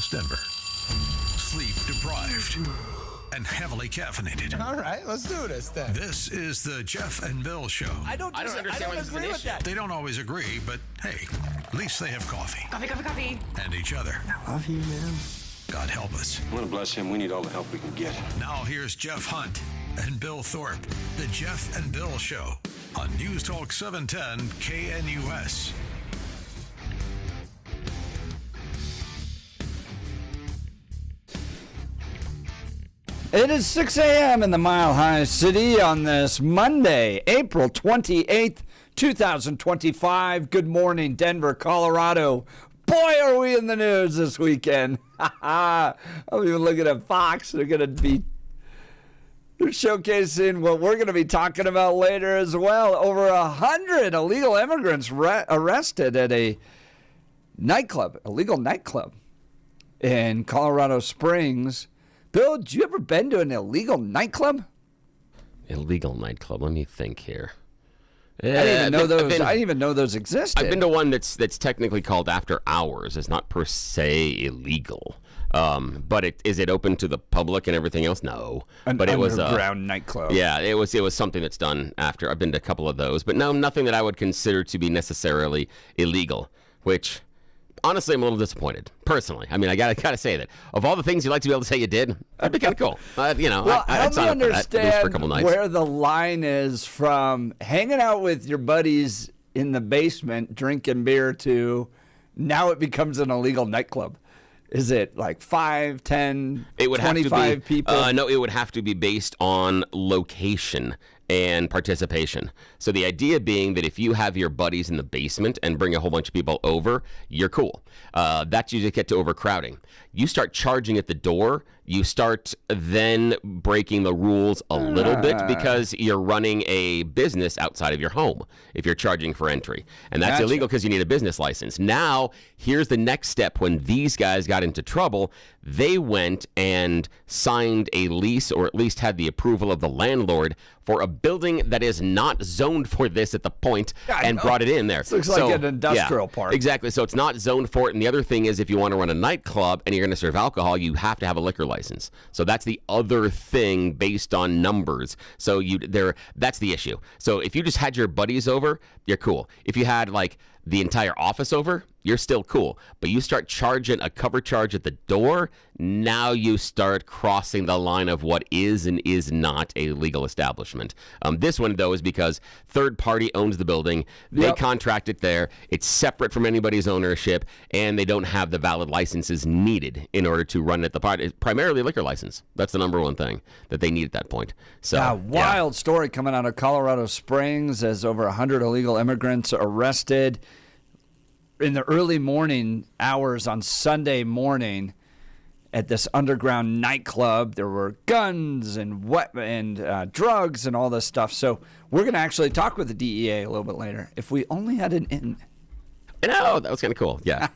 West Denver. Sleep deprived and heavily caffeinated. All right, let's do this then. This is the Jeff and Bill Show. I don't agree with that. They don't always agree, but hey, at least they have coffee. Coffee. And each other. I love you, man. God help us. I want to bless him. We need all the help we can get. Now here's Jeff Hunt and Bill Thorpe. The Jeff and Bill Show on News Talk 710 KNUS. It is 6 a.m. in the Mile High City on this Monday, April 28th, 2025. Good morning, Denver, Colorado. Boy, are we in the news this weekend. I'm even looking at Fox. They're showcasing what we're going to be talking about later as well. Over 100 illegal immigrants arrested at a illegal nightclub in Colorado Springs. Bill, have you ever been to an illegal nightclub? Illegal nightclub. Let me think here. I didn't even know those existed. I've been to one that's technically called After Hours. It's not per se illegal, but is it open to the public and everything else? No. But it was an underground nightclub. Yeah, it was something that's done after. I've been to a couple of those, but no, nothing that I would consider to be necessarily illegal. Which, honestly, I'm a little disappointed, personally. I mean, I gotta say that. Of all the things you'd like to be able to say you did, that'd be kind of cool. Help me understand where the line is from hanging out with your buddies in the basement, drinking beer, to now it becomes an illegal nightclub. Is it like 5, 10, 25 people? No, it would have to be based on location and participation. So the idea being that if you have your buddies in the basement and bring a whole bunch of people over, you're cool. That's usually get to overcrowding. You start charging at the door, you start then breaking the rules a little bit because you're running a business outside of your home if you're charging for entry. And that's illegal because you need a business license. Now, here's the next step. When these guys got into trouble, they went and signed a lease, or at least had the approval of the landlord, for a building that is not zoned for this at the point, and brought it in there. This looks like an industrial park. Exactly. So it's not zoned for it. And the other thing is, if you want to run a nightclub and you're going to serve alcohol, you have to have a liquor license. So that's the other thing based on numbers. So that's the issue. So if you just had your buddies over, you're cool. If you had like the entire office over, you're still cool. But you start charging a cover charge at the door, now you start crossing the line of what is and is not a legal establishment. This one, though, is because third party owns the building. They contract it there. It's separate from anybody's ownership, and they don't have the valid licenses needed in order to run at the party. It's primarily liquor license. That's the number one thing that they need at that point. So, wild story coming out of Colorado Springs as over 100 illegal immigrants arrested in the early morning hours on Sunday morning at this underground nightclub. There were guns and drugs and all this stuff. So we're going to actually talk with the DEA a little bit later. If we only had an in. I know, that was kind of cool. Yeah.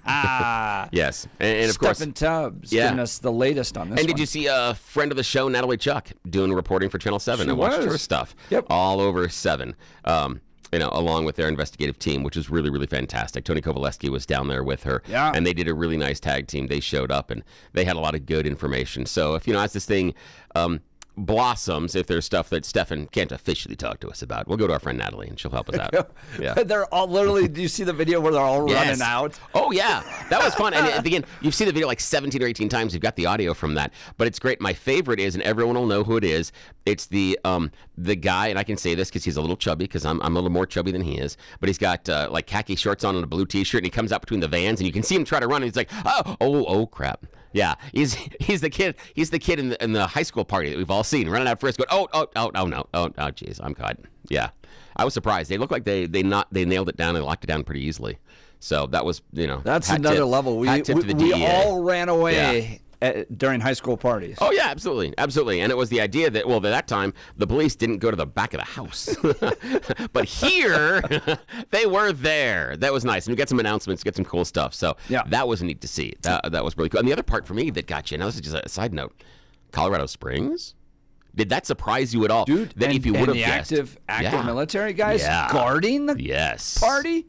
Yes. And of course, Stephen Tubbs giving us the latest on this. And did you see a friend of the show, Natalie Chuck, doing reporting for Channel 7? I watched her stuff all over 7. Along with their investigative team, which is really, really fantastic. Tony Kovaleski was down there with her, and they did a really nice tag team. They showed up, and they had a lot of good information. So as this thing blossoms, if there's stuff that Stefan can't officially talk to us about, we'll go to our friend Natalie, and she'll help us out. They're all literally, do you see the video where they're all running out? Oh, yeah. That was fun. And again, you've seen the video like 17 or 18 times. You've got the audio from that. But it's great. My favorite is, and everyone will know who it is, it's the guy, and I can say this because he's a little chubby, because I'm a little more chubby than he is, but he's got like khaki shorts on and a blue T-shirt, and he comes out between the vans, and you can see him try to run, and he's like, oh crap. Yeah, he's the kid. He's the kid in the high school party that we've all seen running out first, going, oh, geez, I'm caught. Yeah, I was surprised. They looked like they nailed it down and locked it down pretty easily. So that was that's another level. We all ran away during high school parties. Oh, yeah, absolutely. And it was the idea that, at that time, the police didn't go to the back of the house. But here, they were there. That was nice. And we got some announcements, get some cool stuff. So that was neat to see. That was really cool. And the other part for me that got you, now this is just a side note, Colorado Springs? Did that surprise you at all? Dude, that if you would have guessed, active military guys guarding the party?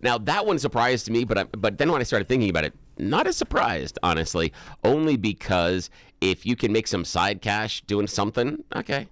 Now, that one surprised me, but then when I started thinking about it, not as surprised, honestly, only because if you can make some side cash doing something, okay,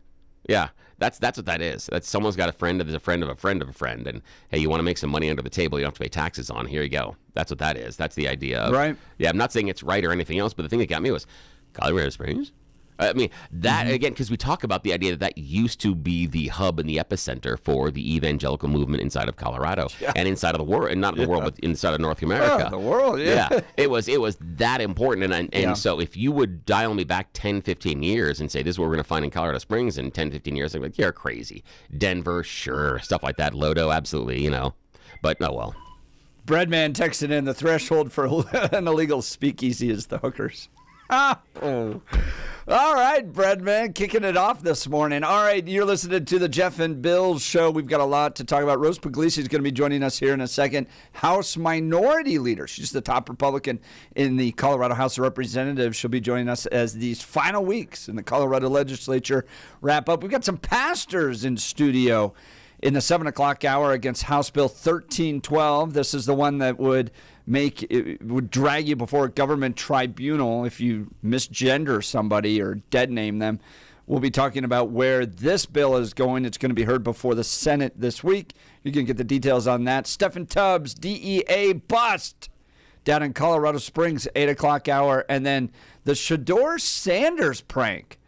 yeah, that's what that is. That's someone's got a friend that's a friend of a friend of a friend, and hey, you want to make some money under the table, you don't have to pay taxes on. Here you go. That's what that is. That's the idea of, right? Yeah, I'm not saying it's right or anything else, but the thing that got me was Colorado Springs. I mean, that, again, because we talk about the idea that used to be the hub and the epicenter for the evangelical movement inside of Colorado and inside of the world, and not in the world, but inside of North America. The world, yeah. It was that important. And so if you would dial me back 10, 15 years and say, this is what we're going to find in Colorado Springs in 10, 15 years, I'd be like, you're crazy. Denver, sure. Stuff like that. Lodo, absolutely, But, oh, well. Breadman texted in, the threshold for an illegal speakeasy is the hookers. Oh. All right, Breadman, kicking it off this morning. All right, you're listening to the Jeff and Bill Show. We've got a lot to talk about. Rose Pugliese is going to be joining us here in a second. House Minority Leader. She's the top Republican in the Colorado House of Representatives. She'll be joining us as these final weeks in the Colorado legislature wrap up. We've got some pastors in studio in the 7 o'clock hour against House Bill 1312. This is the one that would drag you before a government tribunal if you misgender somebody or dead name them. We'll be talking about where this bill is going. It's going to be heard before the Senate this week. You can get the details on that. Stephen Tubbs, DEA bust down in Colorado Springs, 8 o'clock hour. And then the Shador Sanders prank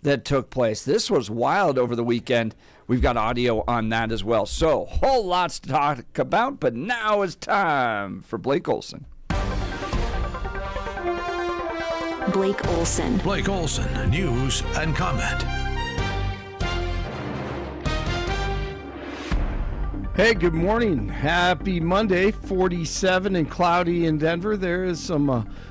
that took place. This was wild over the weekend. We've got audio on that as well. So, whole lots to talk about, but now it's time for Blake Olson. Blake Olson. Blake Olson, news and comment. Hey, good morning. Happy Monday. 47 and cloudy in Denver. There is some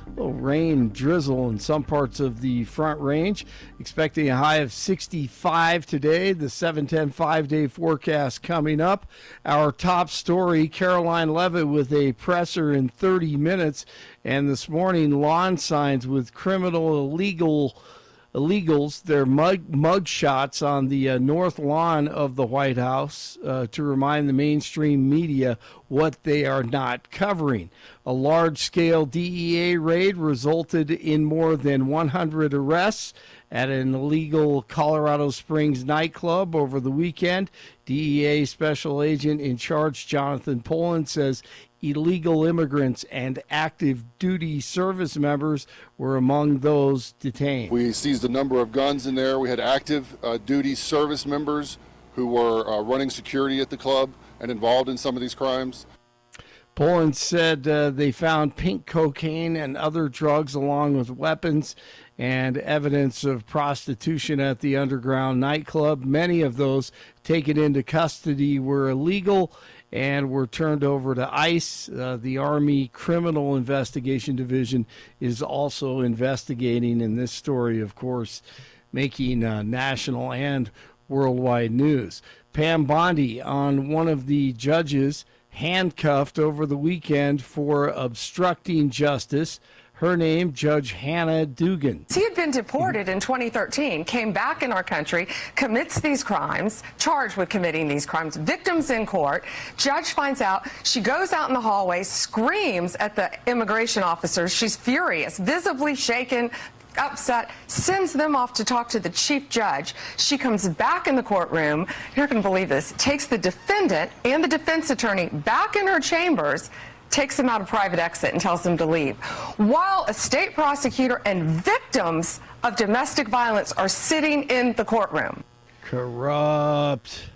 little rain, drizzle in some parts of the Front Range. Expecting a high of 65 today. The 7-10 5-day forecast coming up. Our top story, Caroline Levitt with a presser in 30 minutes. And this morning, lawn signs with criminal illegals, their mug shots on the north lawn of the White House to remind the mainstream media what they are not covering. A large-scale DEA raid resulted in more than 100 arrests at an illegal Colorado Springs nightclub over the weekend. DEA Special Agent in charge Jonathon Pullen says illegal immigrants and active duty service members were among those detained. We seized a number of guns in there. We had active duty service members who were running security at the club and involved in some of these crimes. Pullen said they found pink cocaine and other drugs along with weapons and evidence of prostitution at the underground nightclub. Many of those taken into custody were illegal and were turned over to ICE. The Army Criminal Investigation Division is also investigating, in this story, of course, making national and worldwide news. Pam Bondi, on one of the judges, handcuffed over the weekend for obstructing justice. Her name, Judge Hannah Dugan. He had been deported in 2013, came back in our country, commits these crimes, charged with committing these crimes, victims in court. Judge finds out, she goes out in the hallway, screams at the immigration officers. She's furious, visibly shaken, upset, sends them off to talk to the chief judge. She comes back in the courtroom, you're going to believe this, takes the defendant and the defense attorney back in her chambers, takes them out a private exit and tells them to leave, while a state prosecutor and victims of domestic violence are sitting in the courtroom. Corrupt.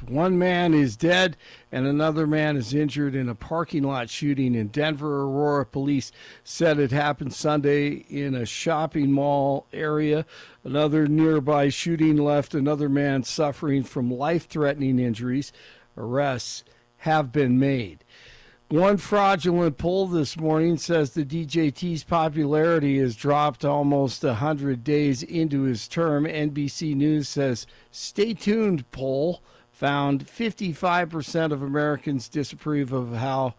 One man is dead and another man is injured in a parking lot shooting in Denver. Aurora police said it happened Sunday in a shopping mall area. Another nearby shooting left another man suffering from life-threatening injuries. Arrests have been made. One fraudulent poll this morning says the DJT's popularity has dropped almost 100 days into his term. NBC News says, stay tuned poll found 55% of Americans disapprove of how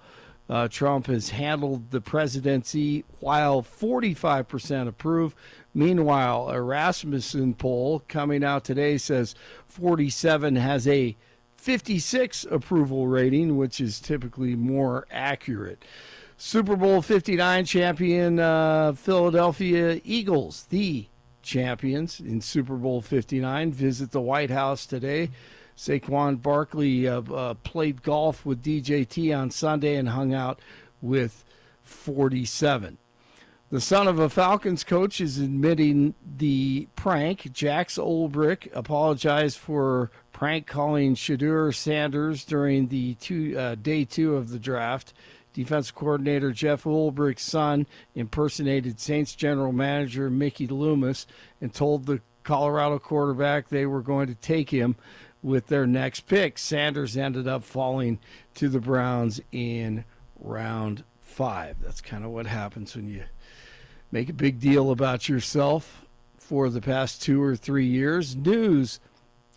Trump has handled the presidency, while 45% approve. Meanwhile, a Rasmussen poll coming out today says 47 has a 56 approval rating, which is typically more accurate. Super Bowl 59 champion Philadelphia Eagles, the champions in Super Bowl 59, visit the White House today. Saquon Barkley played golf with DJT on Sunday and hung out with 47. The son of a Falcons coach is admitting the prank. Jax Olbrich apologized for prank calling Shadur Sanders during the day 2 of the draft. Defensive coordinator Jeff Ulbrich's son impersonated Saints general manager Mickey Loomis and told the Colorado quarterback they were going to take him with their next pick. Sanders ended up falling to the Browns in round 5. That's kind of what happens when you make a big deal about yourself for the past 2 or 3 years. News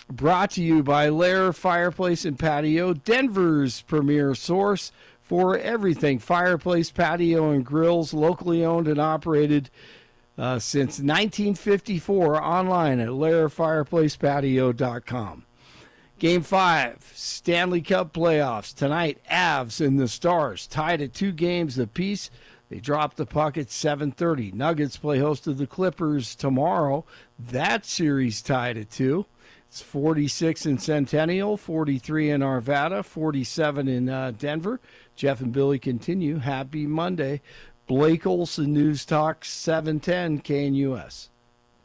brought to you by Lair Fireplace and Patio, Denver's premier source for everything fireplace, patio, and grills, locally owned and operated since 1954, online at lairfireplacepatio.com. Game 5, Stanley Cup playoffs. Tonight, Avs and the Stars tied at 2 games apiece. They dropped the puck at 7:30. Nuggets play host to the Clippers tomorrow. That series tied at 2. It's 46 in Centennial, 43 in Arvada, 47 in Denver. Jeff and Billy continue. Happy Monday. Blake Olson, News Talk 710 KNUS.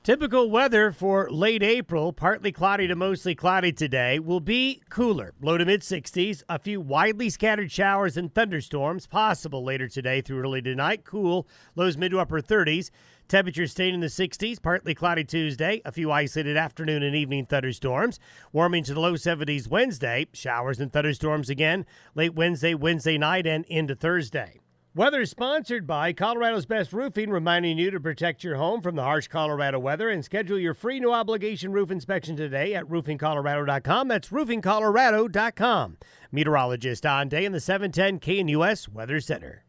Typical weather for late April, partly cloudy to mostly cloudy today, will be cooler. Low to mid-60s, a few widely scattered showers and thunderstorms possible later today through early tonight. Cool, lows mid to upper 30s. Temperatures staying in the 60s, partly cloudy Tuesday, a few isolated afternoon and evening thunderstorms. Warming to the low 70s Wednesday, showers and thunderstorms again late Wednesday night and into Thursday. Weather is sponsored by Colorado's Best Roofing, reminding you to protect your home from the harsh Colorado weather and schedule your free no-obligation roof inspection today at roofingcolorado.com. That's roofingcolorado.com. Meteorologist on day in the 710 KNUS Weather Center.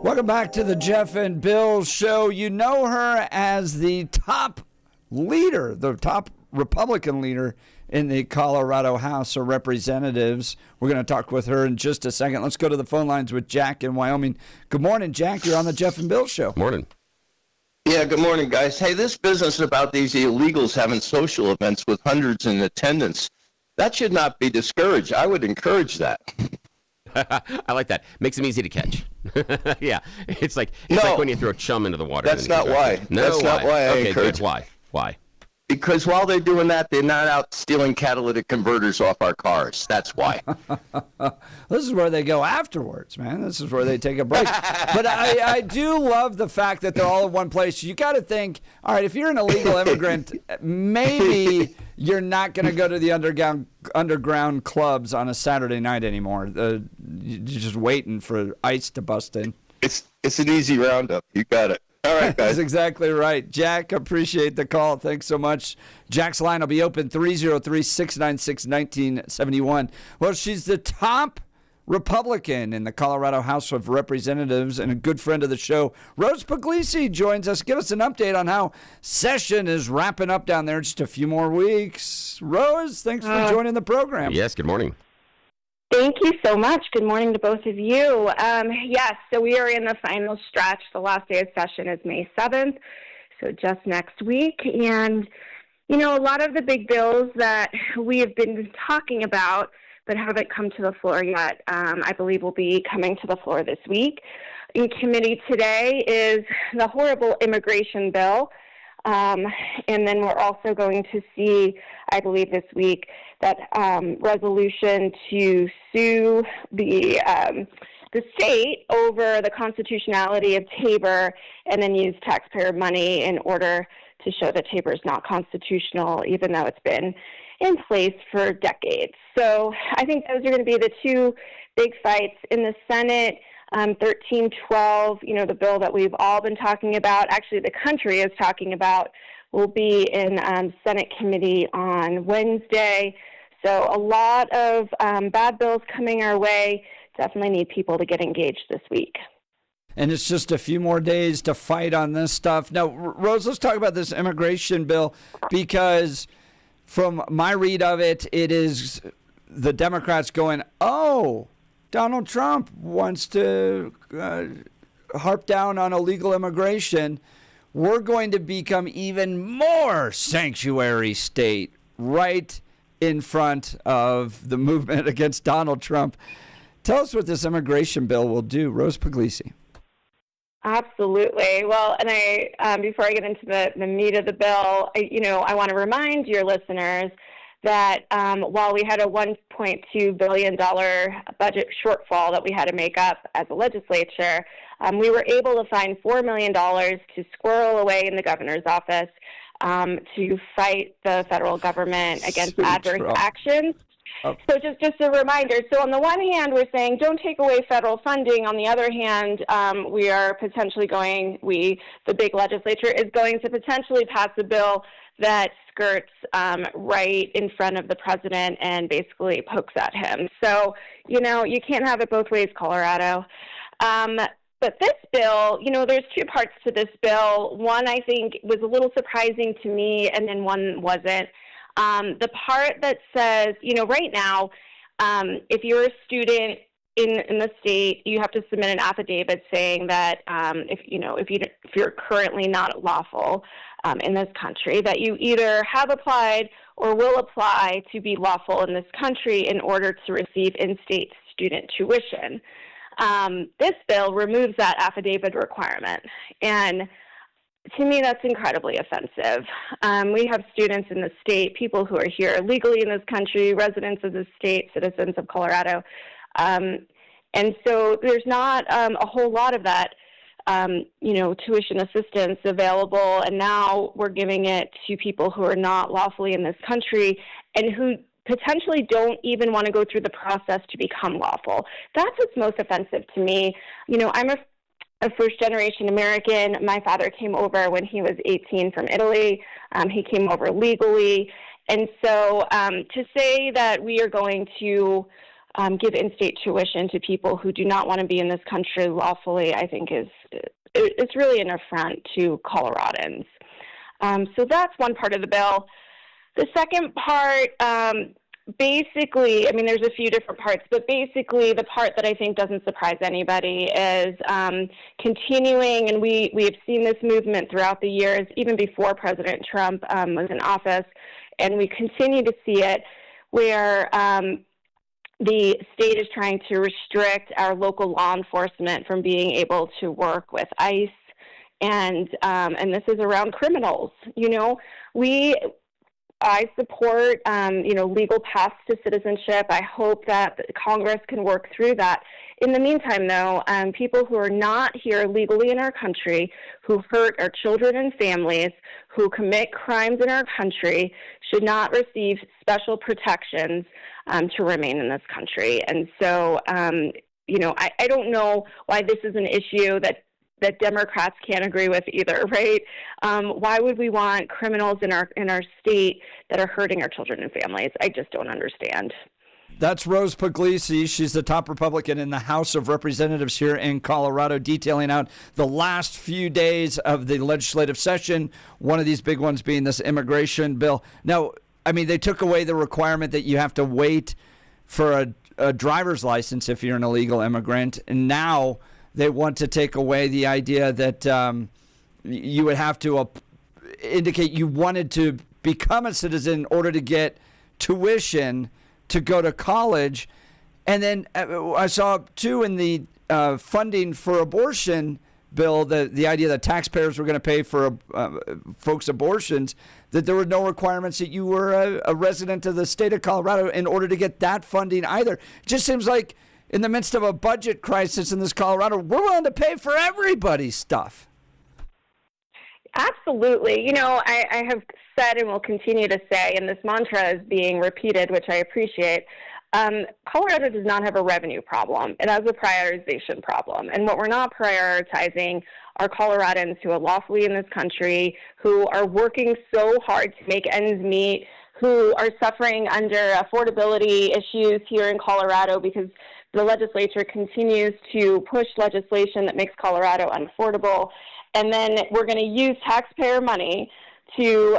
Welcome back to the Jeff and Bill Show. You know her as the top leader, the top Republican leader in the Colorado House of Representatives. We're going to talk with her in just a second. Let's go to the phone lines with Jack in Wyoming. Good morning, Jack. You're on the Jeff and Bill Show. Morning. Yeah, good morning, guys. Hey, this business about these illegals having social events with hundreds in attendance, that should not be discouraged. I would encourage that. I like that. Makes them easy to catch. Yeah, it's like when you throw chum into the water. That's not why. That's not why I encourage. Why? Why? Because while they're doing that, they're not out stealing catalytic converters off our cars. That's why. This is where they go afterwards, man. This is where they take a break. But I do love the fact that they're all in one place. You got to think, all right, if you're an illegal immigrant, maybe you're not going to go to the underground clubs on a Saturday night anymore. You're just waiting for ICE to bust in. It's an easy roundup. You got it. All right, guys. That's exactly right. Jack, appreciate the call. Thanks so much. Jack's line will be open 303-696-1971. Well, she's the top Republican in the Colorado House of Representatives and a good friend of the show. Rose Pugliese joins us. Give us an update on how session is wrapping up down there. Just a few more weeks. Rose, thanks for joining the program. Yes, good morning. Thank you so much. Good morning to both of you. Yes, so we are in the final stretch. The last day of session is May 7th, so just next week. And, you know, a lot of the big bills that we have been talking about but haven't come to the floor yet, I believe will be coming to the floor this week. In committee today is the horrible immigration bill. And then we're also going to see, I believe this week, that resolution to sue the state over the constitutionality of Tabor and then use taxpayer money in order to show that Tabor is not constitutional, even though it's been in place for decades. So I think those are going to be the two big fights in the Senate. 1312, you know, the bill that we've all been talking about, actually the country is talking about, will be in Senate committee on Wednesday. So a lot of bad bills coming our way. Definitely need people to get engaged this week. And it's just a few more days to fight on this stuff. Now, Rose, let's talk about this immigration bill, because from my read of it, it is the Democrats going, oh, Donald Trump wants to harp down on illegal immigration. We're going to become even more sanctuary state right in front of the movement against Donald Trump. Tell us what this immigration bill will do, Rose Pugliese. Absolutely. Well, and I before I get into the meat of the bill, I want to remind your listeners that while we had a $1.2 billion budget shortfall that we had to make up as a legislature, we were able to find $4 million to squirrel away in the governor's office to fight the federal government against adverse actions. So just a reminder, so on the one hand, we're saying don't take away federal funding. On the other hand, we are potentially the big legislature is going to potentially pass a bill that skirts right in front of the president and basically pokes at him. So, you can't have it both ways, Colorado. But this bill, there's two parts to this bill. One, I think, was a little surprising to me, and then one wasn't. The part that says, right now, if you're a student in the state, you have to submit an affidavit saying that if you're currently not lawful in this country, that you either have applied or will apply to be lawful in this country in order to receive in-state student tuition. This bill removes that affidavit requirement, and to me, that's incredibly offensive. We have students in the state, people who are here legally in this country, residents of the state, citizens of Colorado. And so there's not a whole lot of that, tuition assistance available. And now we're giving it to people who are not lawfully in this country and who potentially don't even want to go through the process to become lawful. That's what's most offensive to me. I'm a first-generation American. My father came over when he was 18 from Italy. He came over legally. And so to say that we are going to give in-state tuition to people who do not want to be in this country lawfully, I think it's really an affront to Coloradans. So that's one part of the bill. The second part, basically, there's a few different parts, but basically the part that I think doesn't surprise anybody is continuing, and we have seen this movement throughout the years, even before President Trump was in office, and we continue to see it, where the state is trying to restrict our local law enforcement from being able to work with ICE, and this is around criminals. I support, legal paths to citizenship. I hope that Congress can work through that. In the meantime, though, people who are not here legally in our country, who hurt our children and families, who commit crimes in our country, should not receive special protections to remain in this country. And so, I don't know why this is an issue that Democrats can't agree with either, right? Why would we want criminals in our state that are hurting our children and families? I just don't understand. That's Rose Pugliese. She's the top Republican in the House of Representatives here in Colorado, detailing out the last few days of the legislative session, one of these big ones being this immigration bill. Now, I mean, they took away the requirement that you have to wait for a driver's license if you're an illegal immigrant, and now they want to take away the idea that you would have to indicate you wanted to become a citizen in order to get tuition to go to college. And then I saw, too, in the funding for abortion bill, the idea that taxpayers were going to pay for folks' abortions, that there were no requirements that you were a resident of the state of Colorado in order to get that funding either. It just seems like in the midst of a budget crisis in this Colorado, we're willing to pay for everybody's stuff. Absolutely. You know, I have said and will continue to say, and this mantra is being repeated, which I appreciate, Colorado does not have a revenue problem. It has a prioritization problem. And what we're not prioritizing are Coloradans who are lawfully in this country, who are working so hard to make ends meet, who are suffering under affordability issues here in Colorado because the legislature continues to push legislation that makes Colorado unaffordable. And then we're going to use taxpayer money to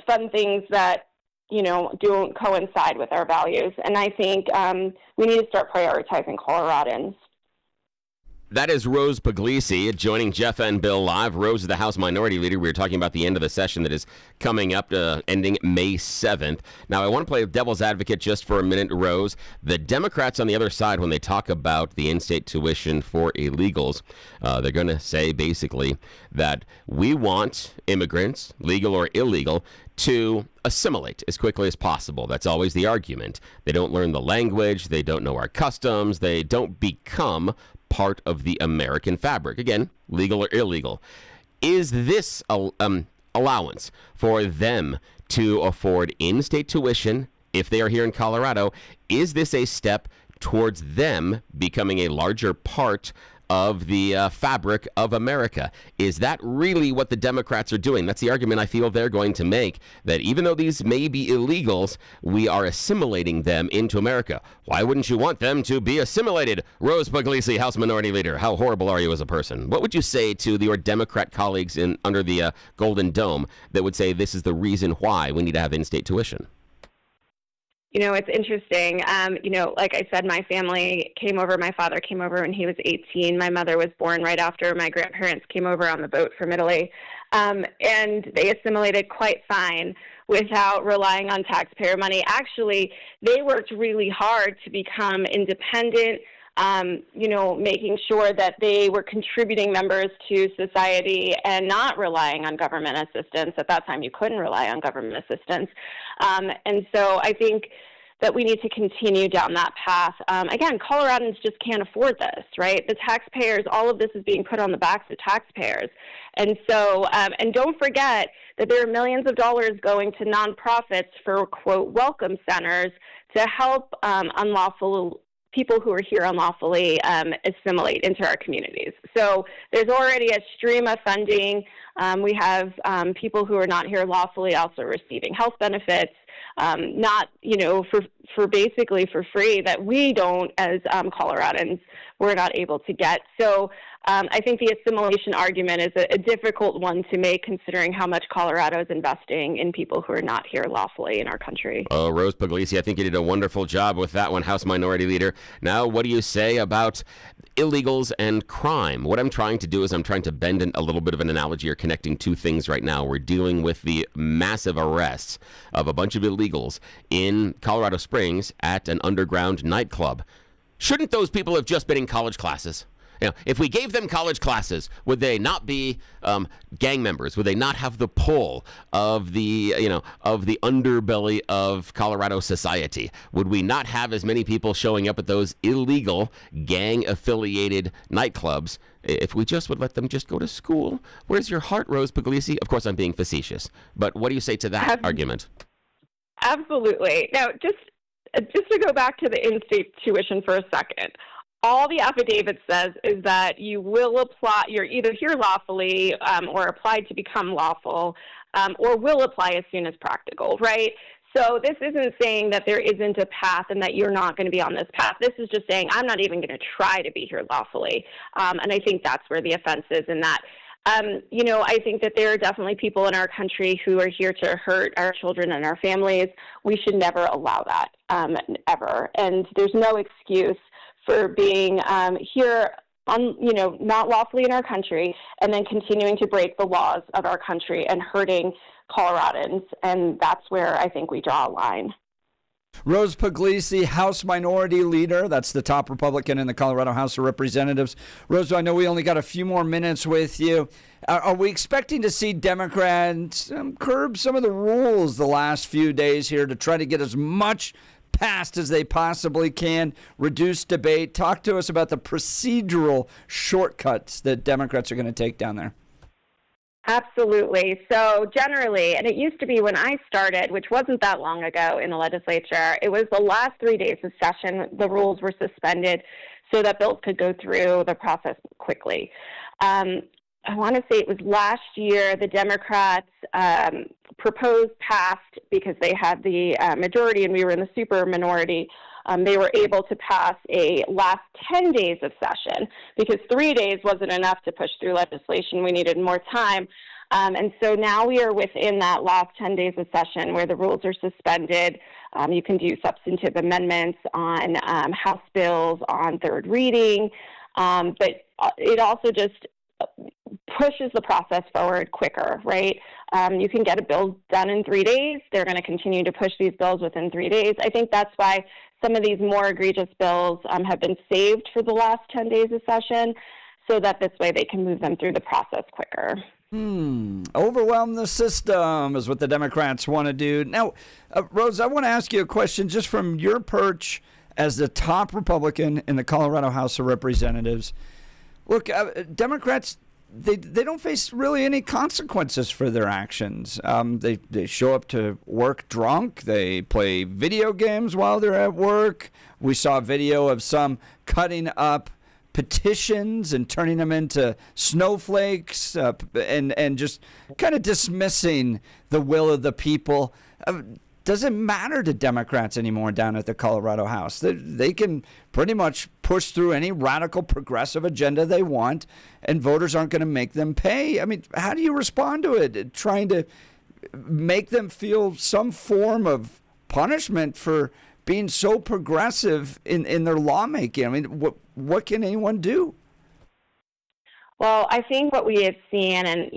fund things that, you know, don't coincide with our values. And I think we need to start prioritizing Coloradans. That is Rose Pugliese joining Jeff and Bill live. Rose is the House Minority Leader. We were talking about the end of the session that is coming up, ending May 7th. Now, I want to play devil's advocate just for a minute, Rose. The Democrats on the other side, when they talk about the in-state tuition for illegals, they're going to say basically that we want immigrants, legal or illegal, to assimilate as quickly as possible. That's always the argument. They don't learn the language. They don't know our customs. They don't become part of the American fabric. Again, legal or illegal. Is this allowance for them to afford in-state tuition if they are here in Colorado, is this a step towards them becoming a larger part of the fabric of America? Is that really what the Democrats are doing? That's the argument I feel they're going to make, that even though these may be illegals, we are assimilating them into America. Why wouldn't you want them to be assimilated? Rose Pugliese, House Minority Leader, how horrible are you as a person? What would you say to your Democrat colleagues under the Golden Dome that would say this is the reason why we need to have in-state tuition? You know, it's interesting. You know, like I said, my family came over. My father came over when he was 18. My mother was born right after my grandparents came over on the boat from Italy. And they assimilated quite fine without relying on taxpayer money. Actually, they worked really hard to become independent, you know, making sure that they were contributing members to society and not relying on government assistance. At that time, you couldn't rely on government assistance. And so I think that we need to continue down that path. Again, Coloradans just can't afford this, right? The taxpayers, all of this is being put on the backs of taxpayers. And so, and don't forget that there are millions of dollars going to nonprofits for, quote, welcome centers to help people who are here unlawfully assimilate into our communities. So there's already a stream of funding. We have people who are not here lawfully also receiving health benefits, not, you know, for basically for free, that we don't, as Coloradans, we're not able to get. So I think the assimilation argument is a difficult one to make, considering how much Colorado is investing in people who are not here lawfully in our country. Oh, Rose Pugliese, I think you did a wonderful job with that one, House Minority Leader. Now, what do you say about illegals and crime? What I'm trying to do is I'm trying to bend a little bit of an analogy or connecting two things right now. We're dealing with the massive arrests of a bunch of illegals in Colorado Springs at an underground nightclub. Shouldn't those people have just been in college classes? You know, if we gave them college classes, would they not be gang members? Would they not have the pull of the, you know, of the underbelly of Colorado society? Would we not have as many people showing up at those illegal gang-affiliated nightclubs if we just would let them just go to school? Where's your heart, Rose Pugliese? Of course, I'm being facetious, but what do you say to that argument? Absolutely. Now, just to go back to the in-state tuition for a second. All the affidavit says is that you will apply, you're either here lawfully or applied to become lawful, or will apply as soon as practical, right? So this isn't saying that there isn't a path and that you're not going to be on this path. This is just saying I'm not even going to try to be here lawfully. And I think that's where the offense is in that. I think that there are definitely people in our country who are here to hurt our children and our families. We should never allow that, ever. And there's no excuse for being here not lawfully in our country and then continuing to break the laws of our country and hurting Coloradans. And that's where I think we draw a line. Rose Pugliese, House Minority Leader. That's the top Republican in the Colorado House of Representatives. Rose, I know we only got a few more minutes with you. Are we expecting to see Democrats curb some of the rules the last few days here to try to get as much passed as they possibly can, reduce debate? Talk to us about the procedural shortcuts that Democrats are going to take down there. Absolutely. So generally, and it used to be when I started, which wasn't that long ago in the legislature, it was the last 3 days of session, the rules were suspended so that bills could go through the process quickly. I want to say it was last year the Democrats proposed, passed, because they had the majority and we were in the super minority. They were able to pass a last 10 days of session because 3 days wasn't enough to push through legislation. We needed more time. And so now we are within that last 10 days of session where the rules are suspended. You can do substantive amendments on House bills on third reading, but it also just pushes the process forward quicker, right? You can get a bill done in 3 days. They're going to continue to push these bills within 3 days. I think that's why some of these more egregious bills have been saved for the last 10 days of session so that this way they can move them through the process quicker. Overwhelm the system is what the Democrats want to do. Now, Rose, I want to ask you a question just from your perch as the top Republican in the Colorado House of Representatives. Look, Democrats, they don't face really any consequences for their actions. They show up to work drunk. They play video games while they're at work. We saw a video of some cutting up petitions and turning them into snowflakes and just kind of dismissing the will of the people. Doesn't matter to Democrats anymore down at the Colorado House. They can pretty much push through any radical progressive agenda they want, and voters aren't going to make them pay. I mean, how do you respond to it? Trying to make them feel some form of punishment for being so progressive in their lawmaking. I mean, what can anyone do? Well, I think what we have seen, and,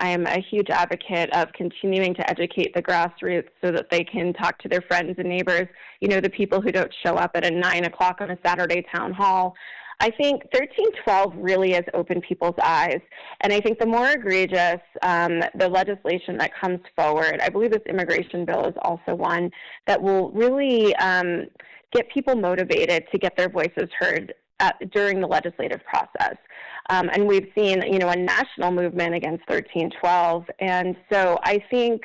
I'm a huge advocate of continuing to educate the grassroots so that they can talk to their friends and neighbors, the people who don't show up at a 9 o'clock on a Saturday town hall. I think 1312 really has opened people's eyes. And I think the more egregious the legislation that comes forward, I believe this immigration bill is also one that will really get people motivated to get their voices heard during the legislative process. And we've seen, a national movement against 1312. And so I think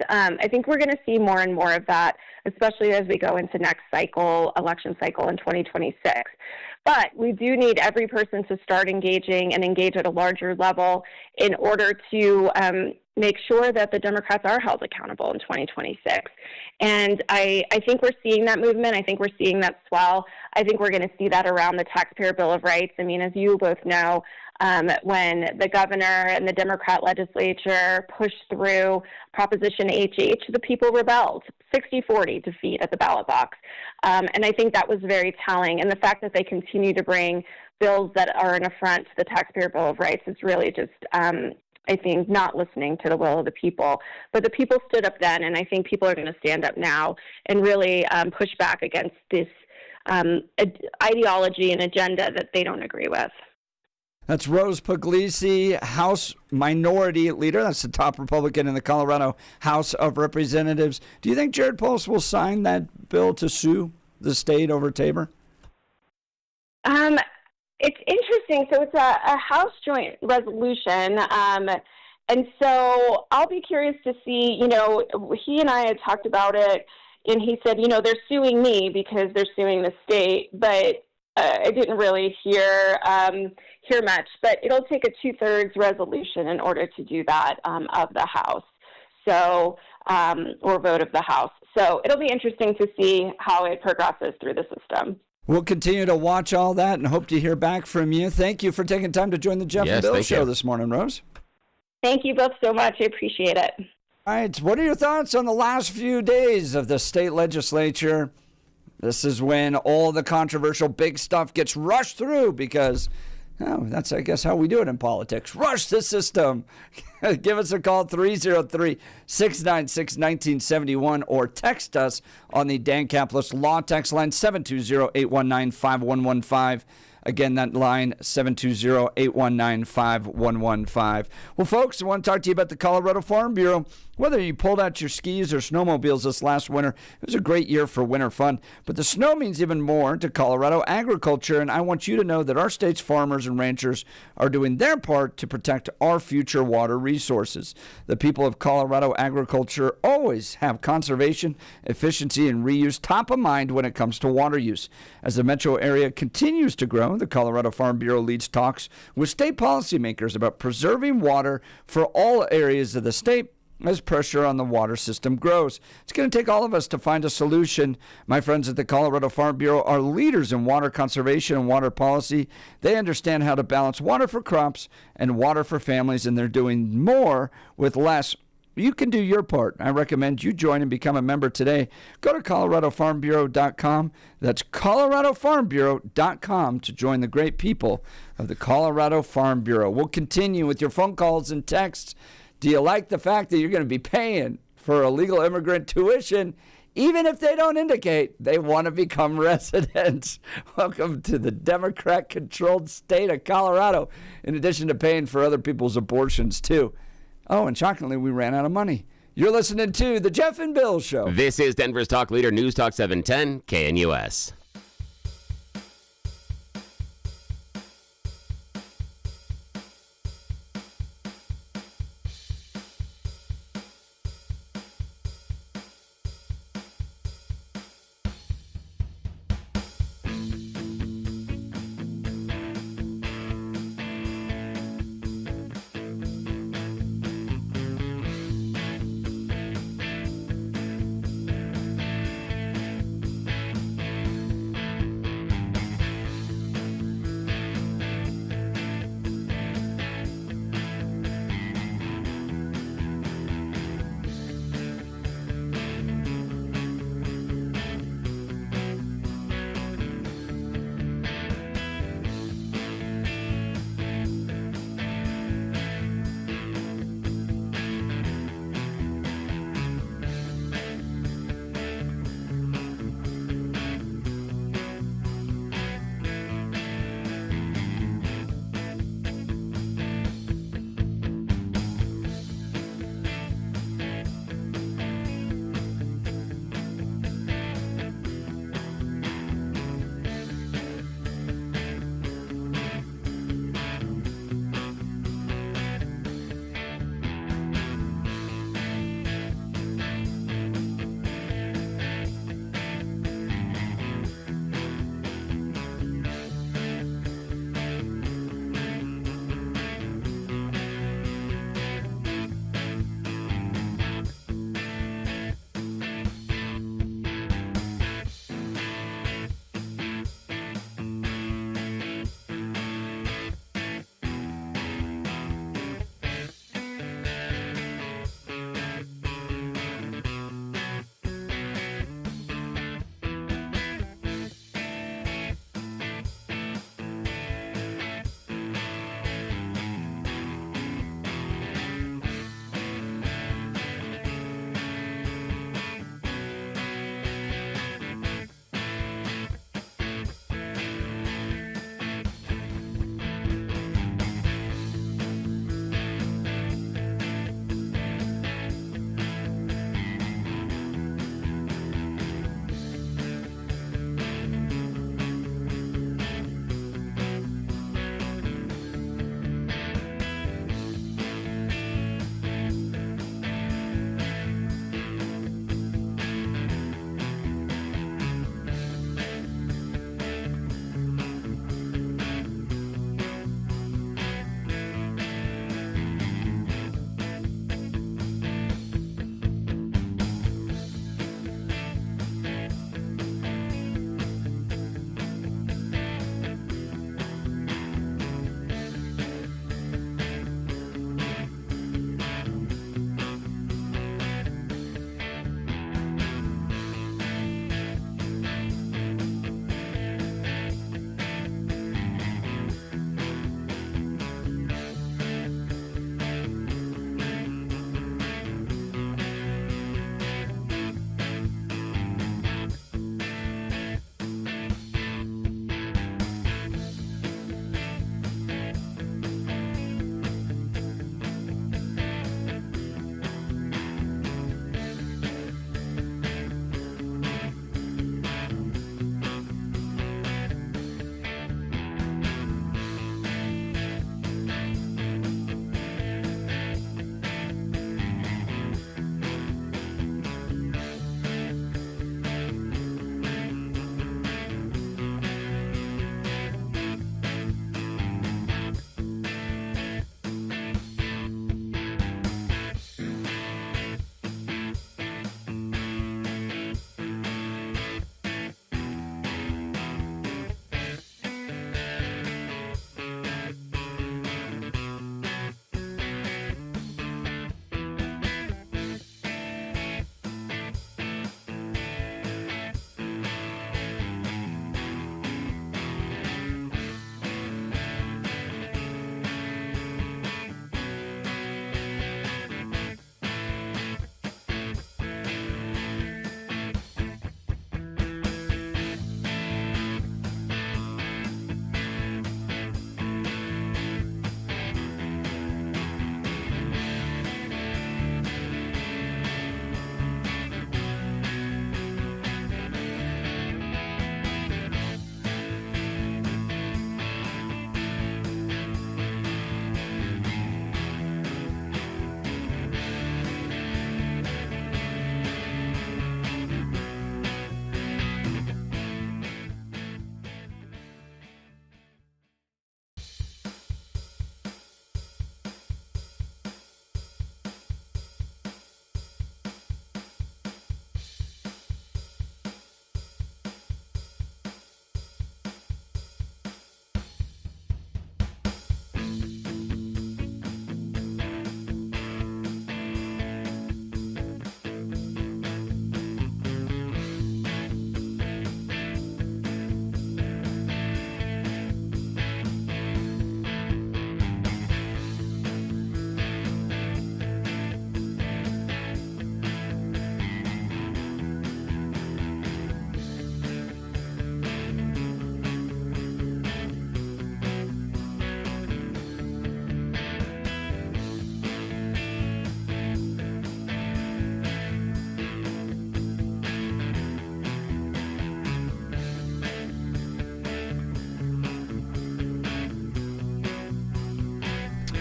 we're going to see more and more of that, especially as we go into next election cycle in 2026. But we do need every person to start engaging and engage at a larger level in order to make sure that the Democrats are held accountable in 2026. And I think we're seeing that movement. I think we're seeing that swell. I think we're going to see that around the Taxpayer Bill of Rights. I mean, as you both know, when the governor and the Democrat legislature pushed through Proposition HH, the people rebelled 60-40 defeat at the ballot box. And I think that was very telling. And the fact that they continue to bring bills that are an affront to the Taxpayer Bill of Rights is really just, I think, not listening to the will of the people. But the people stood up then, and I think people are going to stand up now and really push back against this ideology and agenda that they don't agree with. That's Rose Pugliese, House Minority Leader. That's the top Republican in the Colorado House of Representatives. Do you think Jared Polis will sign that bill to sue the state over Tabor? It's interesting. So it's a House joint resolution. And so I'll be curious to see, he and I had talked about it, and he said, they're suing me because they're suing the state, but I didn't really hear much. But it'll take a 2/3 resolution in order to do that of the House, or vote of the House. So it'll be interesting to see how it progresses through the system. We'll continue to watch all that and hope to hear back from you. Thank you for taking time to join the Jeff and Bill Show this morning, Rose. Thank you both so much. I appreciate it. All right. What are your thoughts on the last few days of the state legislature? This is when all the controversial big stuff gets rushed through because that's, I guess, how we do it in politics. Rush the system. Give us a call, 303-696-1971, or text us on the Dan Caplis Law text line, 720-819-5115. Again, that line, 720-819-5115. Well, folks, I want to talk to you about the Colorado Farm Bureau. Whether you pulled out your skis or snowmobiles this last winter, it was a great year for winter fun. But the snow means even more to Colorado agriculture, and I want you to know that our state's farmers and ranchers are doing their part to protect our future water resources. The people of Colorado agriculture always have conservation, efficiency, and reuse top of mind when it comes to water use. As the metro area continues to grow, the Colorado Farm Bureau leads talks with state policymakers about preserving water for all areas of the state as pressure on the water system grows. It's going to take all of us to find a solution. My friends at the Colorado Farm Bureau are leaders in water conservation and water policy. They understand how to balance water for crops and water for families, and they're doing more with less. You can do your part. I recommend you join and become a member today. Go to coloradofarmbureau.com. That's coloradofarmbureau.com to join the great people of the Colorado Farm Bureau. We'll continue with your phone calls and texts. Do you like the fact that you're going to be paying for illegal immigrant tuition, even if they don't indicate they want to become residents? Welcome to the Democrat-controlled state of Colorado, in addition to paying for other people's abortions, too. Oh, and shockingly, we ran out of money. You're listening to The Jeff and Bill Show. This is Denver's Talk Leader, News Talk 710, KNUS.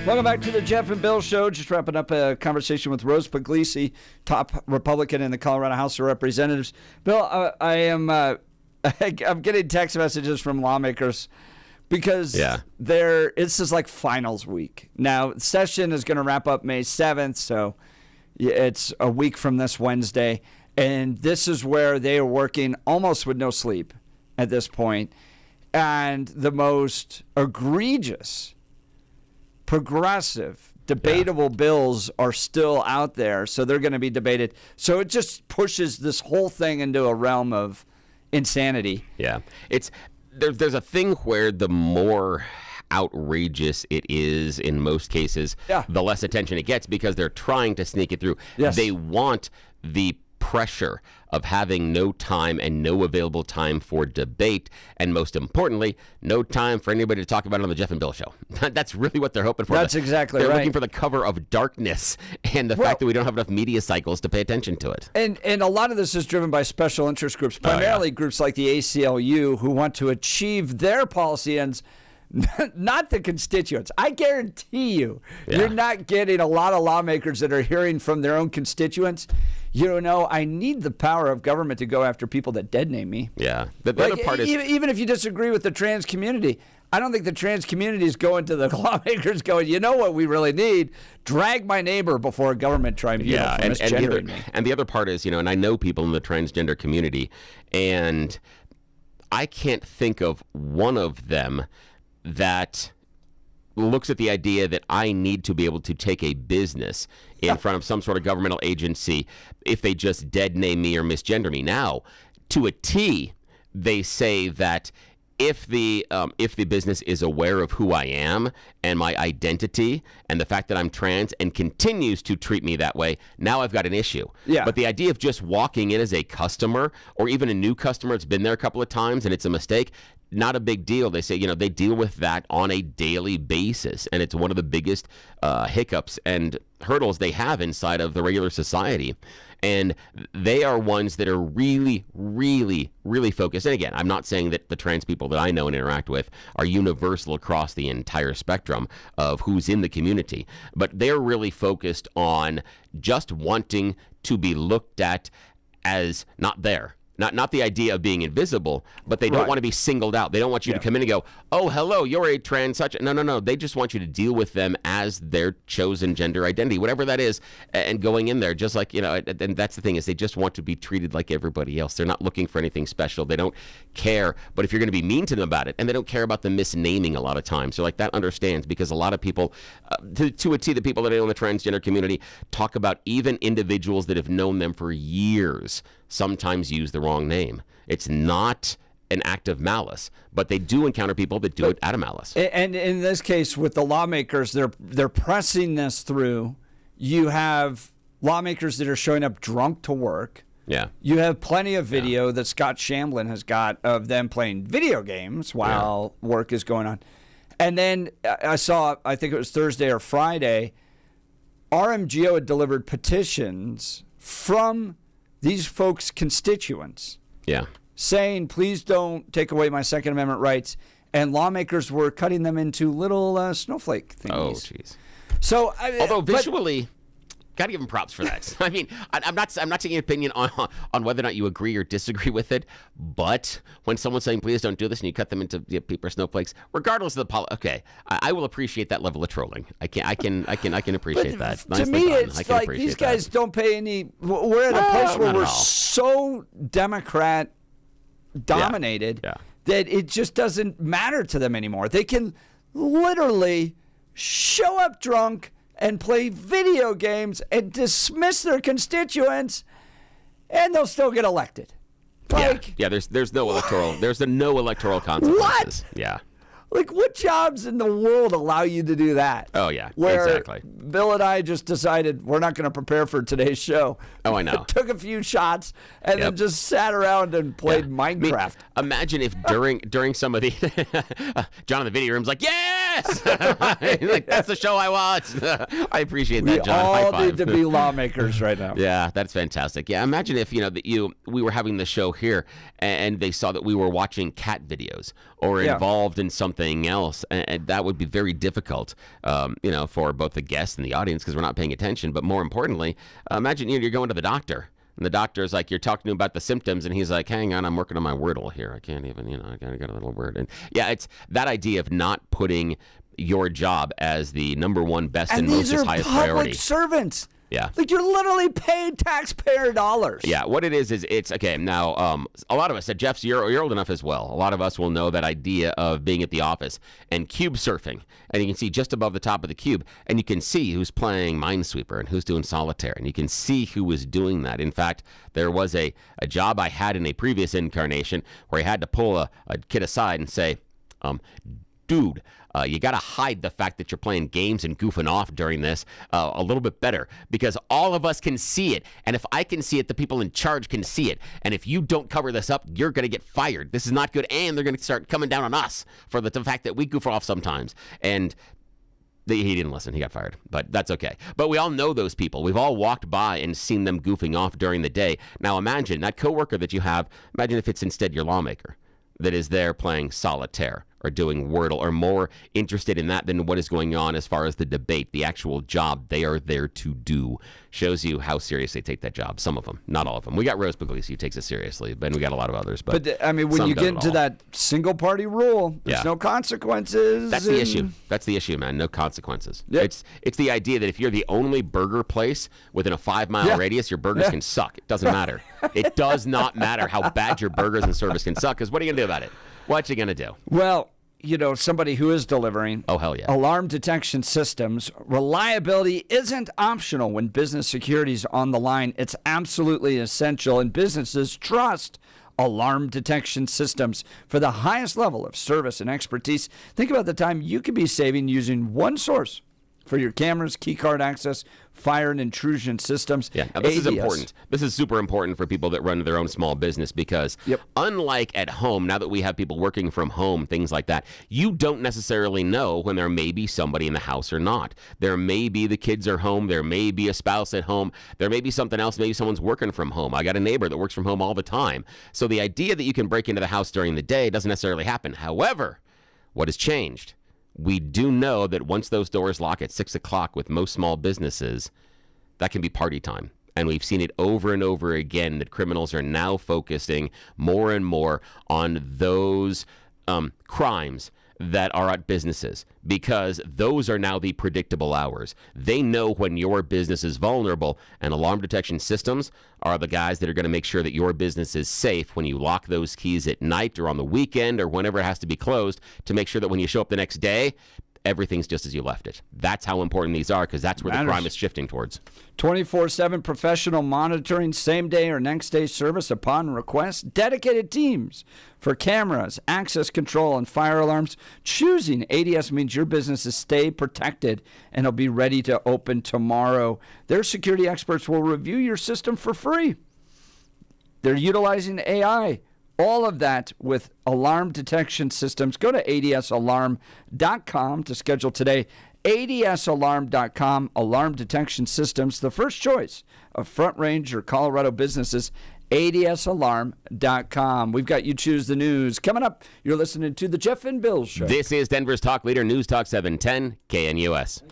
Welcome back to the Jeff and Bill Show. Just wrapping up a conversation with Rose Pugliese, top Republican in the Colorado House of Representatives. Bill, I'm getting text messages from lawmakers because this is like finals week. Now, session is going to wrap up May 7th, so it's a week from this Wednesday. And this is where they are working almost with no sleep at this point. And the most egregious, progressive, debatable bills are still out there, so they're going to be debated. So it just pushes this whole thing into a realm of insanity. Yeah. There's a thing where the more outrageous it is in most cases, the less attention it gets because they're trying to sneak it through. Yes. They want the pressure of having no time and no available time for debate, and most importantly, no time for anybody to talk about it on the Jeff and Bill Show. That's really what they're hoping for. That's exactly right. They're looking for the cover of darkness and the fact that we don't have enough media cycles to pay attention to it. And a lot of this is driven by special interest groups, primarily groups like the ACLU, who want to achieve their policy ends, not the constituents. I guarantee you, you're not getting a lot of lawmakers that are hearing from their own constituents. You know, I need the power of government to go after people that dead name me. Yeah. The other part is, even if you disagree with the trans community, I don't think the trans community is going to the lawmakers going, you know what we really need? Drag my neighbor before a government tribunal for misgendering me. And the other part is, and I know people in the transgender community, and I can't think of one of them that looks at the idea that I need to be able to take a business in front of some sort of governmental agency if they just dead name me or misgender me. Now, to a T, they say that if the business is aware of who I am and my identity and the fact that I'm trans and continues to treat me that way, now I've got an issue. Yeah. But the idea of just walking in as a customer or even a new customer that's been there a couple of times and it's a mistake, not a big deal. They say, they deal with that on a daily basis. And it's one of the biggest hiccups and hurdles they have inside of the regular society. And they are ones that are really, really, really focused. And again, I'm not saying that the trans people that I know and interact with are universal across the entire spectrum of who's in the community. But they're really focused on just wanting to be looked at as not there. Not the idea of being invisible, but they don't want to be singled out. They don't want you to come in and go, oh, hello, you're a trans such. No. They just want you to deal with them as their chosen gender identity, whatever that is, and going in there just like, and that's the thing is they just want to be treated like everybody else. They're not looking for anything special. They don't care. But if you're going to be mean to them about it, and they don't care about the misnaming a lot of times. So like that understands because a lot of people, to a T, the people that I know in the transgender community talk about even individuals that have known them for years sometimes use the wrong name. It's not an act of malice, but they do encounter people that do it out of malice. And in this case, with the lawmakers, they're pressing this through. You have lawmakers that are showing up drunk to work. Yeah. You have plenty of video that Scott Shamblin has got of them playing video games while work is going on. And then I saw, I think it was Thursday or Friday, RMGO had delivered petitions from these folks' constituents saying, please don't take away my Second Amendment rights. And lawmakers were cutting them into little snowflake thingies. Oh, jeez. So, although visually, got to give them props for that. I mean, I'm not taking an opinion on whether or not you agree or disagree with it, but when someone's saying, please don't do this, and you cut them into paper snowflakes, regardless of the okay, I will appreciate that level of trolling. I can appreciate that. To me, it's like these guys don't pay any. We're at a place where we're so Democrat dominated that it just doesn't matter to them anymore. They can literally show up drunk and play video games and dismiss their constituents, and they'll still get elected. There's no electoral consequences. What? Yeah. Like, what jobs in the world allow you to do that? Oh, yeah, Where exactly. Bill and I just decided we're not going to prepare for today's show. Oh, I know. Took a few shots and then just sat around and played Minecraft. Imagine if during some of the John in the video room's like, yes! Like, that's the show I watched. I appreciate that, John. We High all five. need to be lawmakers right now. Yeah, that's fantastic. Yeah, imagine if we were having the show here and they saw that we were watching cat videos or involved in something everything else, and that would be very difficult, for both the guests and the audience because we're not paying attention. But more importantly, imagine you're going to the doctor. And the doctor's like, you're talking to him about the symptoms, and he's like, hang on, I'm working on my Wordle here. I can't even, I gotta get a little word. And yeah, it's that idea of not putting your job as the number one best and most highest priority. And these are public servants. Yeah. Like, you're literally paid taxpayer dollars. Yeah, what it is it's, okay, now, a lot of us, Jeff, you're old enough as well. A lot of us will know that idea of being at the office and cube surfing. And you can see just above the top of the cube, and you can see who's playing Minesweeper and who's doing Solitaire. And you can see who was doing that. In fact, there was a job I had in a previous incarnation where I had to pull a kid aside and say, dude, you got to hide the fact that you're playing games and goofing off during this a little bit better, because all of us can see it. And if I can see it, the people in charge can see it. And if you don't cover this up, you're going to get fired. This is not good. And they're going to start coming down on us for the fact that we goof off sometimes. And he didn't listen. He got fired. But that's okay. But we all know those people. We've all walked by and seen them goofing off during the day. Now imagine that coworker that you have. Imagine if it's instead your lawmaker that is there playing Solitaire or doing Wordle, or more interested in that than what is going on as far as the debate, the actual job they are there to do. Shows you how serious they take that job. Some of them, not all of them. We got Rose Pugliese who takes it seriously, and we got a lot of others. But I mean, when you get into that single party rule, there's no consequences. That's the issue. That's the issue, man. No consequences. Yep. It's the idea that if you're the only burger place within a 5-mile radius, your burgers can suck. It doesn't matter. It does not matter how bad your burgers and service can suck, because what are you going to do about it? What you going to do? Well, somebody who is delivering alarm detection systems, reliability isn't optional when business security is on the line. It's absolutely essential, and businesses trust alarm detection systems for the highest level of service and expertise. Think about the time you could be saving using one source for your cameras, key card access, fire and intrusion systems. Yeah, now this is important. This is super important for people that run their own small business, because unlike at home, now that we have people working from home, things like that, you don't necessarily know when there may be somebody in the house or not. There may be the kids are home. There may be a spouse at home. There may be something else. Maybe someone's working from home. I got a neighbor that works from home all the time. So the idea that you can break into the house during the day doesn't necessarily happen. However, what has changed? We do know that once those doors lock at 6 o'clock with most small businesses, that can be party time. And we've seen it over and over again that criminals are now focusing more and more on those crimes that are at businesses, because those are now the predictable hours. They know when your business is vulnerable, and alarm detection systems are the guys that are going to make sure that your business is safe when you lock those keys at night or on the weekend or whenever it has to be closed, to make sure that when you show up the next day, everything's just as you left it. That's how important these are, because that's where the crime is shifting towards. 24/7 professional monitoring, same day or next day service upon request, dedicated teams for cameras, access control, and fire alarms. Choosing ADS means your businesses stay protected and it'll be ready to open tomorrow. Their security experts will review your system for free. They're utilizing AI. All of that with alarm detection systems. Go to adsalarm.com to schedule today. adsalarm.com, alarm detection systems, the first choice of Front Range or Colorado businesses. adsalarm.com. We've got You Choose the News. Coming up, you're listening to The Jeff and Bill Show. This is Denver's Talk Leader, News Talk 710 KNUS.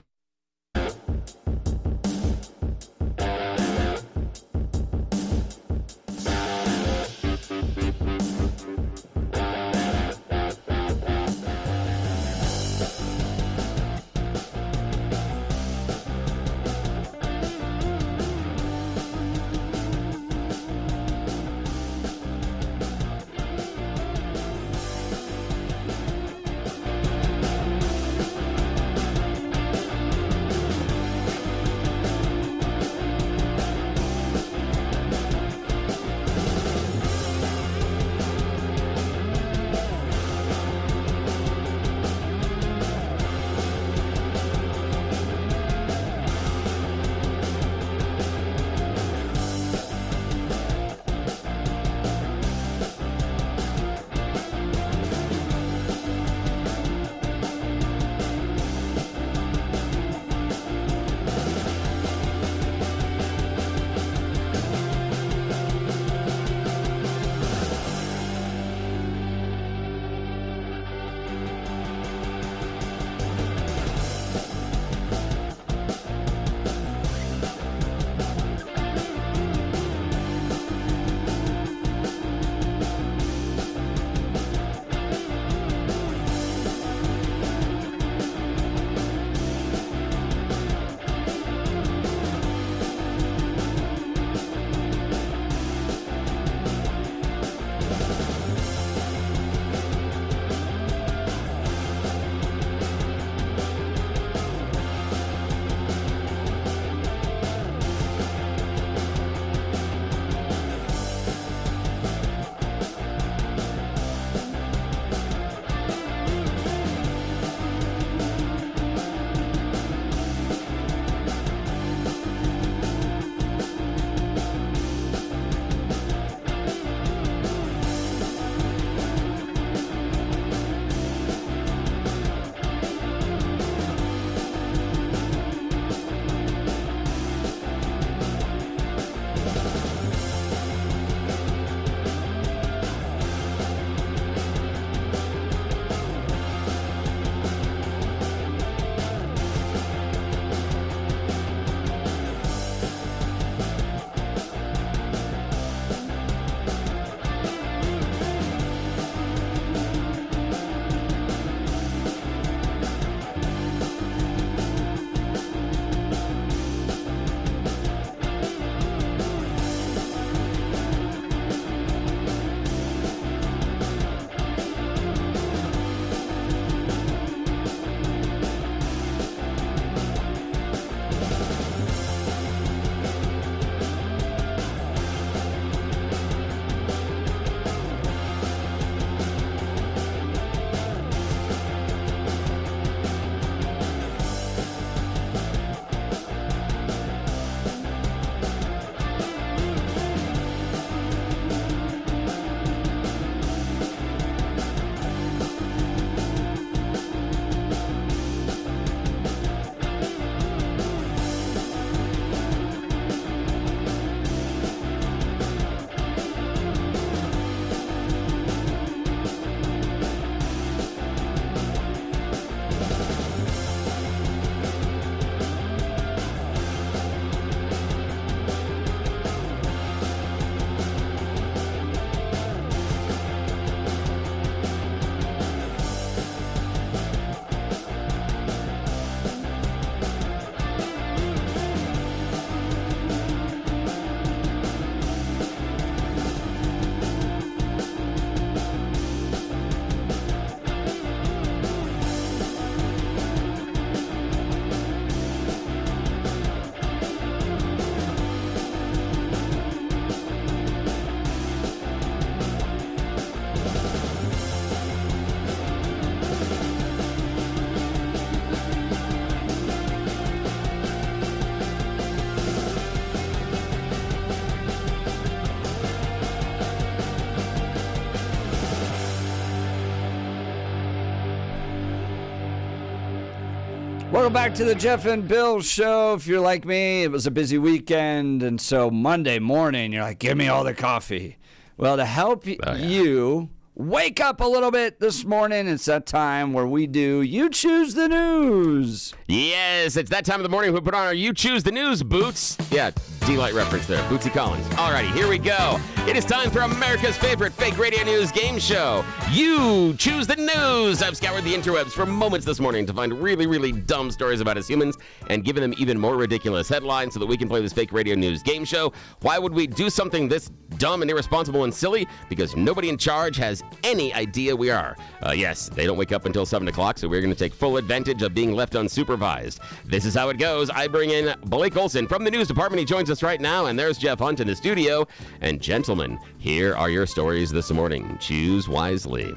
Welcome back to the Jeff and Bill Show. If you're like me, it was a busy weekend, and so Monday morning, you're like, give me all the coffee. Well, to help you wake up a little bit this morning, it's that time where we do You Choose the News. Yes, it's that time of the morning we put on our You Choose the News boots. Yeah, D-Light reference there. Bootsy Collins. Alrighty, here we go. It is time for America's favorite fake radio news game show, You Choose the News. I've scoured the interwebs for moments this morning to find really, really dumb stories about us humans and given them even more ridiculous headlines so that we can play this fake radio news game show. Why would we do something this dumb and irresponsible and silly? Because nobody in charge has any idea we are. Yes, they don't wake up until 7 o'clock, so we're going to take full advantage of being left unsupervised. This is how it goes. I bring in Blake Olson from the news department. He joins us right now, and there's Jeff Hunt in the studio. And gentlemen, here are your stories this morning. Choose wisely.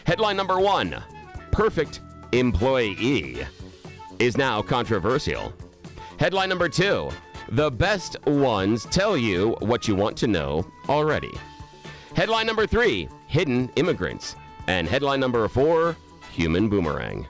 Headline number 1, perfect employee is now controversial. Headline number 2, the best ones tell you what you want to know already. Headline number 3, hidden immigrants. And headline number 4, human boomerang.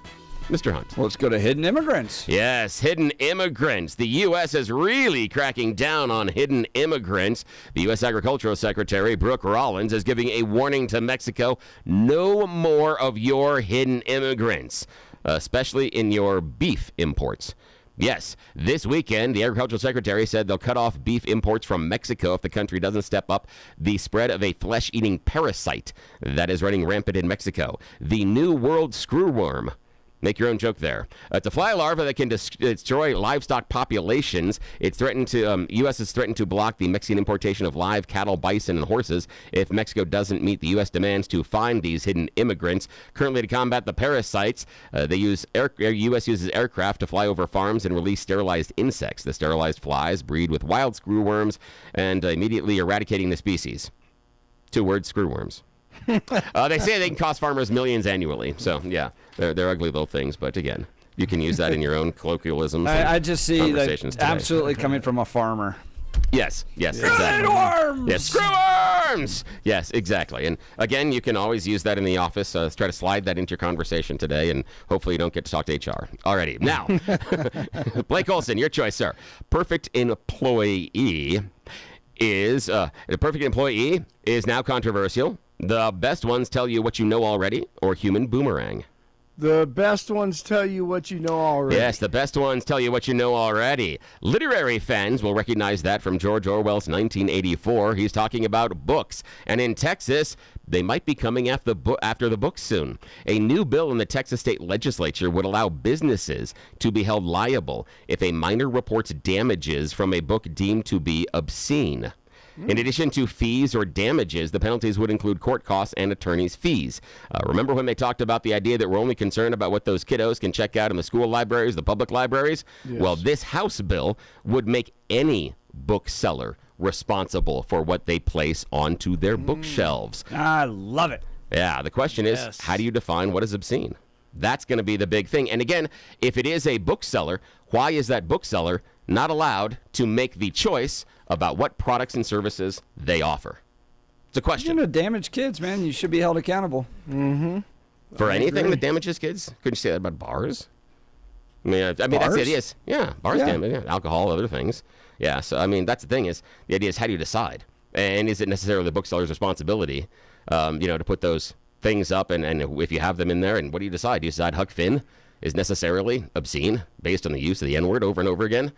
Mr. Hunt. Let's go to hidden immigrants. Yes, hidden immigrants. The U.S. is really cracking down on hidden immigrants. The U.S. Agricultural Secretary, Brooke Rollins, is giving a warning to Mexico. No more of your hidden immigrants, especially in your beef imports. Yes, this weekend, the Agricultural Secretary said they'll cut off beef imports from Mexico if the country doesn't step up the spread of a flesh-eating parasite that is running rampant in Mexico, the New World screwworm. Make your own joke there. It's a fly larva that can destroy livestock populations. It's threatened to. U.S. is threatened to block the Mexican importation of live cattle, bison, and horses if Mexico doesn't meet the U.S. demands to find these hidden immigrants. Currently, to combat the parasites, U.S. uses aircraft to fly over farms and release sterilized insects. The sterilized flies breed with wild screwworms and immediately eradicating the species. 2 words: screwworms. They say they can cost farmers millions annually. So, yeah, they're ugly little things. But, again, you can use that in your own colloquialisms. I just see that absolutely coming from a farmer. Yes, exactly. Screwworms! Yes, screwworms! Yes, exactly. And, again, you can always use that in the office. Try to slide that into your conversation today, and hopefully you don't get to talk to HR. Alrighty. Now, Blake Olson, your choice, sir. Perfect employee is now controversial. The best ones tell you what you know already, or human boomerang. The best ones tell you what you know already. Yes, the best ones tell you what you know already. Literary fans will recognize that from George Orwell's 1984. He's talking about books. And in Texas, they might be coming after the books soon. A new bill in the Texas state legislature would allow businesses to be held liable if a minor reports damages from a book deemed to be obscene. In addition to fees or damages, the penalties would include court costs and attorney's fees. Remember when they talked about the idea that we're only concerned about what those kiddos can check out in the school libraries, the public libraries? Yes. Well, this House bill would make any bookseller responsible for what they place onto their bookshelves. I love it. Yeah, the question is, how do you define what is obscene? That's going to be the big thing. And again, if it is a bookseller, why is that bookseller not allowed to make the choice about what products and services they offer? It's a question. You're going to damage kids, man. You should be held accountable. Mm-hmm. For anything that damages kids? Couldn't you say that about bars? I mean, that's the idea. Yeah, bars damage, alcohol, other things. Yeah, so, I mean, that's the thing is, the idea is how do you decide? And is it necessarily the bookseller's responsibility, to put those things up and if you have them in there, and what do you decide? Do you decide Huck Finn is necessarily obscene based on the use of the N-word over and over again?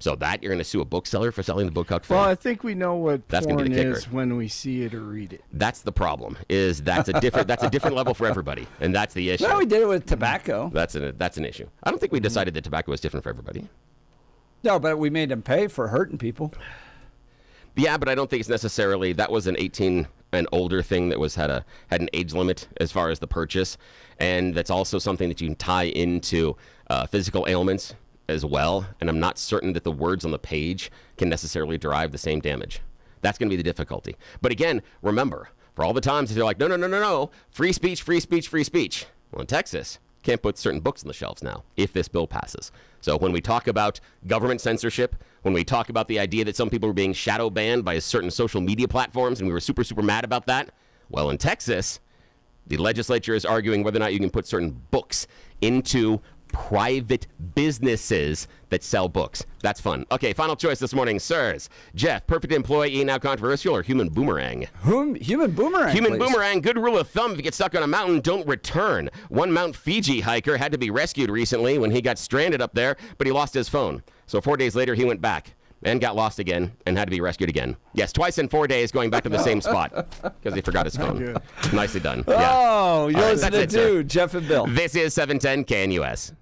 So that you're going to sue a bookseller for selling the book Huck Finn? Well, I think we know what porn is when we see it or read it. That's the problem. That's a different level for everybody, and that's the issue. Well, we did it with tobacco. That's an issue. I don't think we decided that tobacco was different for everybody. No, but we made them pay for hurting people. Yeah, but I don't think it's necessarily that was an 18 and older thing that had an age limit as far as the purchase, and that's also something that you can tie into physical ailments as well, and I'm not certain that the words on the page can necessarily derive the same damage. That's going to be the difficulty. But again, remember, for all the times they're like, no, free speech. Well, in Texas, can't put certain books on the shelves now if this bill passes. So when we talk about government censorship, when we talk about the idea that some people were being shadow banned by certain social media platforms, and we were super, super mad about that, well, in Texas, the legislature is arguing whether or not you can put certain books into private businesses that sell books. That's fun. Okay, final choice this morning, sirs. Jeff, perfect employee, now controversial, or human boomerang? Human boomerang. Human please. boomerang, good rule of thumb. If you get stuck on a mountain, don't return. One Mount Fiji hiker had to be rescued recently when he got stranded up there, but he lost his phone. So 4 days later, he went back and got lost again and had to be rescued again. Yes, twice in 4 days going back to the same spot because he forgot his phone. Nicely done. Oh, Yeah. you're All right, listening that's it, to sir. Jeff and Bill. This is 710 KNUS.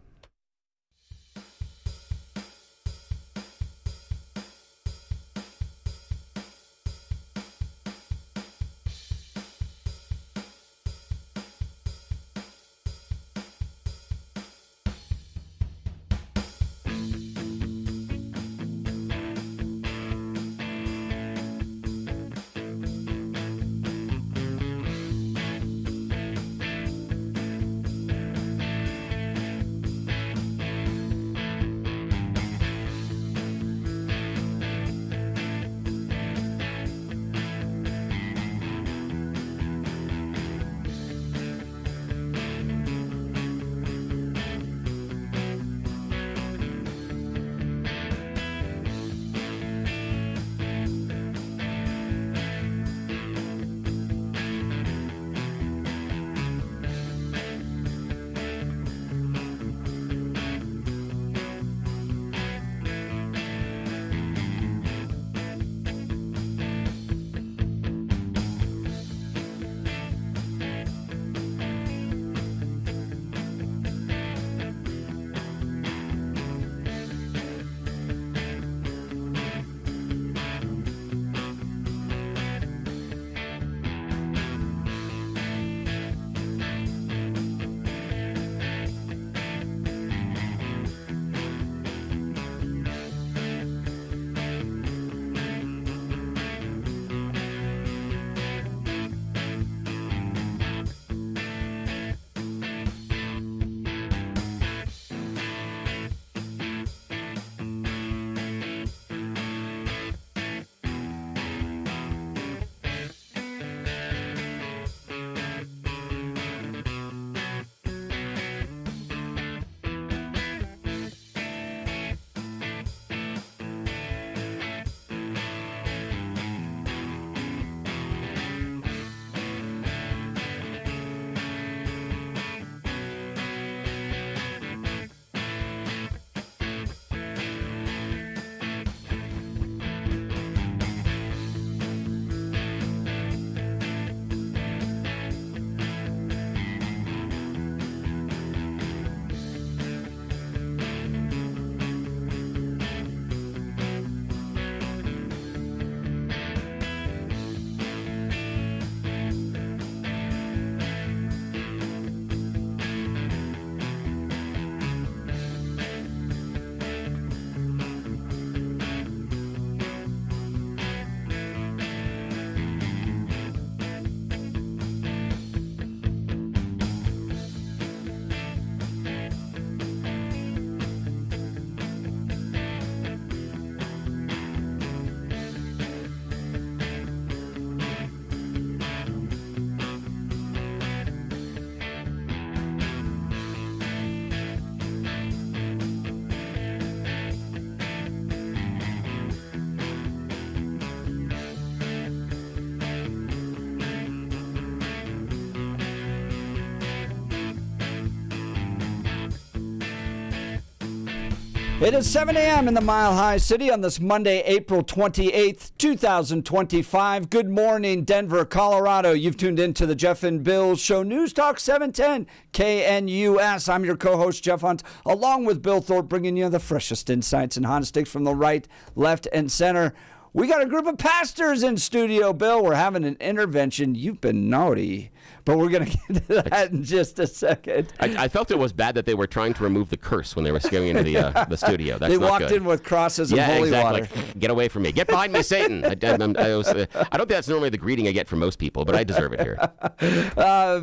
It is 7 a.m. in the Mile High City on this Monday, April 28th, 2025. Good morning, Denver, Colorado. You've tuned in to the Jeff and Bill Show, News Talk 710 KNUS. I'm your co-host, Jeff Hunt, along with Bill Thorpe, bringing you the freshest insights and hot takes from the right, left, and center. We got a group of pastors in studio, Bill. We're having an intervention. You've been naughty, but we're going to get to that in just a second. I felt it was bad that they were trying to remove the curse when they were going into the studio. That's they not walked good. in with crosses and holy exactly. water. Like, get away from me. Get behind me, Satan. I don't think that's normally the greeting I get from most people, but I deserve it here.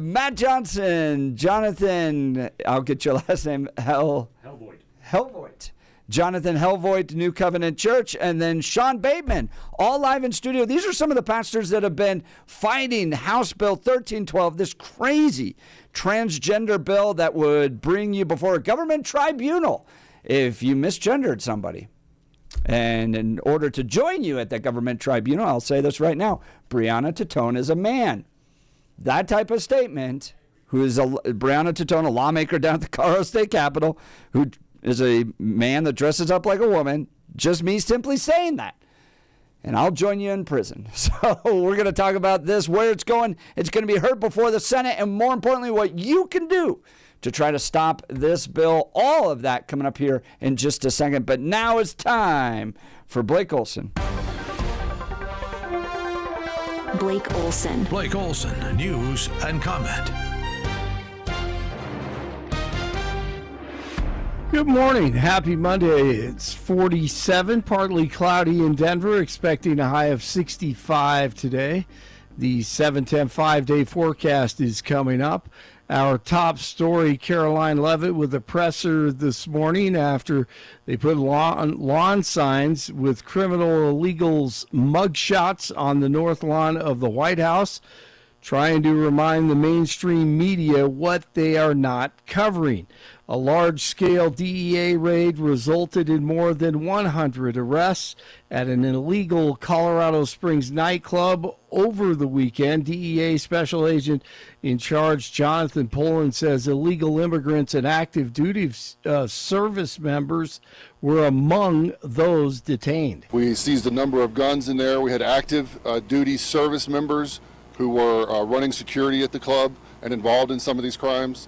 Matt Johnson, Jonathon, I'll get your last name, Helvoigt. Jonathon Helvoigt, New Covenant Church, and then Sean Bateman, all live in studio. These are some of the pastors that have been fighting House Bill 1312, this crazy transgender bill that would bring you before a government tribunal if you misgendered somebody. And in order to join you at that government tribunal, I'll say this right now, Breonna Tattone is a man. That type of statement, Breonna Tattone, a lawmaker down at the Colorado State Capitol, who is a man that dresses up like a woman, just me simply saying that. And I'll join you in prison. So we're going to talk about this, where it's going. It's going to be heard before the Senate, and more importantly, what you can do to try to stop this bill. All of that coming up here in just a second. But now it's time for Blake Olson. Blake Olson. Blake Olson, news and comment. Good morning. Happy Monday. It's 47, partly cloudy in Denver, expecting a high of 65 today. The 7-10 5-day forecast is coming up. Our top story, Caroline Levitt with a presser this morning after they put lawn signs with criminal illegals mugshots on the north lawn of the White House, trying to remind the mainstream media what they are not covering. A large-scale DEA raid resulted in more than 100 arrests at an illegal Colorado Springs nightclub over the weekend. DEA Special Agent in charge Jonathon Pullen says illegal immigrants and active duty service members were among those detained. We seized a number of guns in there. We had active duty service members who were running security at the club and involved in some of these crimes.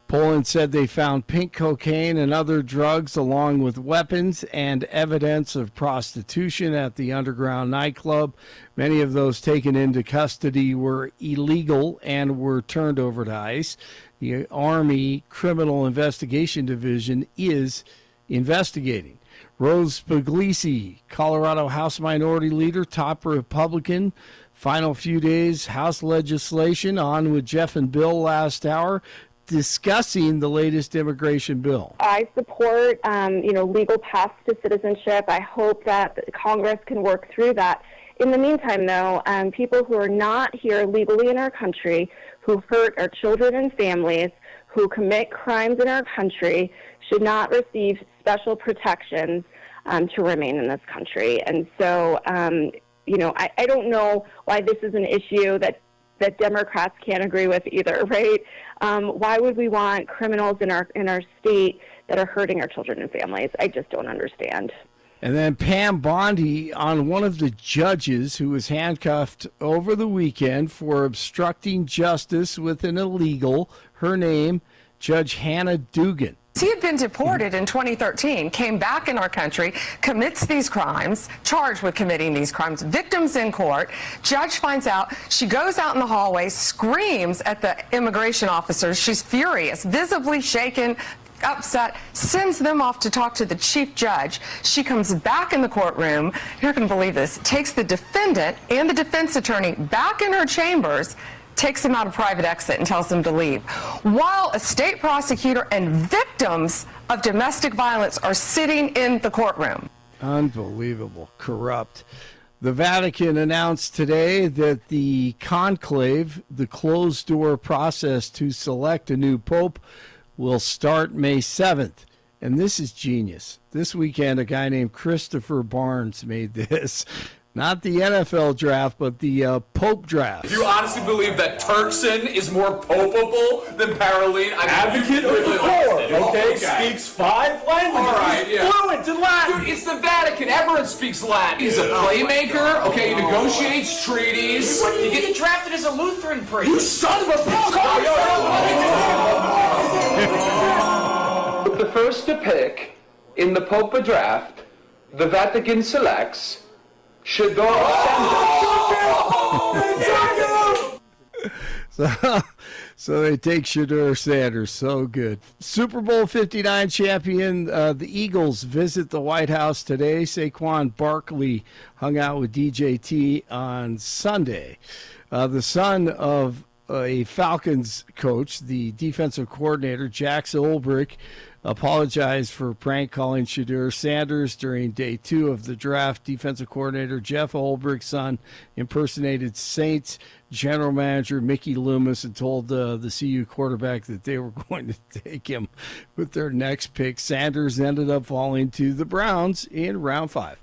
Pullen said they found pink cocaine and other drugs along with weapons and evidence of prostitution at the underground nightclub. Many of those taken into custody were illegal and were turned over to ICE. The Army Criminal Investigation Division is investigating. Rose Pugliese, Colorado House Minority Leader, top Republican. Final few days, House legislation on with Jeff and Bill last hour, discussing the latest immigration bill. I support, legal paths to citizenship. I hope that Congress can work through that. In the meantime, though, people who are not here legally in our country, who hurt our children and families, who commit crimes in our country, should not receive special protections to remain in this country. And so, I don't know why this is an issue that Democrats can't agree with either, right? Why would we want criminals in our state that are hurting our children and families? I just don't understand. And then Pam Bondi on one of the judges who was handcuffed over the weekend for obstructing justice with an illegal. Her name, Judge Hannah Dugan. He had been deported in 2013, came back in our country, commits these crimes, charged with committing these crimes, victims in court. Judge finds out, she goes out in the hallway, screams at the immigration officers. She's furious, visibly shaken, upset, sends them off to talk to the chief judge. She comes back in the courtroom, you're not going to believe this, takes the defendant and the defense attorney back in her chambers, takes them out a private exit and tells them to leave, while a state prosecutor and victims of domestic violence are sitting in the courtroom. Unbelievable. Corrupt. The Vatican announced today that the conclave, the closed-door process to select a new pope, will start May 7th. And this is genius. This weekend, a guy named Christopher Barnes made this. Not the NFL draft, but the Pope draft. Do you honestly believe that Turkson is more popeable than Paroline? Advocate of the poor, okay? Speaks 5 languages. All right, yeah. Fluent in Latin. Dude, it's the Vatican. Everyone speaks Latin. He's a playmaker, okay? He negotiates treaties. You get drafted as a Lutheran priest. You son of a bitch! With the first to pick in the Pope draft, the Vatican selects Shador Sanders. So they take Shador Sanders. So good. Super Bowl 59 champion, the Eagles visit the White House today. Saquon Barkley hung out with DJT on Sunday. The son of a Falcons coach, the defensive coordinator, Jack Olbrich, apologized for prank calling Shedeur Sanders during day 2 of the draft. Defensive coordinator Jeff Olbrich's son impersonated Saints general manager Mickey Loomis and told the CU quarterback that they were going to take him with their next pick. Sanders ended up falling to the Browns in round 5.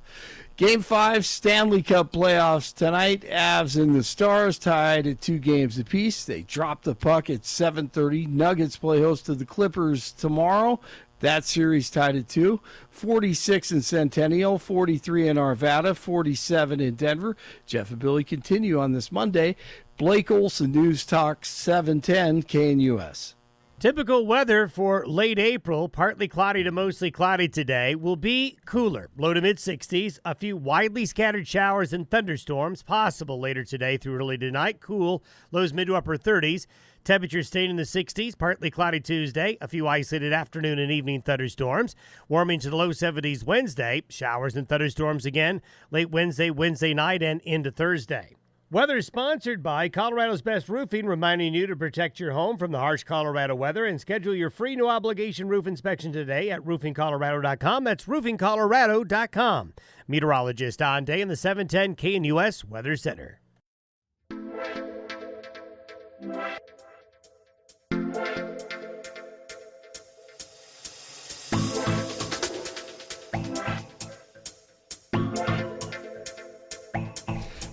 Game 5, Stanley Cup playoffs tonight. Avs and the Stars tied at 2 games apiece. They dropped the puck at 7:30. Nuggets play host to the Clippers tomorrow. That series tied at 2. 46 in Centennial, 43 in Arvada, 47 in Denver. Jeff and Billy continue on this Monday. Blake Olson, News Talk 710 KNUS. Typical weather for late April, partly cloudy to mostly cloudy today, will be cooler. Low to mid-60s, a few widely scattered showers and thunderstorms possible later today through early tonight. Cool, lows mid to upper 30s. Temperatures staying in the 60s, partly cloudy Tuesday, a few isolated afternoon and evening thunderstorms. Warming to the low 70s Wednesday, showers and thunderstorms again late Wednesday night and into Thursday. Weather sponsored by Colorado's Best Roofing, reminding you to protect your home from the harsh Colorado weather and schedule your free no-obligation roof inspection today at roofingcolorado.com. That's roofingcolorado.com. Meteorologist Don Day in the 710 KNUS Weather Center.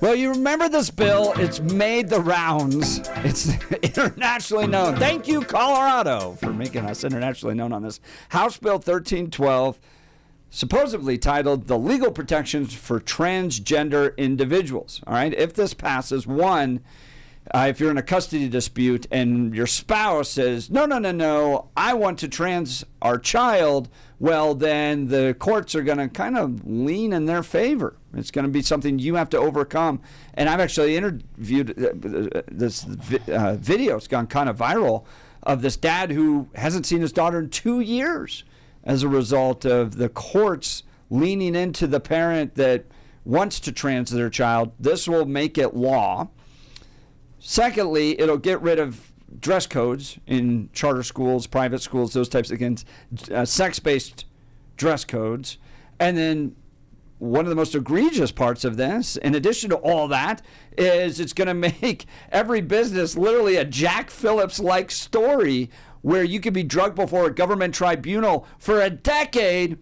Well, you remember this bill. It's made the rounds. It's internationally known. Thank you, Colorado, for making us internationally known on this. House Bill 1312, supposedly titled The Legal Protections for Transgender Individuals. All right, if this passes, one, if you're in a custody dispute and your spouse says, no, I want to trans our child, well, then the courts are going to kind of lean in their favor. It's going to be something you have to overcome. And I've actually interviewed this video. It's gone kind of viral of this dad who hasn't seen his daughter in 2 years as a result of the courts leaning into the parent that wants to trans their child. This will make it law. Secondly, it'll get rid of dress codes in charter schools, private schools, those types of things, sex-based dress codes. And then one of the most egregious parts of this, in addition to all that, is it's going to make every business literally a Jack Phillips-like story where you could be drugged before a government tribunal for a decade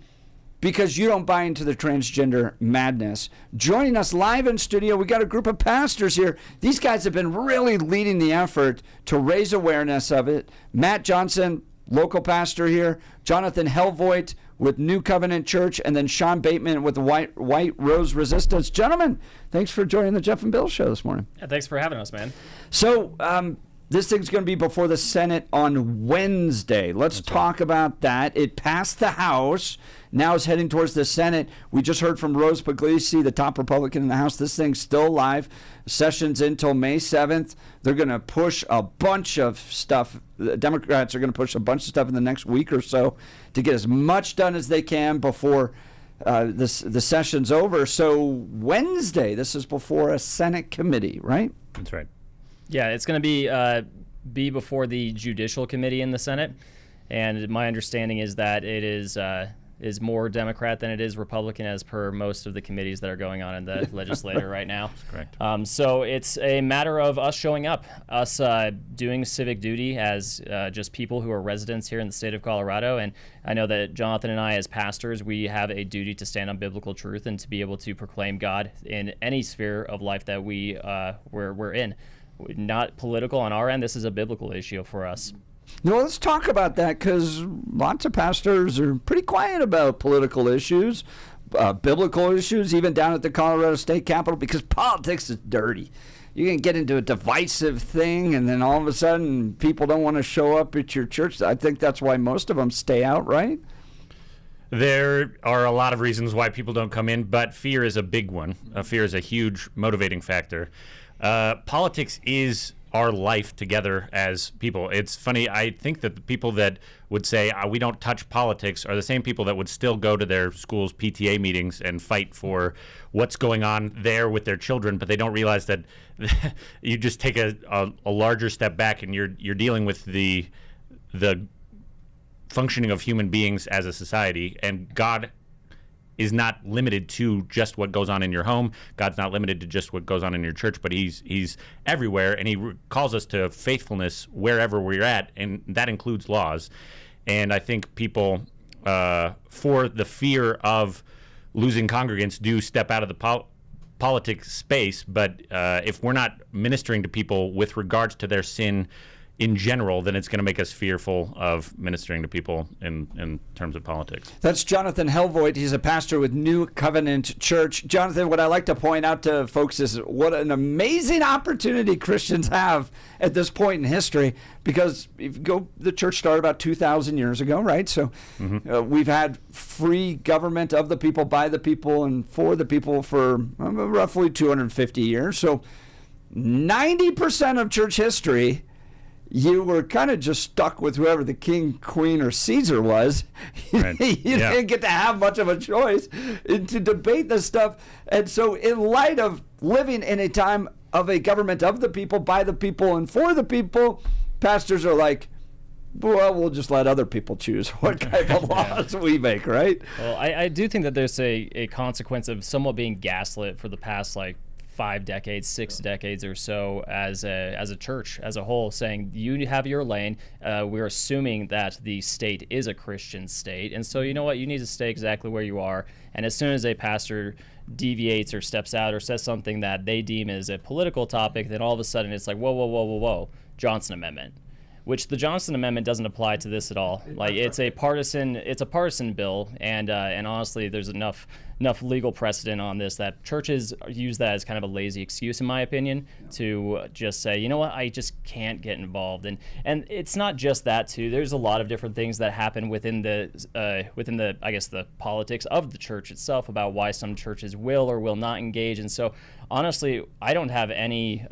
because you don't buy into the transgender madness. Joining us live in studio, we got a group of pastors here. These guys have been really leading the effort to raise awareness of it. Matt Johnson, local pastor here. Jonathon Helvoigt with New Covenant Church, and then Sean Bateman with the White Rose Resistance. Gentlemen, thanks for joining the Jeff and Bill show this morning. Yeah, thanks for having us, man. So, this thing's going to be before the Senate on Wednesday. Let's talk about that. It passed the House. Now it's heading towards the Senate. We just heard from Rose Pugliese, the top Republican in the House. This thing's still live. Session's until May 7th. They're going to push a bunch of stuff. The Democrats are going to push a bunch of stuff in the next week or so to get as much done as they can before the session's over. So Wednesday, this is before a Senate committee, right? That's right. Yeah, it's going to be before the Judicial Committee in the Senate, and my understanding is that it is more Democrat than it is Republican, as per most of the committees that are going on in the legislature right now. That's correct. So it's a matter of us showing up, us doing civic duty as just people who are residents here in the state of Colorado. And I know that Jonathon and I, as pastors, we have a duty to stand on biblical truth and to be able to proclaim God in any sphere of life that we're in. Not political on our end. This is a biblical issue for us. No, let's talk about that, because lots of pastors are pretty quiet about political issues, biblical issues, even down at the Colorado State Capitol, because politics is dirty. You can get into a divisive thing, and then all of a sudden people don't want to show up at your church. I think that's why most of them stay out, right? There are a lot of reasons why people don't come in, but fear is a big one. Fear is a huge motivating factor. Politics is our life together as people. It's funny, I think that the people that would say we don't touch politics are the same people that would still go to their school's PTA meetings and fight for what's going on there with their children, but they don't realize that you just take a larger step back and you're dealing with the functioning of human beings as a society, and God is not limited to just what goes on in your home. God's not limited to just what goes on in your church, but he's everywhere, and he calls us to faithfulness wherever we're at, and that includes laws. And I think people, for the fear of losing congregants, do step out of the politics space, but if we're not ministering to people with regards to their sin in general, then it's going to make us fearful of ministering to people in terms of politics. That's Jonathon Helvoigt. He's a pastor with New Covenant Church. Jonathan, what I like to point out to folks is what an amazing opportunity Christians have at this point in history, because if you go, the church started about 2,000 years ago, right? So we've had free government of the people, by the people, and for the people for roughly 250 years. So 90% of church history, you were kind of just stuck with whoever the king, queen, or Caesar was. Right. You didn't get to have much of a choice to debate this stuff. And so in light of living in a time of a government of the people, by the people, and for the people, pastors are like, well, we'll just let other people choose what kind of laws we make, right? Well, I do think that there's a consequence of somewhat being gaslit for the past, 5 decades, 6 decades or so as a church as a whole, saying you have your lane. We're assuming that the state is a Christian state, and so you know what, you need to stay exactly where you are. And as soon as a pastor deviates or steps out or says something that they deem as a political topic, then all of a sudden it's like, whoa, Johnson Amendment. Which the Johnson Amendment doesn't apply to this at all. It's a partisan bill, and honestly, there's enough legal precedent on this that churches use that as kind of a lazy excuse, in my opinion, to just say, you know what, I just can't get involved. And it's not just that too. There's a lot of different things that happen within the I guess the politics of the church itself about why some churches will or will not engage. And so honestly, I don't have any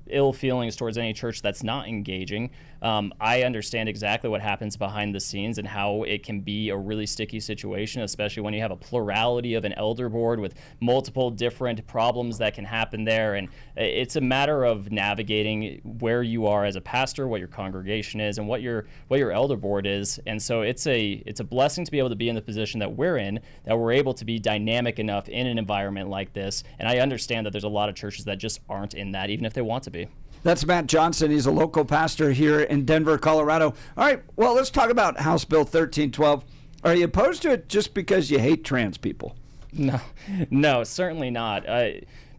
ill feelings towards any church that's not engaging. I understand exactly what happens behind the scenes and how it can be a really sticky situation, especially when you have a plurality of an elder board with multiple different problems that can happen there. And it's a matter of navigating where you are as a pastor, what your congregation is, and what your elder board is. And so it's a blessing to be able to be in the position that we're in, that we're able to be dynamic enough in an environment like this. And I understand that there's a lot of churches that just aren't in that, even if they want to be. That's Matt Johnson. He's a local pastor here in Denver, Colorado. All right, well, let's talk about House Bill 1312. Are you opposed to it just because you hate trans people? No, certainly not.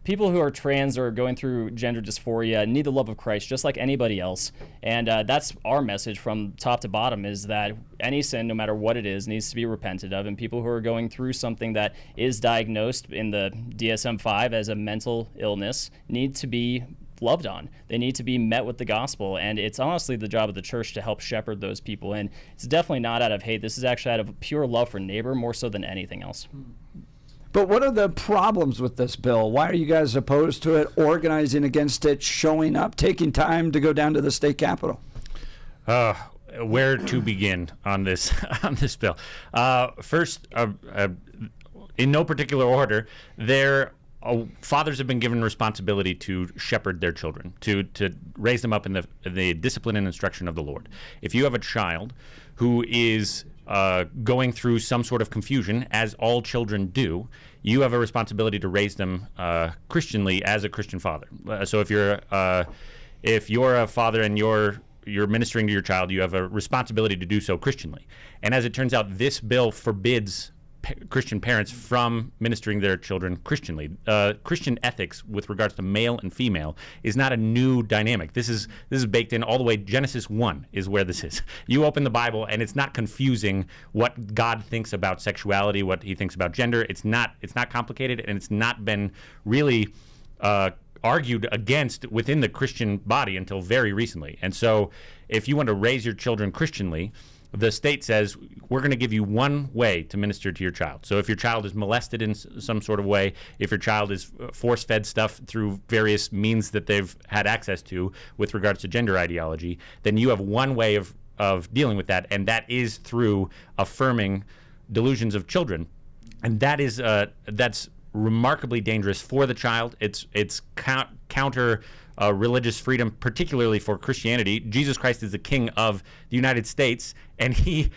People who are trans or going through gender dysphoria need the love of Christ just like anybody else. And that's our message from top to bottom, is that any sin, no matter what it is, needs to be repented of. And people who are going through something that is diagnosed in the DSM-5 as a mental illness need to be loved on. They need to be met with the gospel, and it's honestly the job of the church to help shepherd those people. And it's definitely not out of hate. This is actually out of pure love for neighbor, more so than anything else. But what are the problems with this bill? Why are you guys opposed to it, organizing against it, showing up, taking time to go down to the state capitol? Where to begin on this bill? First, in no particular order, fathers have been given responsibility to shepherd their children, to raise them up in the discipline and instruction of the Lord. If you have a child who is going through some sort of confusion, as all children do, you have a responsibility to raise them Christianly as a Christian father. So if you're a father and you're ministering to your child, you have a responsibility to do so Christianly. And as it turns out, this bill forbids Christian parents from ministering their children Christianly. Christian ethics with regards to male and female is not a new dynamic. This is baked in all the way. Genesis 1 is where this is. You open the Bible and it's not confusing what God thinks about sexuality, what he thinks about gender. It's not complicated, and it's not been really argued against within the Christian body until very recently. And so if you want to raise your children Christianly, the state says, we're going to give you one way to minister to your child. So if your child is molested in some sort of way, if your child is force-fed stuff through various means that they've had access to with regards to gender ideology, then you have one way of dealing with that, and that is through affirming delusions of children. And that is that's remarkably dangerous for the child. It's counter religious freedom, particularly for Christianity. Jesus Christ is the King of the United States, and he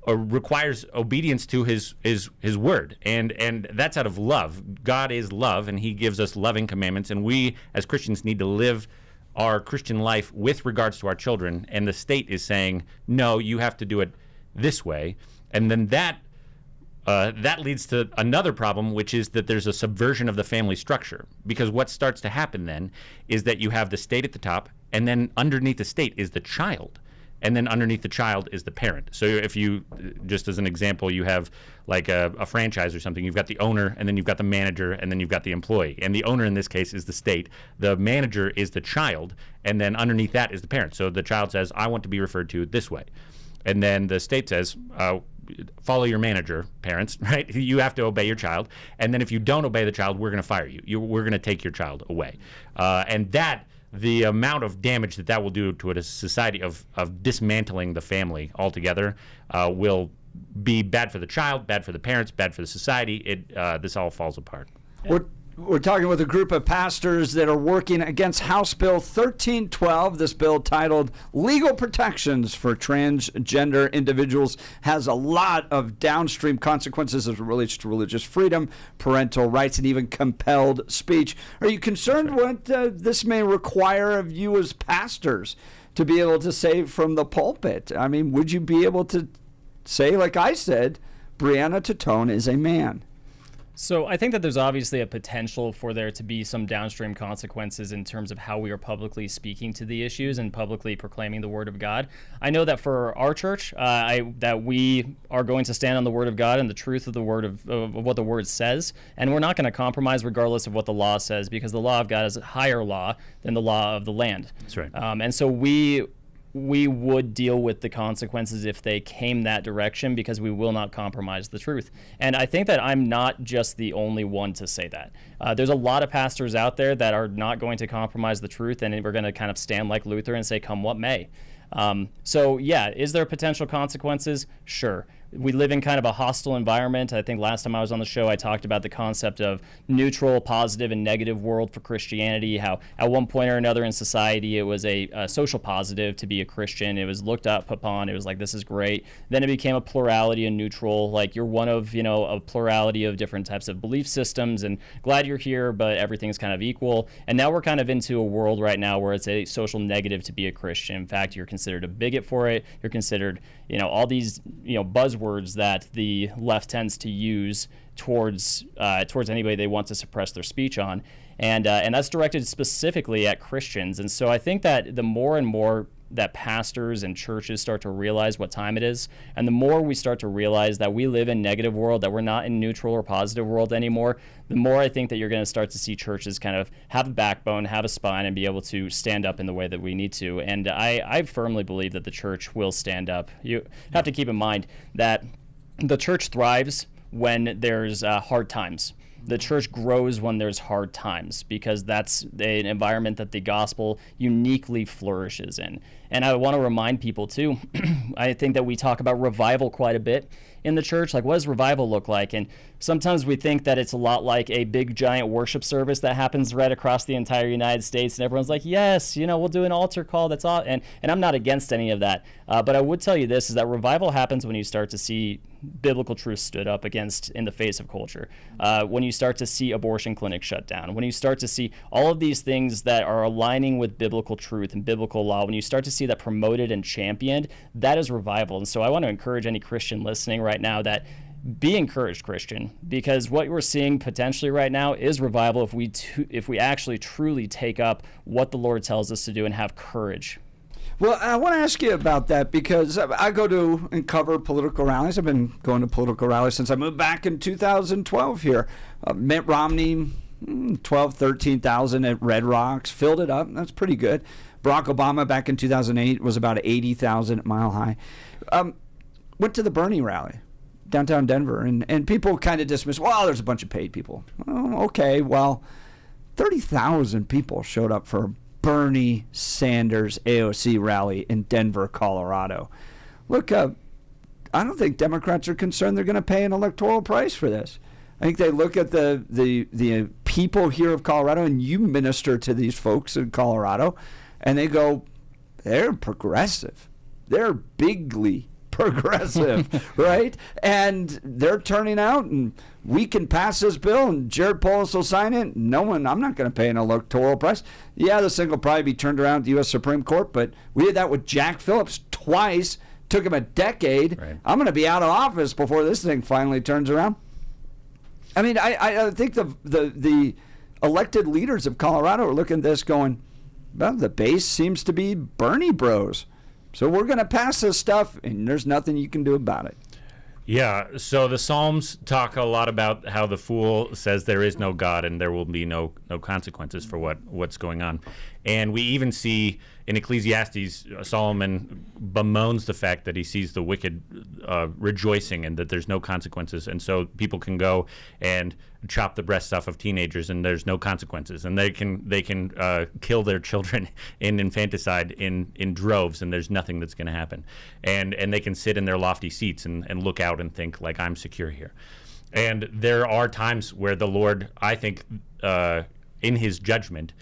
requires obedience to his word, and that's out of love. God is love, and He gives us loving commandments, and we as Christians need to live our Christian life with regards to our children. And the state is saying, no, you have to do it this way, and then that leads to another problem, which is that there's a subversion of the family structure. Because what starts to happen then is that you have the state at the top, and then underneath the state is the child. And then underneath the child is the parent. So if you, just as an example, you have like a franchise or something, you've got the owner, and then you've got the manager, and then you've got the employee. And the owner in this case is the state. The manager is the child, and then underneath that is the parent. So the child says, I want to be referred to this way. And then the state says, follow your manager, parents, right? You have to obey your child. And then if you don't obey the child, we're going to fire you. We're going to take your child away. And the amount of damage that will do to a society of dismantling the family altogether will be bad for the child, bad for the parents, bad for the society. This all falls apart. We're talking with a group of pastors that are working against House Bill 1312. This bill, titled Legal Protections for Transgender Individuals, has a lot of downstream consequences as it relates to religious freedom, parental rights, and even compelled speech. Are you concerned what this may require of you as pastors to be able to say from the pulpit? I mean, would you be able to say, like I said, Brianna Titone is a man? So I think that there's obviously a potential for there to be some downstream consequences in terms of how we are publicly speaking to the issues and publicly proclaiming the Word of God. I know that for our church, that we are going to stand on the Word of God and the truth of the Word of what the Word says, and we're not going to compromise regardless of what the law says, because the law of God is a higher law than the law of the land. That's right. And so we would deal with the consequences if they came that direction, because we will not compromise the truth. And I think that I'm not just the only one to say that. There's a lot of pastors out there that are not going to compromise the truth, and we're going to kind of stand like Luther and say, come what may. So yeah, is there potential consequences? Sure. We live in kind of a hostile environment. I think last time I was on the show, I talked about the concept of neutral, positive, and negative world for Christianity, how at one point or another in society, it was a social positive to be a Christian. It was looked up upon. It was like, this is great. Then it became a plurality and neutral, like you're one of, a plurality of different types of belief systems, and glad you're here, but everything's kind of equal. And now we're kind of into a world right now where it's a social negative to be a Christian. In fact, you're considered a bigot for it. You're considered, all these, buzzwords that the left tends to use towards anybody they want to suppress their speech on, and that's directed specifically at Christians. And so I think that the more and more that pastors and churches start to realize what time it is, and the more we start to realize that we live in negative world, that we're not in neutral or positive world anymore, the more I think that you're going to start to see churches kind of have a backbone, have a spine, and be able to stand up in the way that we need to. And I firmly believe that the church will stand up. You have to keep in mind that the church thrives when there's hard times. The church grows when there's hard times, because that's an environment that the gospel uniquely flourishes in. And I want to remind people too, I think that we talk about revival quite a bit in the church. Like, what does revival look like? And sometimes we think that it's a lot like a big giant worship service that happens right across the entire United States, and everyone's like, yes, we'll do an altar call. That's all. And I'm not against any of that. But I would tell you this, is that revival happens when you start to see biblical truth stood up against in the face of culture. When you start to see abortion clinics shut down, when you start to see all of these things that are aligning with biblical truth and biblical law, when you start to see that promoted and championed, that is revival. And so I want to encourage any Christian listening right now that be encouraged, Christian, because what we're seeing potentially right now is revival if we actually truly take up what the Lord tells us to do and have courage. Well, I want to ask you about that, because I go to and cover political rallies. I've been going to political rallies since I moved back in 2012 here. Mitt Romney, 13,000 at Red Rocks. Filled it up. That's pretty good. Barack Obama back in 2008 was about 80,000 at Mile High. Went to the Bernie rally downtown Denver, and people kind of dismissed, well, there's a bunch of paid people. Oh, okay, well, 30,000 people showed up for a Bernie Sanders AOC rally in Denver, Colorado. Look, I don't think Democrats are concerned they're going to pay an electoral price for this. I think they look at the people here of Colorado, and you minister to these folks in Colorado, and they go, they're progressive. They're bigly progressive, right? And they're turning out, and we can pass this bill, and Jared Polis will sign it. I'm not going to pay an electoral price. Yeah, this thing will probably be turned around at the U.S. Supreme Court, but we did that with Jack Phillips twice. Took him a decade. Right. I'm going to be out of office before this thing finally turns around. I mean, I think the elected leaders of Colorado are looking at this going, well, the base seems to be Bernie bros. So we're going to pass this stuff, and there's nothing you can do about it. Yeah, so the Psalms talk a lot about how the fool says there is no God and there will be no consequences for what's going on. And we even see in Ecclesiastes, Solomon bemoans the fact that he sees the wicked rejoicing and that there's no consequences. And so people can go and chop the breasts off of teenagers and there's no consequences. And they can kill their children in infanticide in droves and there's nothing that's going to happen. And they can sit in their lofty seats and look out and think, like, I'm secure here. And there are times where the Lord, I think, in his judgment,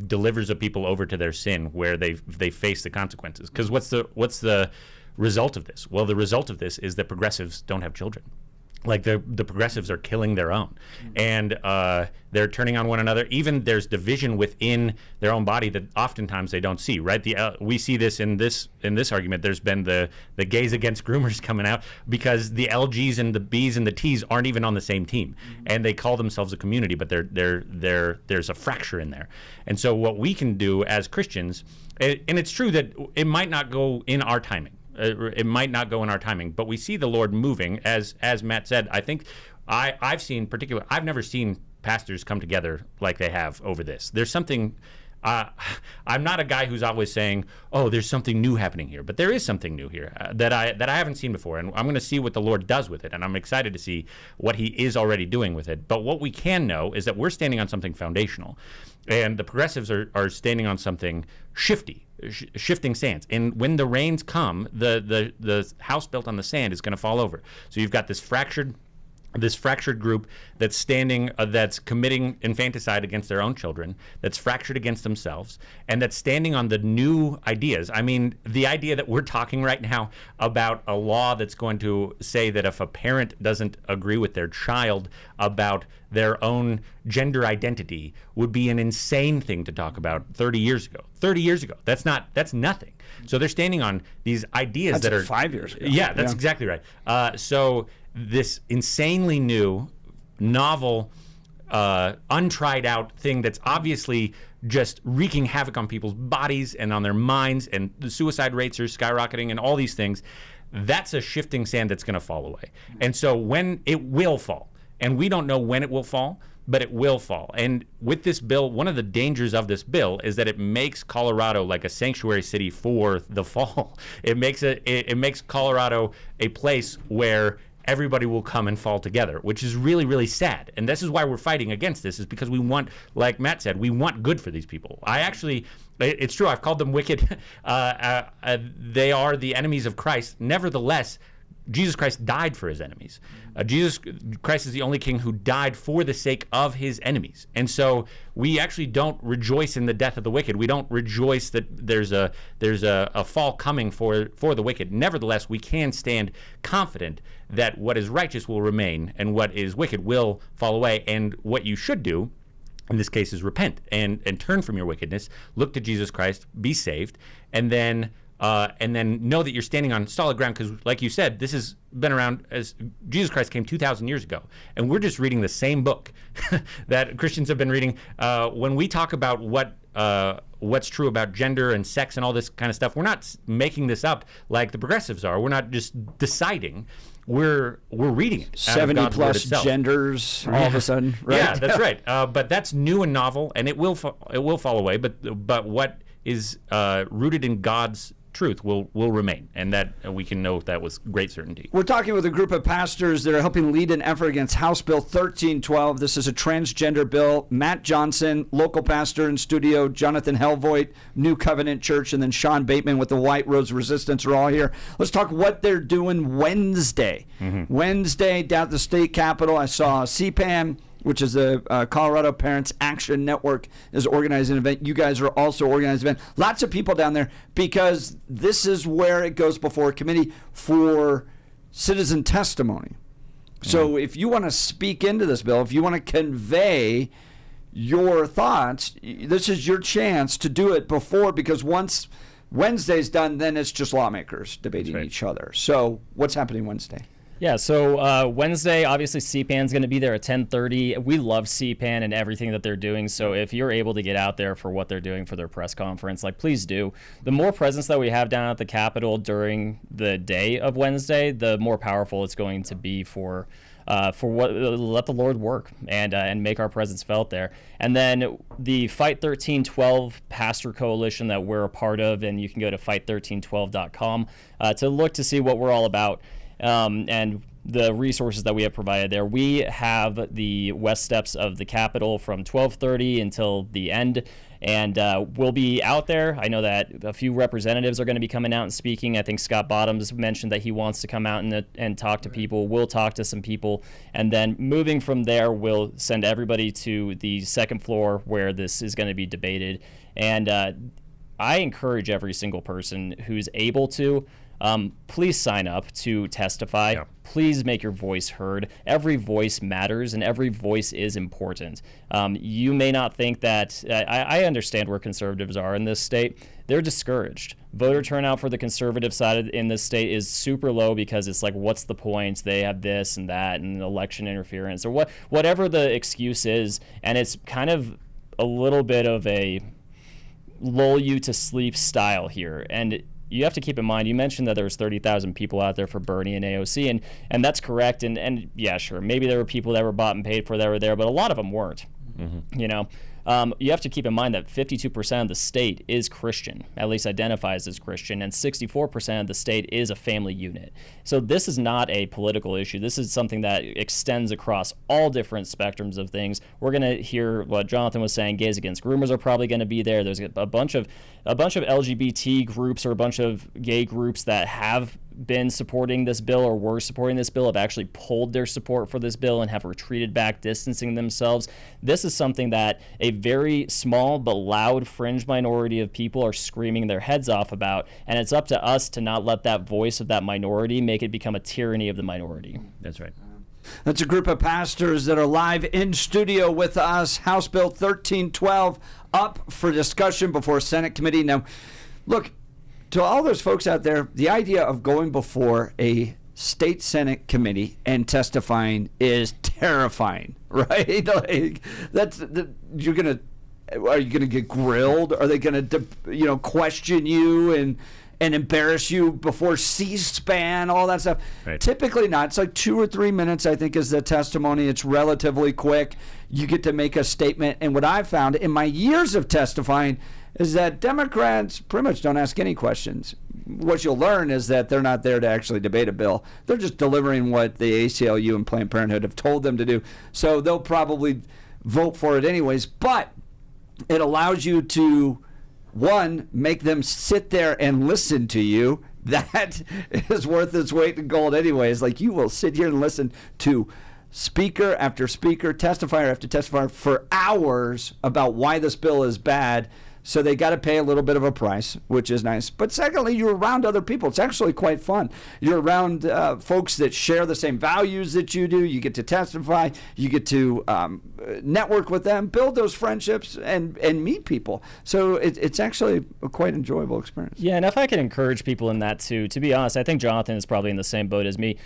delivers a people over to their sin where they face the consequences. Because what's the result of this? Well, the result of this is that progressives don't have children. Like the progressives are killing their own, and they're turning on one another. Even there's division within their own body that oftentimes they don't see. Right? We see this in this argument. There's been the gays against groomers coming out because the LGs and the Bs and the Ts aren't even on the same team, and they call themselves a community, but there's a fracture in there. And so what we can do as Christians, and it's true that it might not go in our timing. It might not go in our timing, but we see the Lord moving. As Matt said, I think I've never seen pastors come together like they have over this. There's something. I'm not a guy who's always saying, "Oh, there's something new happening here," but there is something new here that I haven't seen before, and I'm going to see what the Lord does with it, and I'm excited to see what He is already doing with it. But what we can know is that we're standing on something foundational, and the progressives are standing on something shifting sands. And when the rains come, the house built on the sand is going to fall over. So you've got this fractured group that's standing, that's committing infanticide against their own children, that's fractured against themselves, and that's standing on the new ideas. I mean, the idea that we're talking right now about a law that's going to say that if a parent doesn't agree with their child about their own gender identity would be an insane thing to talk about 30 years ago. 30 years ago. That's nothing. So they're standing on these ideas that are 5 years ago. Yeah, that's exactly right. So this insanely new, novel, untried out thing that's obviously just wreaking havoc on people's bodies and on their minds, and the suicide rates are skyrocketing and all these things, that's a shifting sand that's going to fall away. And so when it will fall, and we don't know when it will fall, but it will fall. And with this bill, one of the dangers of this bill is that it makes Colorado like a sanctuary city for the fall. It makes Colorado a place where everybody will come and fall together, which is really, really sad. And this is why we're fighting against this, is because we want, like Matt said, we want good for these people. It's true, I've called them wicked. They are the enemies of Christ. Nevertheless, Jesus Christ died for his enemies. Jesus Christ is the only king who died for the sake of his enemies. And so we actually don't rejoice in the death of the wicked. We don't rejoice that there's a fall coming for the wicked. Nevertheless, we can stand confident that what is righteous will remain and what is wicked will fall away. And what you should do in this case is repent and turn from your wickedness, look to Jesus Christ, be saved, and then know that you're standing on solid ground, because, like you said, this has been around as Jesus Christ came 2,000 years ago, and we're just reading the same book that Christians have been reading. When we talk about what what's true about gender and sex and all this kind of stuff. We're not making this up like the progressives are. We're not just deciding. We're reading it. 70 plus genders all of a sudden, right? Yeah, that's right. But that's new and novel, and it will fall away. But what is rooted in God's truth will remain, and that we can know that with great certainty. We're talking with a group of pastors that are helping lead an effort against House Bill 1312. This is a transgender bill. Matt Johnson, local pastor in studio, Jonathon Helvoigt, New Covenant Church, and then Sean Bateman with the White Rose Resistance are all here. Let's talk what they're doing Wednesday. Wednesday down at the state capitol, I saw CPAN, which is the Colorado Parents Action Network, is organizing an event. You guys are also organizing an event. Lots of people down there, because this is where it goes before a committee for citizen testimony. So if you want to speak into this bill, if you want to convey your thoughts, this is your chance to do it before, because once Wednesday's done, then it's just lawmakers debating each other. So what's happening Wednesday? Yeah, so Wednesday, obviously CPAN's going to be there at 10:30. We love CPAN and everything that they're doing, so if you're able to get out there for what they're doing for their press conference, please do. The more presence that we have down at the Capitol during the day of Wednesday, the more powerful it's going to be for what let the Lord work and make our presence felt there. And then the Fight 1312 Pastor Coalition that we're a part of, and you can go to fight1312.com to look to see what we're all about. And the resources that we have provided there. We have the west steps of the Capitol from 12:30 until the end, and we'll be out there. I know that a few representatives are going to be coming out and speaking. I think Scott Bottoms mentioned that he wants to come out and talk to people. We'll talk to some people, and then moving from there, we'll send everybody to the second floor where this is going to be debated. And I encourage every single person who's able to, please sign up to testify. Yeah. Please make your voice heard. Every voice matters, and every voice is important. You may not think that, I understand where conservatives are in this state. They're discouraged. Voter turnout for the conservative side in this state is super low, because it's what's the point? They have this and that and election interference, or whatever the excuse is, and it's kind of a little bit of a lull you to sleep style here. And you have to keep in mind, you mentioned that there's 30,000 people out there for Bernie and AOC, and that's correct. And yeah, sure, maybe there were people that were bought and paid for that were there, but a lot of them weren't. You have to keep in mind that 52% of the state is Christian, at least identifies as Christian, and 64% of the state is a family unit. So this is not a political issue. This is something that extends across all different spectrums of things. We're going to hear what Jonathon was saying. Gays Against Groomers are probably going to be there. There's a bunch of LGBT groups, or a bunch of gay groups that have been supporting this bill or were supporting this bill, have actually pulled their support for this bill and have retreated back, distancing themselves. This is something that a very small but loud fringe minority of people are screaming their heads off about, and it's up to us to not let that voice of that minority make it become a tyranny of the minority. That's right. That's a group of pastors that are live in studio with us. House Bill 1312 up for discussion before Senate committee. Now, look, to all those folks out there, the idea of going before a state Senate committee and testifying is terrifying, right? Are you gonna get grilled? Are they gonna question you and embarrass you before C-SPAN, all that stuff? Right. Typically not. It's 2 or 3 minutes, I think, is the testimony. It's relatively quick. You get to make a statement. And what I've found in my years of testifying is that Democrats pretty much don't ask any questions. What you'll learn is that they're not there to actually debate a bill. They're just delivering what the ACLU and Planned Parenthood have told them to do. So they'll probably vote for it anyways. But it allows you to, one, make them sit there and listen to you. That is worth its weight in gold anyways. You will sit here and listen to speaker after speaker, testifier after testifier for hours about why this bill is bad. So they got to pay a little bit of a price, which is nice. But secondly, you're around other people. It's actually quite fun. You're around folks that share the same values that you do. You get to testify. You get to network with them, build those friendships, and meet people. So it's actually a quite enjoyable experience. Yeah, and if I can encourage people in that too, to be honest, I think Jonathon is probably in the same boat as me.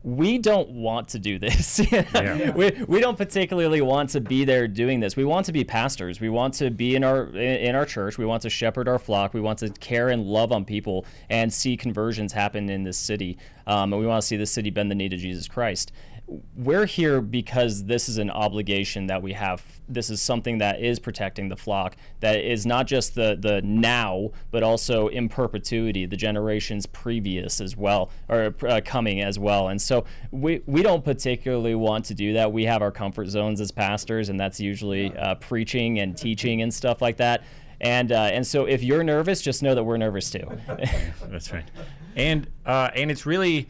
we don't want to do this. We don't particularly want to be there doing this. We want to be pastors. We want to be in our church. We want to shepherd our flock. We want to care and love on people and see conversions happen in this city. And we want to see the city bend the knee to Jesus Christ. We're here because this is an obligation that we have. This is something that is protecting the flock, that is not just the now, but also in perpetuity, the generations previous as well, or coming as well. And so we don't particularly want to do that. We have our comfort zones as pastors, and that's usually preaching and teaching and stuff like that. And so if you're nervous, just know that we're nervous too. That's right. And it's really,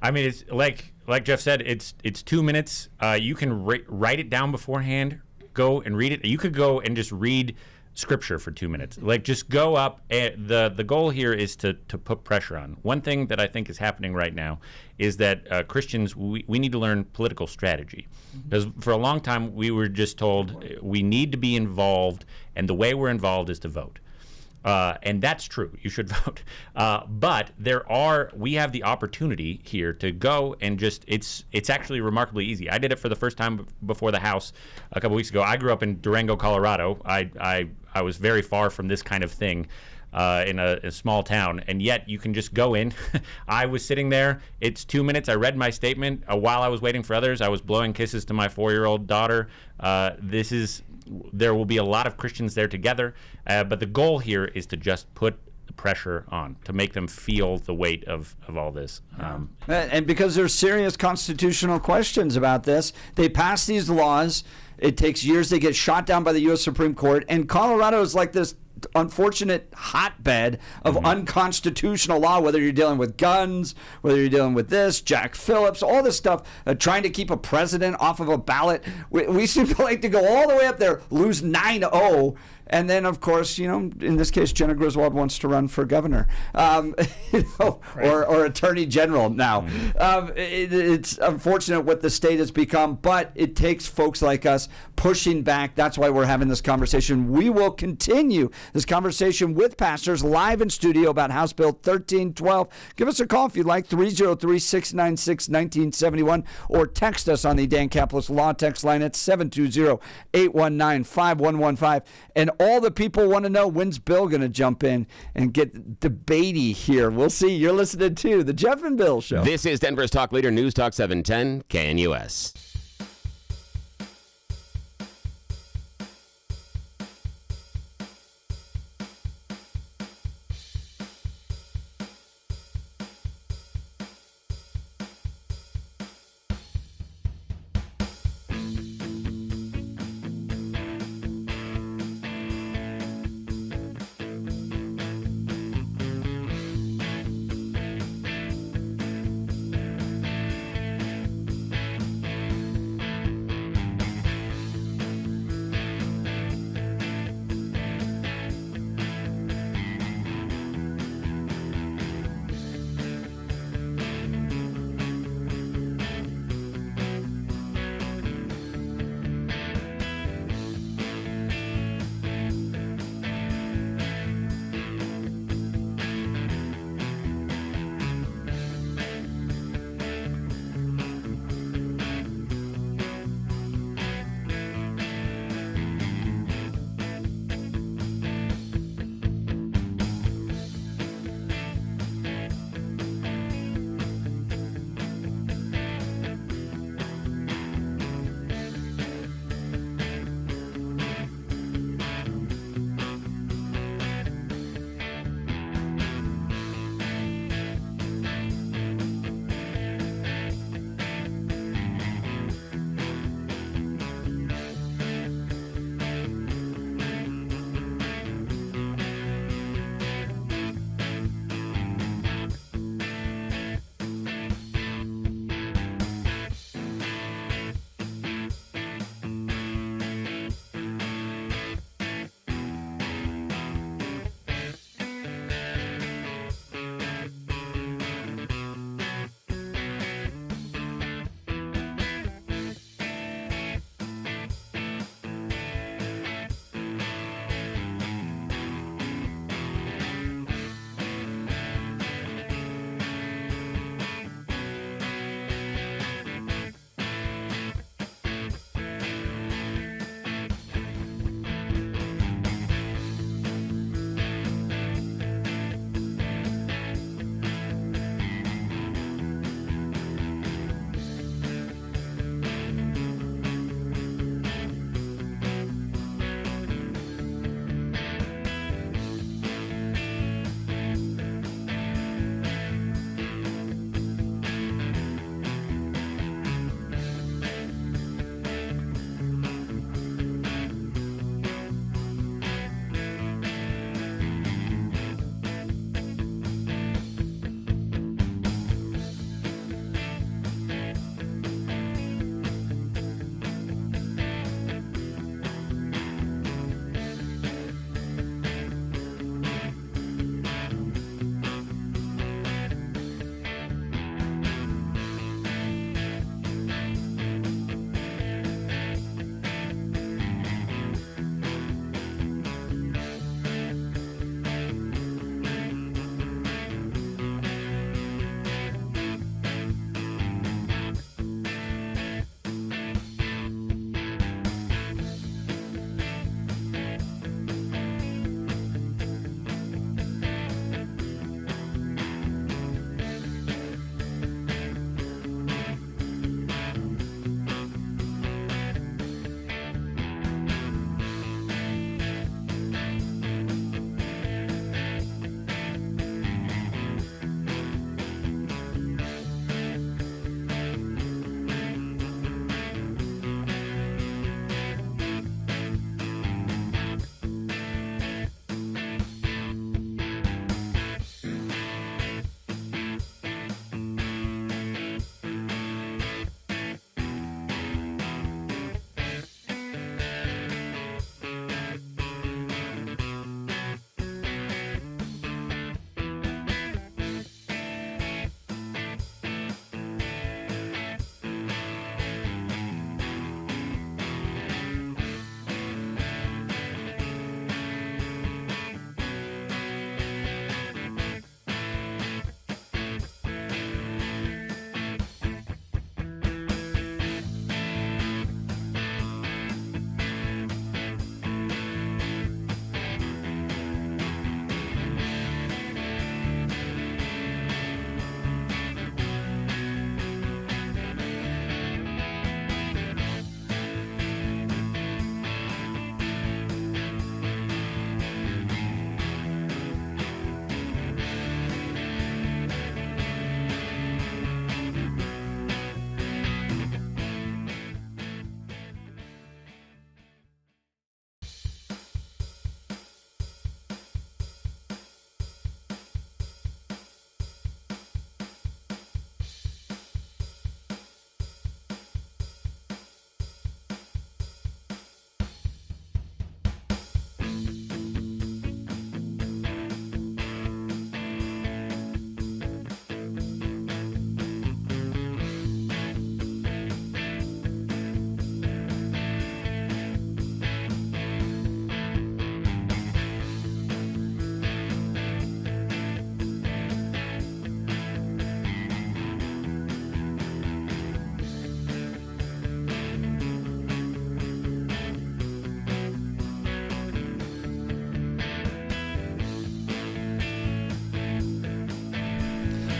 I mean, it's like Jeff said, it's 2 minutes. You can write it down beforehand, go and read it. You could go and just read scripture for 2 minutes. Like, just go up. The goal here is to put pressure on. One thing that I think is happening right now is that Christians, we need to learn political strategy. Because for a long time, we were just told we need to be involved, and the way we're involved is to vote. And that's true. You should vote. But we have the opportunity here to go and just, it's actually remarkably easy. I did it for the first time before the House a couple weeks ago. I grew up in Durango, Colorado. I was very far from this kind of thing in a small town, and yet you can just go in. I was sitting there. It's 2 minutes. I read my statement. While I was waiting for others, I was blowing kisses to my 4-year-old daughter. There will be a lot of Christians there together, but the goal here is to just put the pressure on, to make them feel the weight of all this. And because there's serious constitutional questions about this, they pass these laws. It takes years. They get shot down by the U.S. Supreme Court. And Colorado is like this unfortunate hotbed of unconstitutional law, whether you're dealing with guns, whether you're dealing with this, Jack Phillips, all this stuff, trying to keep a president off of a ballot. We seem to like to go all the way up there, lose 9-0, and then, of course, in this case, Jenna Griswold wants to run for governor, or attorney general now. It's unfortunate what the state has become, but it takes folks like us pushing back. That's why we're having this conversation. We will continue this conversation with pastors live in studio about House Bill 1312. Give us a call if you'd like, 303-696-1971, or text us on the Dan Caplis Law text line at 720-819-5115. And all the people want to know, when's Bill going to jump in and get debatey here? We'll see. You're listening to The Jeff and Bill Show. This is Denver's Talk Leader, News Talk 710 KNUS.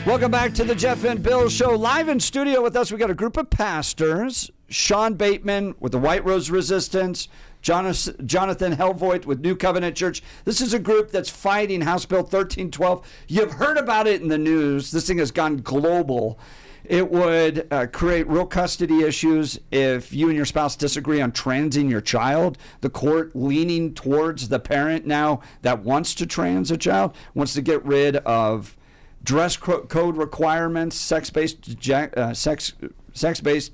Welcome back to the Jeff and Bill Show. Live in studio with us, we got a group of pastors. Sean Bateman with the White Rose Resistance. Jonathon Helvoigt with New Covenant Church. This is a group that's fighting House Bill 1312. You've heard about it in the news. This thing has gone global. It would create real custody issues if you and your spouse disagree on transing your child. The court leaning towards the parent now that wants to trans a child, wants to get rid of dress code requirements, sex-based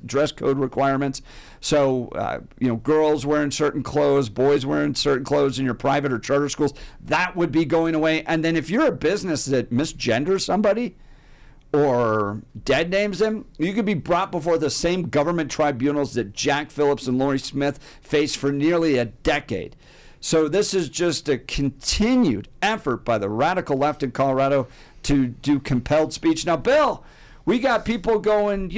dress code requirements. So, girls wearing certain clothes, boys wearing certain clothes in your private or charter schools, that would be going away. And then if you're a business that misgenders somebody or dead names them, you could be brought before the same government tribunals that Jack Phillips and Lori Smith faced for nearly a decade. So this is just a continued effort by the radical left in Colorado to do compelled speech. Now, Bill, we got people going,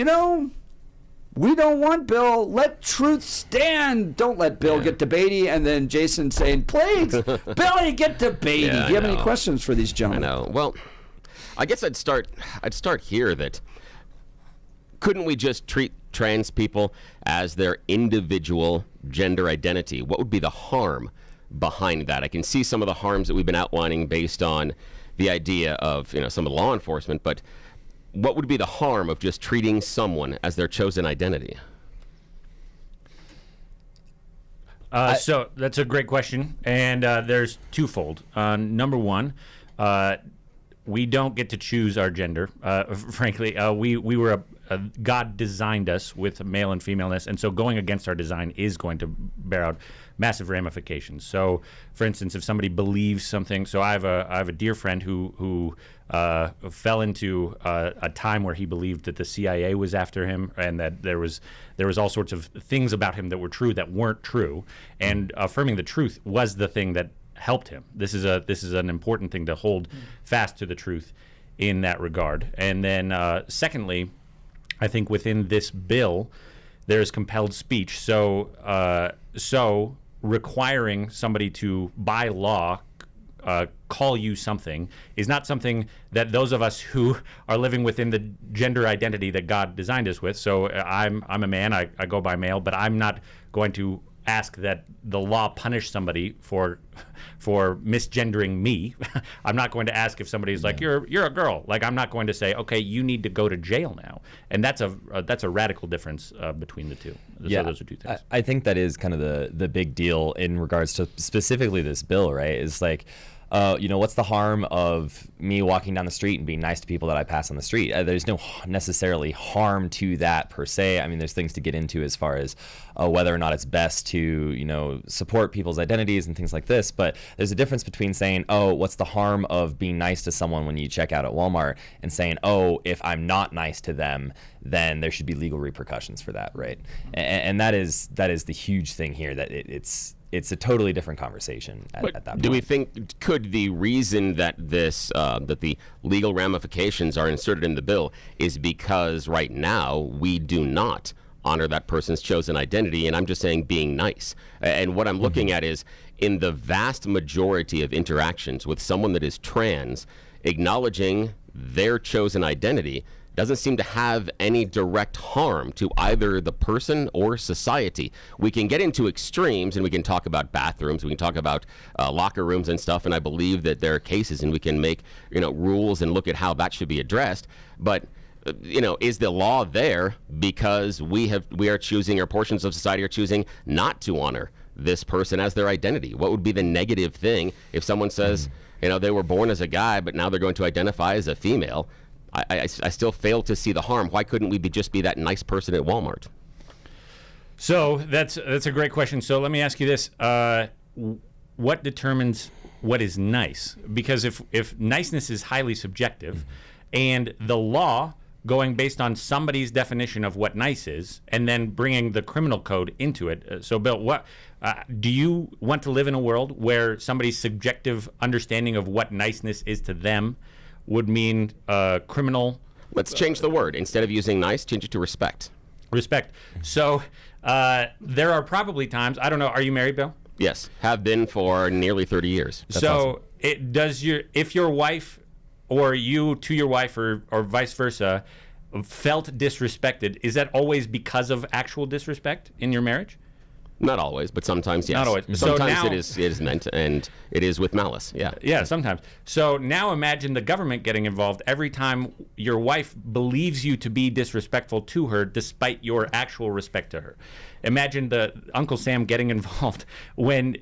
we don't want Bill. Let truth stand. Don't let Bill get debatey. And then Jason saying, please, Billy, get debatey. Yeah, Do you have any questions for these gentlemen? I know. Well, I guess I'd start here that couldn't we just treat trans people as their individual gender identity? What would be the harm behind that? I can see some of the harms that we've been outlining based on the idea of, some of the law enforcement, but what would be the harm of just treating someone as their chosen identity? So that's a great question, and there's twofold. Number one, we don't get to choose our gender. Frankly, we were God designed us with male and femaleness, and so going against our design is going to bear out massive ramifications. So, for instance, if somebody believes something, so I have a dear friend who fell into a time where he believed that the CIA was after him, and that there was all sorts of things about him that were true that weren't true, and affirming the truth was the thing that helped him. This is an important thing to hold fast to the truth in that regard. And then secondly, I think within this bill there is compelled speech. So requiring somebody to by law call you something is not something that those of us who are living within the gender identity that God designed us with. So I'm a man, I go by male, but I'm not going to ask that the law punish somebody for misgendering me. I'm not going to ask if somebody's like, you're a girl. Like, I'm not going to say, okay, you need to go to jail now. And that's a radical difference between the two. So those are two things. I think that is kind of the big deal in regards to specifically this bill, right? Is like, what's the harm of me walking down the street and being nice to people that I pass on the street? There's no necessarily harm to that per se. I mean, there's things to get into as far as whether or not it's best to, support people's identities and things like this. But there's a difference between saying, oh, what's the harm of being nice to someone when you check out at Walmart, and saying, oh, if I'm not nice to them, then there should be legal repercussions for that, right? And that is the huge thing here, that it's a totally different conversation at that point. Do we think, could the reason that that the legal ramifications are inserted in the bill is because right now we do not honor that person's chosen identity? And I'm just saying being nice. And what I'm looking at is, in the vast majority of interactions with someone that is trans, acknowledging their chosen identity doesn't seem to have any direct harm to either the person or society. We can get into extremes, and we can talk about bathrooms, we can talk about locker rooms and stuff, and I believe that there are cases, and we can make rules and look at how that should be addressed. But is the law there because we are choosing, or portions of society are choosing not to honor this person as their identity? What would be the negative thing if someone says, they were born as a guy, but now they're going to identify as a female? I still fail to see the harm. Why couldn't we just be that nice person at Walmart? So that's a great question. So let me ask you this: what determines what is nice? Because if niceness is highly subjective, and the law going based on somebody's definition of what nice is, and then bringing the criminal code into it. So, Bill, what do you want to live in a world where somebody's subjective understanding of what niceness is to them would mean criminal? Let's change the word. Instead of using nice, change it to respect. Respect. So there are probably times, I don't know, are you married, Bill? Yes, have been for nearly 30 years. That's so awesome. If your wife or you to your wife or vice versa felt disrespected, is that always because of actual disrespect in your marriage? Not always, but sometimes, yes. Not always. Sometimes So now, it is meant, and it is with malice. Yeah. Yeah, sometimes. So now imagine the government getting involved every time your wife believes you to be disrespectful to her, despite your actual respect to her. Imagine the Uncle Sam getting involved when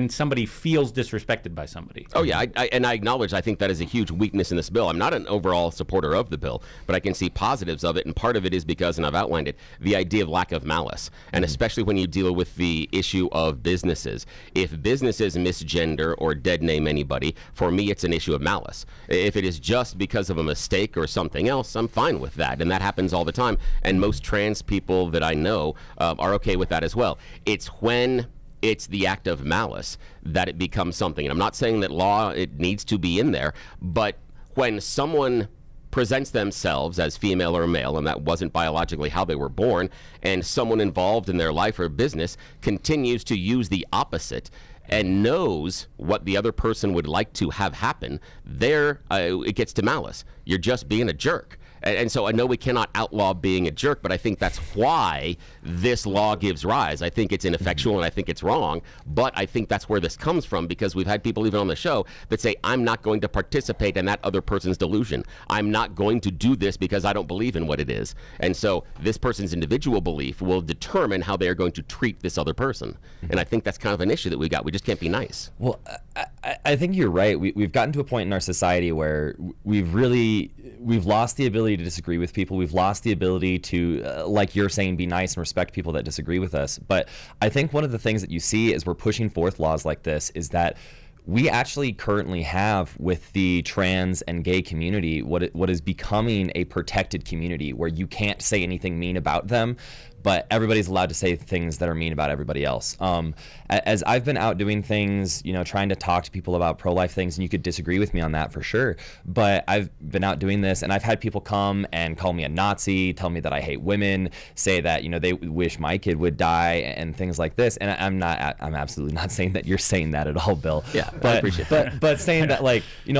somebody feels disrespected by somebody. Oh, yeah, I acknowledge I think that is a huge weakness in this bill. I'm not an overall supporter of the bill, but I can see positives of it, and part of it is because, and I've outlined it, the idea of lack of malice, and especially when you deal with the issue of businesses. If businesses misgender or dead name anybody, for me it's an issue of malice. If it is just because of a mistake or something else, I'm fine with that, and that happens all the time, and most trans people that I know are okay with that as well. It's when it's the act of malice that it becomes something. And I'm not saying that law, it needs to be in there, but when someone presents themselves as female or male, and that wasn't biologically how they were born, and someone involved in their life or business continues to use the opposite and knows what the other person would like to have happen, it gets to malice. You're just being a jerk. And so I know we cannot outlaw being a jerk, but I think that's why this law gives rise. I think it's ineffectual and I think it's wrong, but I think that's where this comes from, because we've had people even on the show that say, I'm not going to participate in that other person's delusion. I'm not going to do this because I don't believe in what it is. And so this person's individual belief will determine how they are going to treat this other person. And I think that's kind of an issue that we got. We just can't be nice. Well, I think you're right. We've gotten to a point in our society where we've lost the ability to disagree with people. We've lost the ability to, like you're saying, be nice and respect people that disagree with us. But I think one of the things that you see as we're pushing forth laws like this is that we actually currently have with the trans and gay community what is becoming a protected community where you can't say anything mean about them, but everybody's allowed to say things that are mean about everybody else. As I've been out doing things, trying to talk to people about pro-life things, and you could disagree with me on that for sure, but I've been out doing this, and I've had people come and call me a Nazi, tell me that I hate women, say that, they wish my kid would die, and things like this. And I'm absolutely not saying that you're saying that at all, Bill. Yeah, but, I appreciate that. But saying that,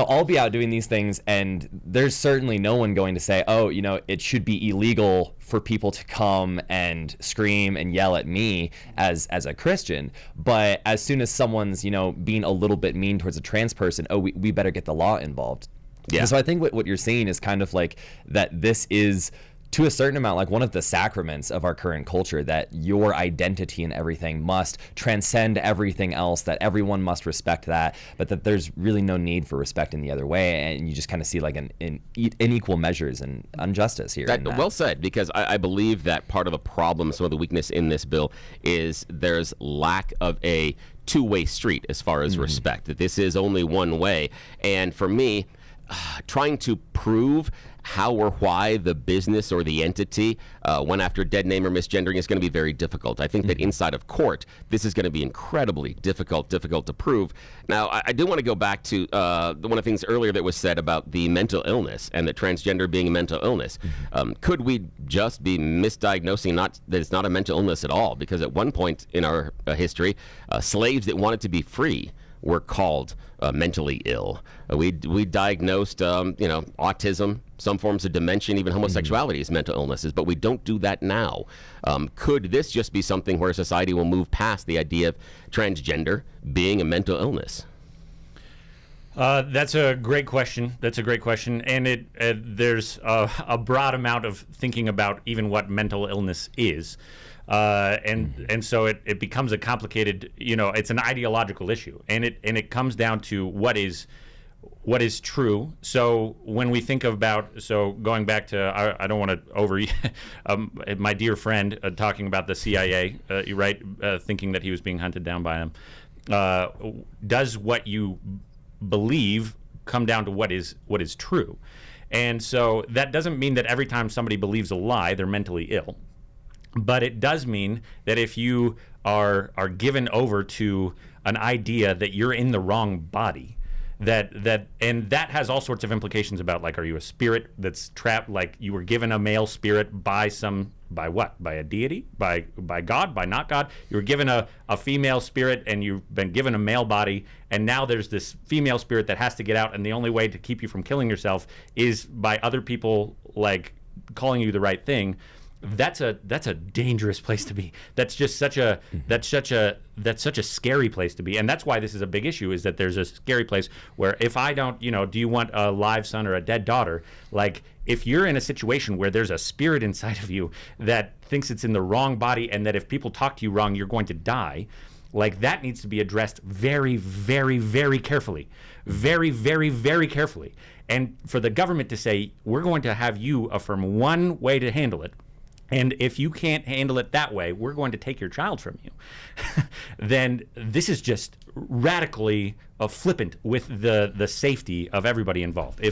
I'll be out doing these things, and there's certainly no one going to say, oh, it should be illegal for people to come and scream and yell at me as a Christian. But as soon as someone's, being a little bit mean towards a trans person, we better get the law involved. Yeah. And so I think what you're seeing is kind of like that this is, to a certain amount, like one of the sacraments of our current culture, that your identity and everything must transcend everything else, that everyone must respect that, but that there's really no need for respect in the other way. And you just kind of see like an unequal measures and injustice here. Well said, because I believe that part of the problem, some of the weakness in this bill, is there's lack of a two-way street as far as respect, that this is only one way. And for me, trying to prove how or why the business or the entity went after dead name or misgendering is going to be very difficult. I think that inside of court, this is going to be incredibly difficult to prove. Now, I do want to go back to one of the things earlier that was said about the mental illness and that transgender being a mental illness. Could we just be misdiagnosing that it's not a mental illness at all? Because at one point in our history, slaves that wanted to be free were called mentally ill. We diagnosed, autism, some forms of dementia, even homosexuality as mental illnesses, but we don't do that now. Could this just be something where society will move past the idea of transgender being a mental illness? That's a great question. And there's a broad amount of thinking about even what mental illness is. And so it becomes a complicated, it's an ideological issue, and it comes down to what is true. So when we think about, going back to, I don't want to my dear friend talking about the CIA, thinking that he was being hunted down by them. Does what you believe come down to what is true? And so that doesn't mean that every time somebody believes a lie, they're mentally ill. But it does mean that if you are given over to an idea that you're in the wrong body, and that has all sorts of implications about, like, are you a spirit that's trapped, like you were given a male spirit by by what? By a deity? By God? By not God? You were given a female spirit and you've been given a male body, and now there's this female spirit that has to get out, and the only way to keep you from killing yourself is by other people like calling you the right thing. That's a dangerous place to be. That's just such a scary place to be, and that's why this is a big issue. Is that there's a scary place where if I don't, do you want a live son or a dead daughter? Like if you're in a situation where there's a spirit inside of you that thinks it's in the wrong body, and that if people talk to you wrong, you're going to die. Like that needs to be addressed very, very, very carefully, very, very, very carefully. And for the government to say we're going to have you affirm one way to handle it. And if you can't handle it that way, we're going to take your child from you. Then this is just radically flippant with the safety of everybody involved.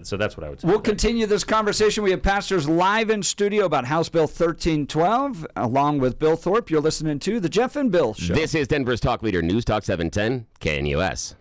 So that's what I would say. We'll continue this conversation. We have pastors live in studio about House Bill 1312, along with Bill Thorpe. You're listening to The Jeff and Bill Show. This is Denver's Talk Leader, News Talk 710, KNUS.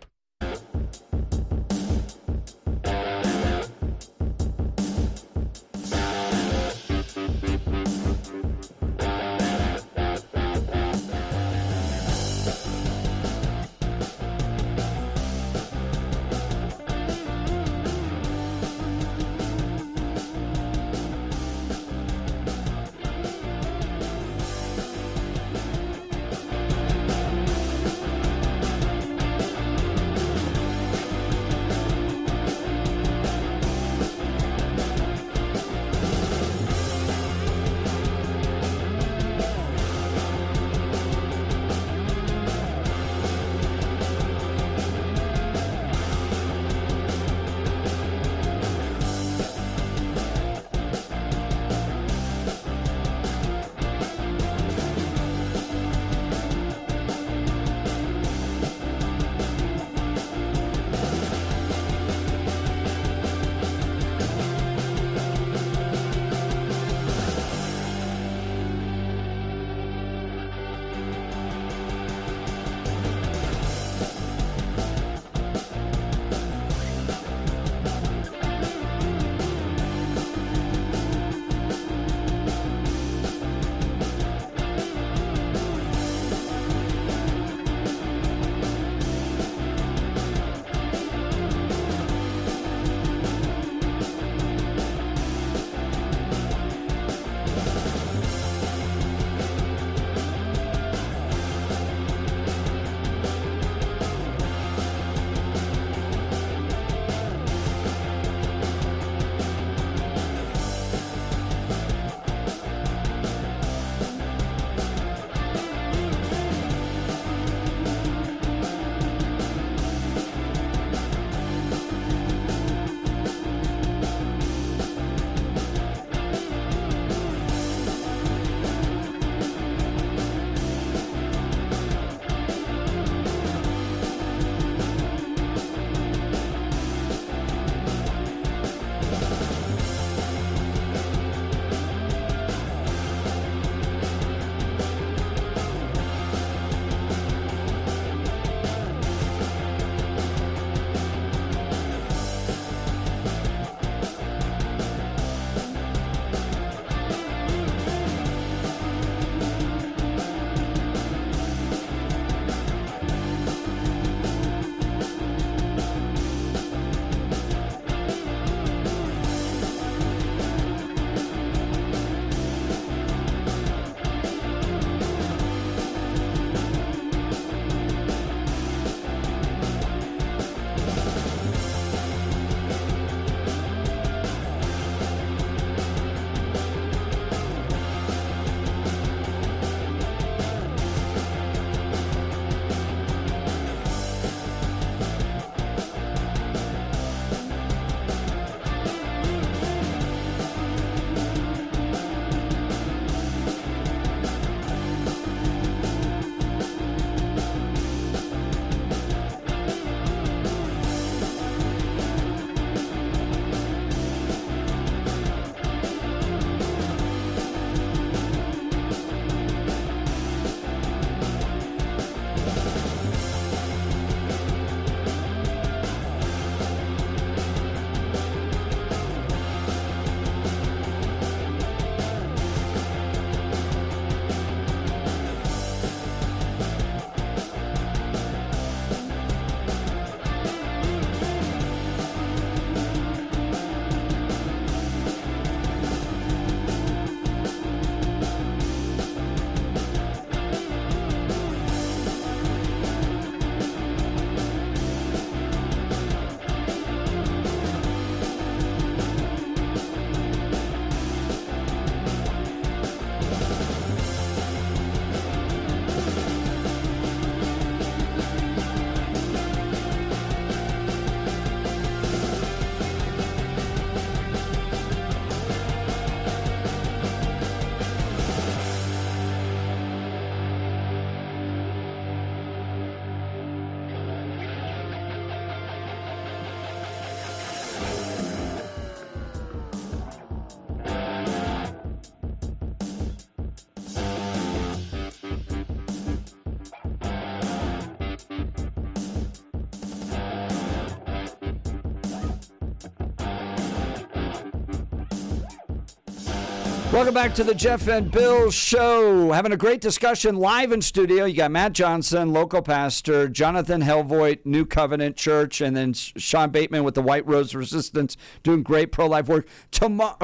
Welcome back to the Jeff and Bill Show. Having a great discussion live in studio. You got Matt Johnson, local pastor, Jonathon Helvoigt, New Covenant Church, and then Sean Bateman with the White Rose Resistance, doing great pro-life work. Wednesday,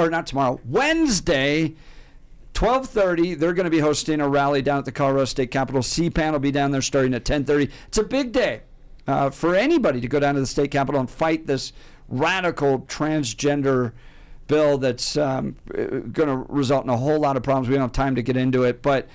12:30, they're going to be hosting a rally down at the Colorado State Capitol. CPAN will be down there starting at 10:30. It's a big day for anybody to go down to the state capitol and fight this radical transgender bill that's going to result in a whole lot of problems. We don't have time to get into it, but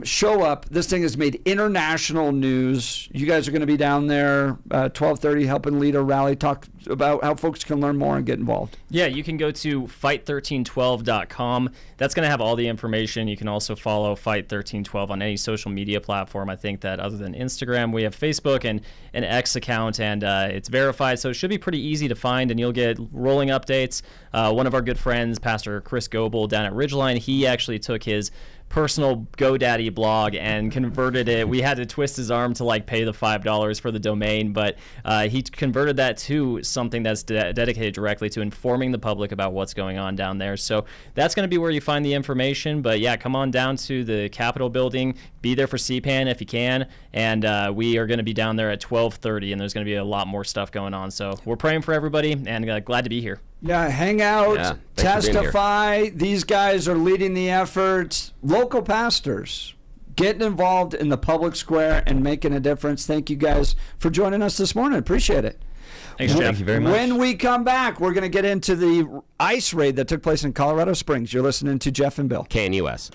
show up. This thing has made international news. You guys are going to be down there 12:30 helping lead a rally. Talk about how folks can learn more and get involved. Yeah, you can go to fight1312.com. That's going to have all the information. You can also follow Fight 1312 on any social media platform. I think that other than Instagram, we have Facebook and an X account, and it's verified, so it should be pretty easy to find, and you'll get rolling updates. One of our good friends, Pastor Chris Goebel down at Ridgeline, he actually took his personal GoDaddy blog and converted it. We had to twist his arm to pay the $5 for the domain, but he converted that to something that's dedicated directly to informing the public about what's going on down there. So that's going to be where you find the information. But yeah, come on down to the Capitol building. Be there for CPAN if you can. And we are going to be down there at 12:30, and there's going to be a lot more stuff going on. So we're praying for everybody, and glad to be here. Yeah, hang out, testify. These guys are leading the efforts. Local pastors getting involved in the public square and making a difference. Thank you guys for joining us this morning. Appreciate it. Thanks, Jeff. Thank you very much. When we come back, we're going to get into the ice raid that took place in Colorado Springs. You're listening to Jeff and Bill. KNUS.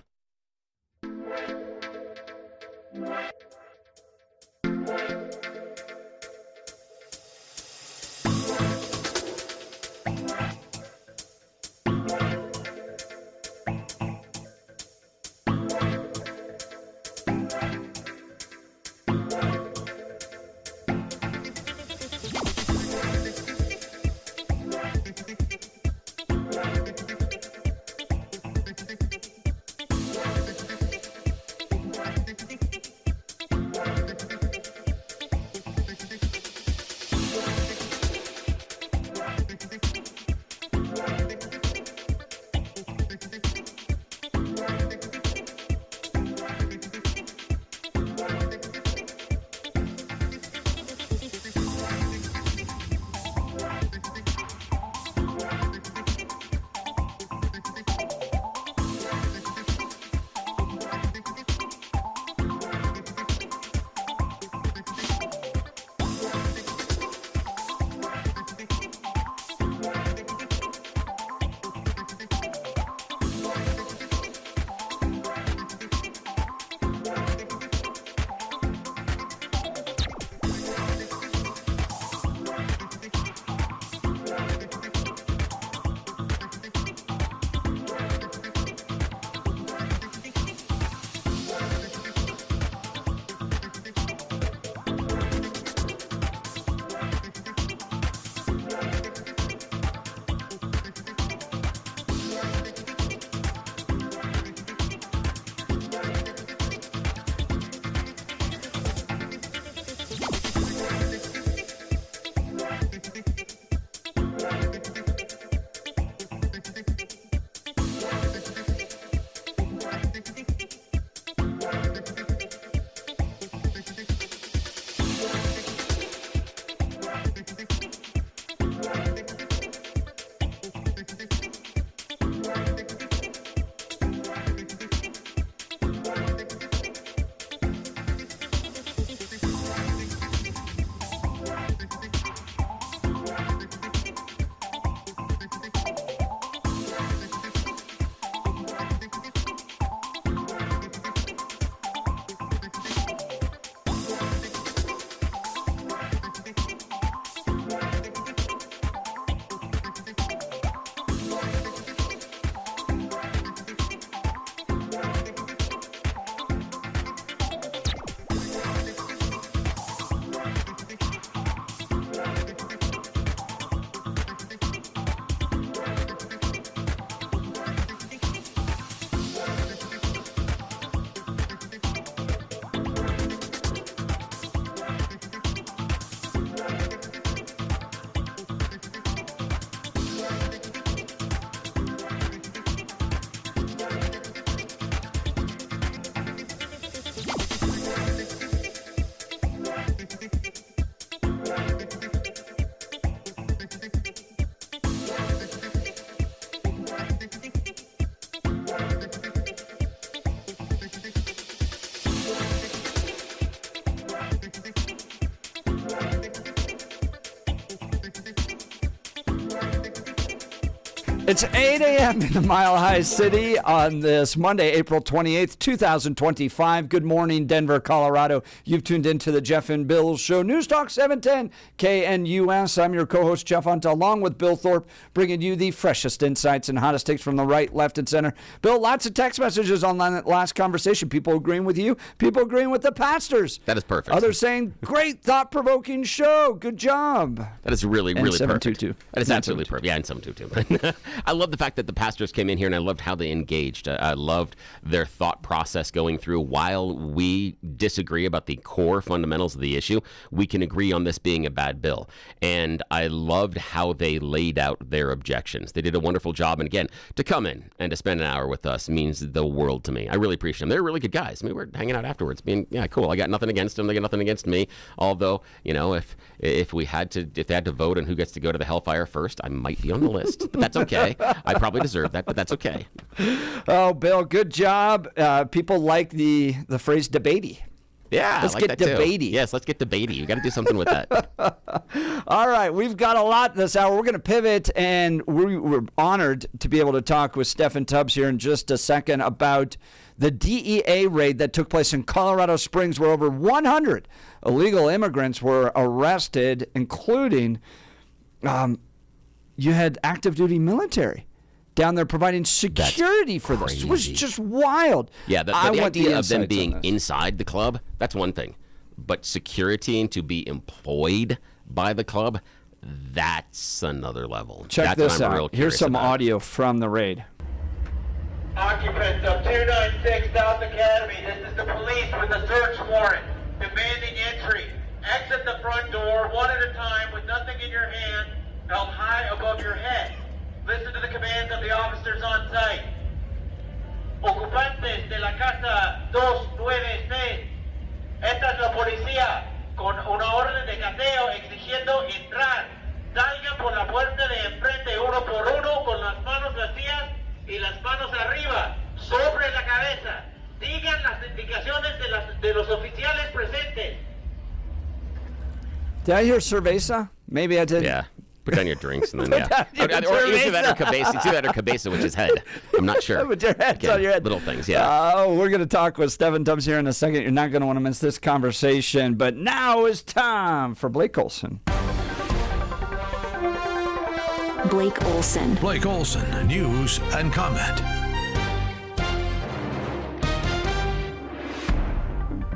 It's 8 a.m. in the Mile High City on this Monday, April 28th, 2025. Good morning, Denver, Colorado. You've tuned into the Jeff and Bill Show. News Talk 710 KNUS. I'm your co-host, Jeff Hunt, along with Bill Thorpe, bringing you the freshest insights and hottest takes from the right, left, and center. Bill, lots of text messages on that last conversation. People agreeing with you. People agreeing with the pastors. That is perfect. Others saying, great, thought-provoking show. Good job. That is really, And really 722. perfect. That is absolutely perfect. Yeah, and 722. I love the fact that the pastors came in here, and I loved how they engaged. I loved their thought process going through. While we disagree about the core fundamentals of the issue, we can agree on this being a bad bill. And I loved how they laid out their objections. They did a wonderful job. And again, to come in and to spend an hour with us means the world to me. I really appreciate them. They're really good guys. I mean, we're hanging out afterwards, being, yeah, cool. I got nothing against them. They got nothing against me. Although, you know, if they had to vote on who gets to go to the hellfire first, I might be on the list. But that's okay. I probably deserve that, but that's okay. Oh, Bill, good job. People like the phrase debatey. Yeah, let's I like get that too. debatey. Yes, let's get debatey. We got to do something with that. All right, we've got a lot this hour. We're going to pivot, and we're honored to be able to talk with Stephen Tubbs here in just a second about the DEA raid that took place in Colorado Springs, where over 100 illegal immigrants were arrested, including you had active duty military down there providing security for this. It was just wild. Yeah, the idea of them being inside the club, that's one thing. But security and to be employed by the club, that's another level. Check this out. Here's some audio from the raid. Occupants of 296 South Academy, this is the police with a search warrant, demanding entry. Exit the front door one at a time with nothing in your hand, held high above your head. Listen to the commands of the officers on site. Ocupantes de la casa 296. Esta es la policía con una orden de cateo exigiendo entrar. Salgan por la puerta de enfrente uno por uno con las manos vacías y las manos arriba, sobre la cabeza. Sigan las indicaciones de los oficiales presentes. Did I hear cerveza? Maybe I did. Yeah. Put down your drinks and then, yeah. Or either that or cabeza, which is head. I'm not sure. With your head on your head. Little things, yeah. We're going to talk with Stephen Tubbs here in a second. You're not going to want to miss this conversation. But now is time for Blake Olson. Blake Olson. Blake Olson, news and comment.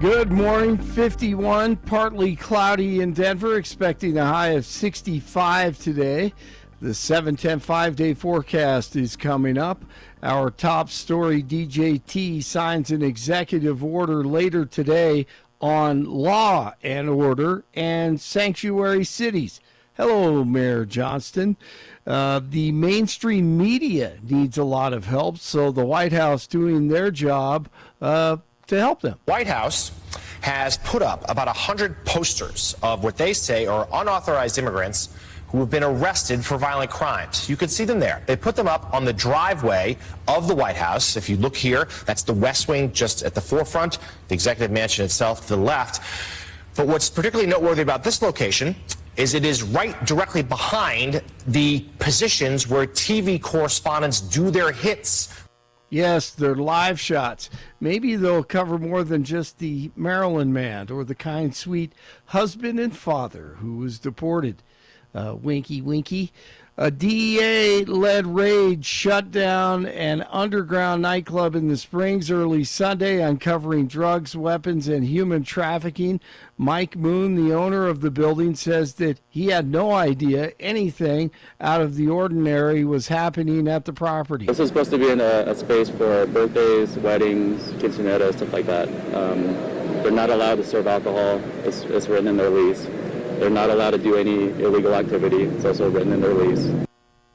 Good morning. 51, partly cloudy in Denver, expecting a high of 65 today. The 7-10 5-day forecast is coming up. Our top story, DJT signs an executive order later today on law and order and sanctuary cities. Hello, Mayor Johnston. The mainstream media needs a lot of help, so the White House doing their job to help them. White House has put up about 100 posters of what they say are unauthorized immigrants who have been arrested for violent crimes. You can see them there. They put them up on the driveway of the White House. If you look here, that's the West Wing just at the forefront, the executive mansion itself to the left. But what's particularly noteworthy about this location is it is right directly behind the positions where TV correspondents do their hits. Yes, they're live shots. Maybe they'll cover more than just the Maryland man or the kind, sweet husband and father who was deported. Winky, winky. A DEA-led raid shut down an underground nightclub in the Springs early Sunday, uncovering drugs, weapons, and human trafficking. Mike Moon, the owner of the building, says that he had no idea anything out of the ordinary was happening at the property. This is supposed to be in a space for birthdays, weddings, quinceañeras, stuff like that. They're not allowed to serve alcohol. It's written in their lease. They're not allowed to do any illegal activity. It's also written in their lease.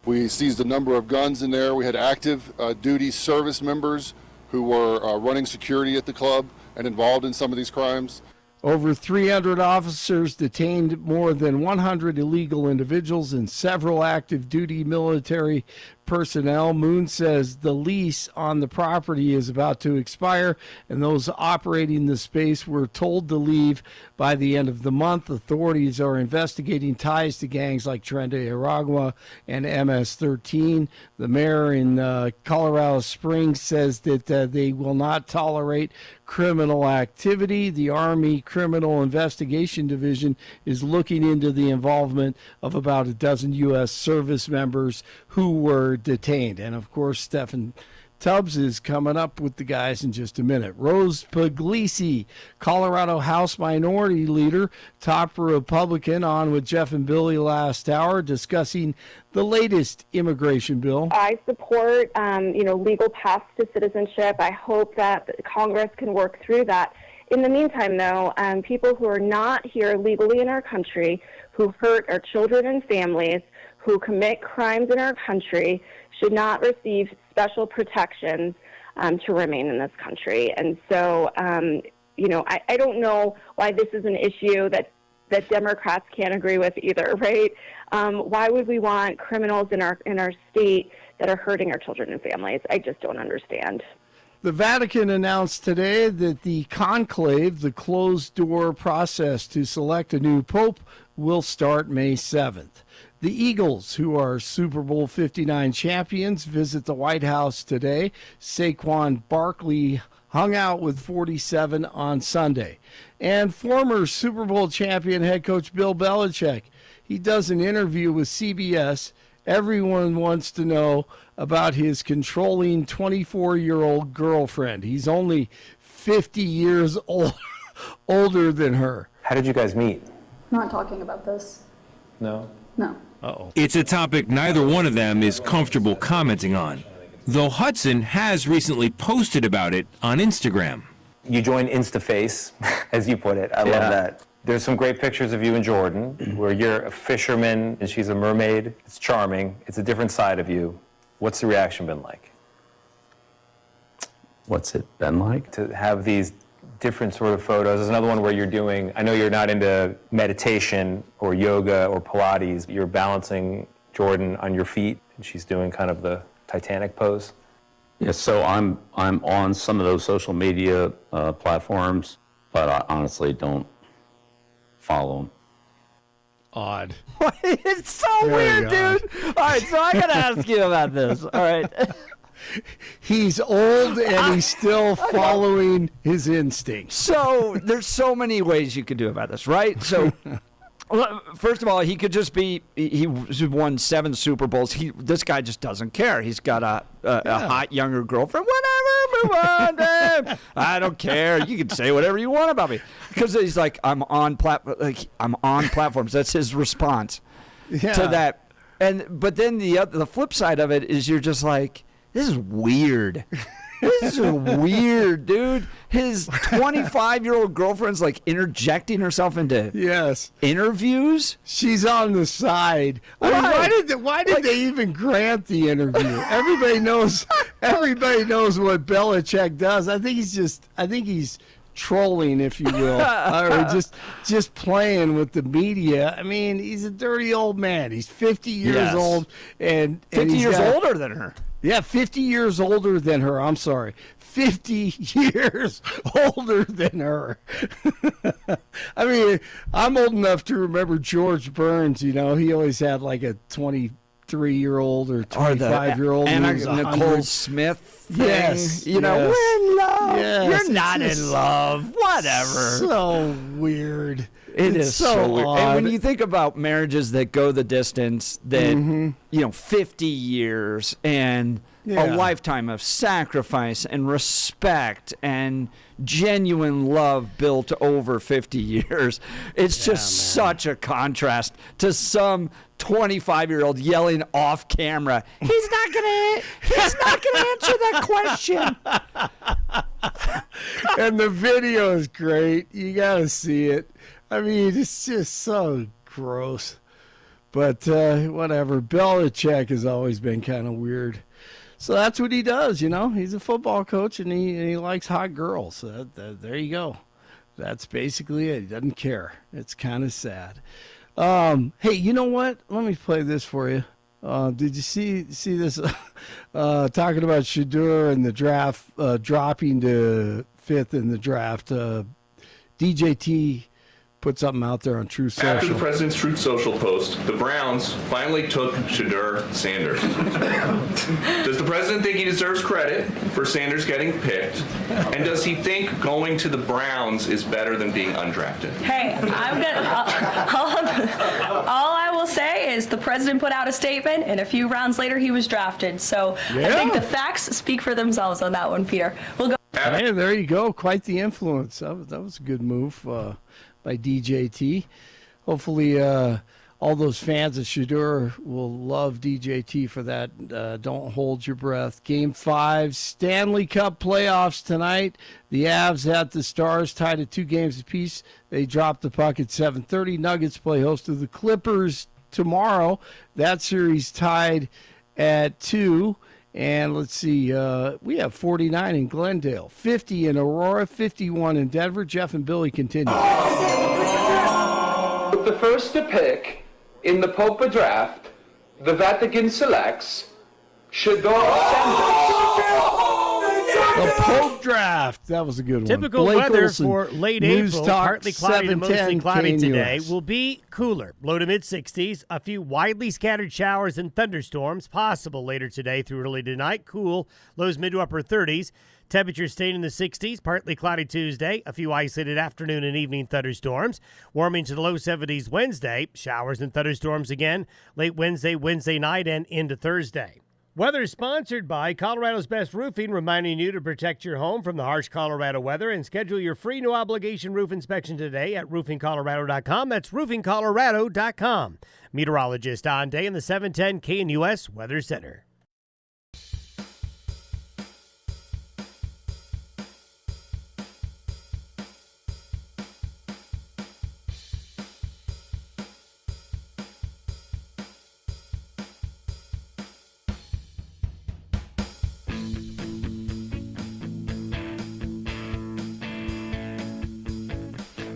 We seized a number of guns in there. We had active duty service members who were running security at the club and involved in some of these crimes. Over 300 officers detained more than 100 illegal individuals, and several active duty military personnel. Moon says the lease on the property is about to expire, and those operating the space were told to leave by the end of the month. Authorities are investigating ties to gangs like Transgender and MS-13. The mayor in Colorado Springs says that they will not tolerate criminal activity. The Army Criminal Investigation Division is looking into the involvement of about a dozen U.S. service members who were detained. And, of course, Stephen Tubbs is coming up with the guys in just a minute. Rose Pugliese, Colorado House Minority Leader, top Republican, on with Jeff and Billy last hour discussing the latest immigration bill. I support, legal paths to citizenship. I hope that Congress can work through that. In the meantime, though, people who are not here legally in our country, who hurt our children and families, who commit crimes in our country, should not receive special protections to remain in this country. And so, I don't know why this is an issue that Democrats can't agree with either, right? Why would we want criminals in our state that are hurting our children and families? I just don't understand. The Vatican announced today that the conclave, the closed-door process to select a new pope, will start May 7th. The Eagles, who are Super Bowl 59 champions, visit the White House today. Saquon Barkley hung out with 47 on Sunday. And former Super Bowl champion head coach Bill Belichick, he does an interview with CBS. Everyone wants to know about his controlling 24-year-old girlfriend. He's only 50 years older than her. How did you guys meet? Not talking about this. No? No. Uh-oh. It's a topic neither one of them is comfortable commenting on, though Hudson has recently posted about it on Instagram. You joined InstaFace, as you put it. I love that. There's some great pictures of you and Jordan, where you're a fisherman and she's a mermaid. It's charming. It's a different side of you. What's the reaction been like? What's it been like? To have these different sort of photos. There's another one where you're doing, I know you're not into meditation or yoga or Pilates. You're balancing Jordan on your feet, and she's doing kind of the Titanic pose. Yeah, so I'm on some of those social media platforms, but I honestly don't follow them. Odd. It's so weird, dude. All right, so I got to ask you about this. All right. He's old and he's still following his instincts. So there's so many ways you could do about this, right? So first of all, he could just be, he won 7 Super Bowls. This guy just doesn't care. He's got a hot younger girlfriend. Whatever, move on, babe. I don't care. You can say whatever you want about me. Because he's like, I'm on platforms. That's his response to that. But then the flip side of it is you're just like, this is weird. This is weird, dude. His 25-year-old girlfriend's like interjecting herself into interviews. She's on the side. I mean, why did they even grant the interview? Everybody knows what Belichick does. I think he's trolling, if you will, or just playing with the media. I mean, he's a dirty old man. He's 50 years old and 50 years older than her. Yeah, 50 years older than her. I'm sorry. 50 years older than her. I mean, I'm old enough to remember George Burns. You know, he always had like a 23-year-old or 25-year-old. And Nicole Smith thing. Yes. You know, we're in love. Yes, You're not in love. Whatever. So weird. It is so weird. odd. And when you think about marriages that go the distance, that 50 years and a lifetime of sacrifice and respect and genuine love built over 50 years, it's just such a contrast to some 25-year-old yelling off camera, he's not gonna answer that question. And the video is great. You gotta see it. I mean, it's just so gross. But whatever. Belichick has always been kind of weird. So that's what he does, you know. He's a football coach, and he likes hot girls. So there you go. That's basically it. He doesn't care. It's kind of sad. Hey, you know what? Let me play this for you. Did you see this? Talking about Shadur and the draft dropping to 5th in the draft. DJT put something out there on Truth Social. After the president's Truth Social post, the Browns finally took Shadur Sanders. Does the president think he deserves credit for Sanders getting picked? And does he think going to the Browns is better than being undrafted? Hey, all I will say is the president put out a statement, and a few rounds later he was drafted. So I think the facts speak for themselves on that one, Peter. We'll go. Hey, there you go. Quite the influence. That was a good move by DJT. Hopefully all those fans of Shadur will love DJT for that. Don't hold your breath. Game 5, Stanley Cup playoffs tonight. The Avs at the Stars tied at 2 games apiece. They dropped the puck at 7:30. Nuggets play host to the Clippers tomorrow. That series tied at 2. And let's see, we have 49 in Glendale, 50 in Aurora, 51 in Denver. Jeff and Billy continue. With the first to pick in the Popa draft, the Vatican selects Shadur Sanders. The Pope draft. That was a good one. Typical Blake weather Olson, for late News April, Talk, partly cloudy to mostly 710 cloudy today, KNUS. will be cooler. Low to mid-60s. A few widely scattered showers and thunderstorms possible later today through early tonight. Cool. Lows mid to upper 30s. Temperatures staying in the 60s. Partly cloudy Tuesday. A few isolated afternoon and evening thunderstorms. Warming to the low 70s Wednesday. Showers and thunderstorms again late Wednesday night, and into Thursday. Weather is sponsored by Colorado's Best Roofing, reminding you to protect your home from the harsh Colorado weather and schedule your free no-obligation roof inspection today at roofingcolorado.com. That's roofingcolorado.com. Meteorologist Don Day in the 710 KNUS Weather Center.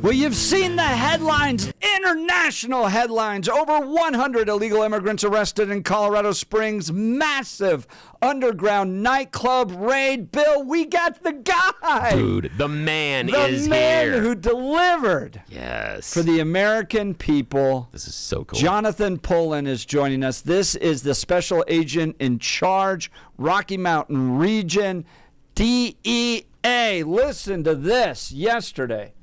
Well, you've seen the headlines, international headlines. Over 100 illegal immigrants arrested in Colorado Springs. Massive underground nightclub raid. Bill, we got the guy. Dude, the man the is man here. who delivered. Yes. For the American people. This is so cool. Jonathon Pullen is joining us. This is the special agent in charge, Rocky Mountain Region, DEA. Listen to this yesterday.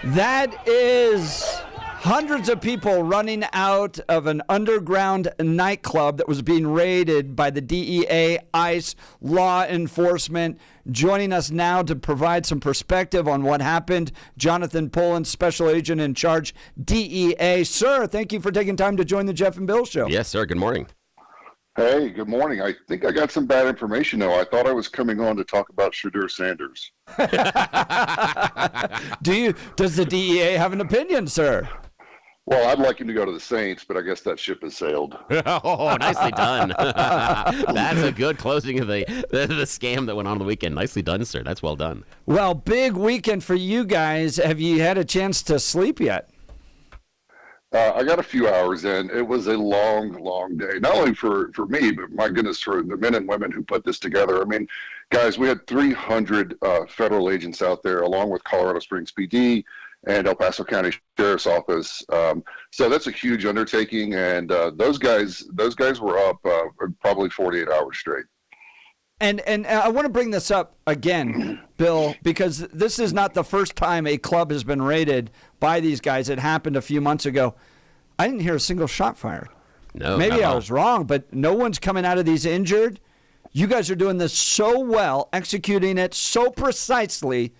That is hundreds of people running out of an underground nightclub that was being raided by the DEA, ICE, law enforcement. Joining us now to provide some perspective on what happened, Jonathon Pullen, Special Agent in Charge, DEA. Sir, thank you for taking time to join the Jeff and Bill Show. Yes, sir. Good morning. Hey, good morning. I think I got some bad information, though. I thought I was coming on to talk about Shadur Sanders. Does the DEA have an opinion, sir? Well, I'd like him to go to the Saints, but I guess that ship has sailed. Oh, nicely done. That's a good closing of the scam that went on the weekend. Nicely done, sir. That's well done. Well, big weekend for you guys. Have you had a chance to sleep yet? I got a few hours in. It was a long, long day. Not only for me, but my goodness, for the men and women who put this together. I mean, guys, we had 300 federal agents out there, along with Colorado Springs PD and El Paso County Sheriff's Office. So that's a huge undertaking, and those guys were up probably 48 hours straight. And I want to bring this up again, Bill, because this is not the first time a club has been raided by these guys. It happened a few months ago. I didn't hear a single shot fired. No, maybe I was wrong, but no one's coming out of these injured. You guys are doing this so well, executing it so precisely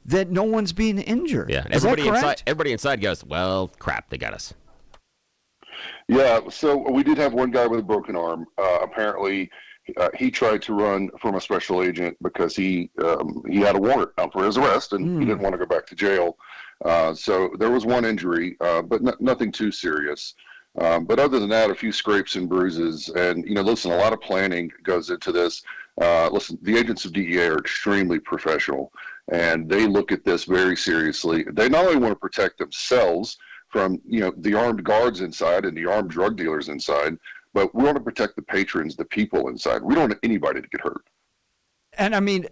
that no one's being injured. Yeah, is that correct? Everybody inside goes, well, crap, they got us. Yeah, so we did have one guy with a broken arm. Apparently, he tried to run from a special agent because he had a warrant out for his arrest, and he didn't want to go back to jail. So there was one injury, but nothing too serious. But other than that, a few scrapes and bruises. And, listen, a lot of planning goes into this. Listen, the agents of DEA are extremely professional, and they look at this very seriously. They not only want to protect themselves from, the armed guards inside and the armed drug dealers inside, but we want to protect the patrons, the people inside. We don't want anybody to get hurt. And I mean,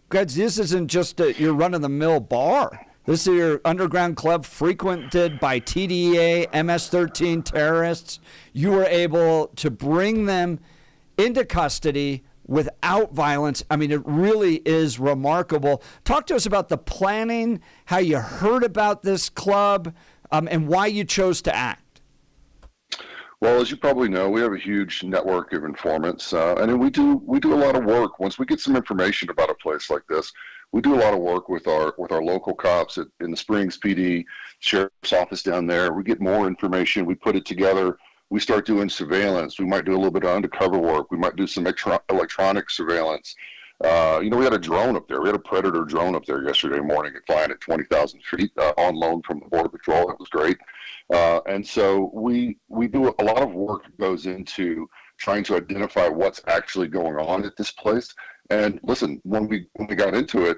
guys, this isn't just your run-of-the-mill bar. This is your underground club frequented by TDEA, MS-13 terrorists. You were able to bring them into custody without violence. I mean, it really is remarkable. Talk to us about the planning, how you heard about this club, and why you chose to act. Well, as you probably know, we have a huge network of informants, and then we do a lot of work. Once we get some information about a place like this, we do a lot of work with our local cops in the Springs PD Sheriff's Office down there. We get more information. We put it together. We start doing surveillance. We might do a little bit of undercover work. We might do some electronic surveillance. We had a drone up there. We had a Predator drone up there yesterday morning, flying at 20,000 feet on loan from the Border Patrol. It was great. And so we do a lot of work that goes into trying to identify what's actually going on at this place. And listen, when we got into it,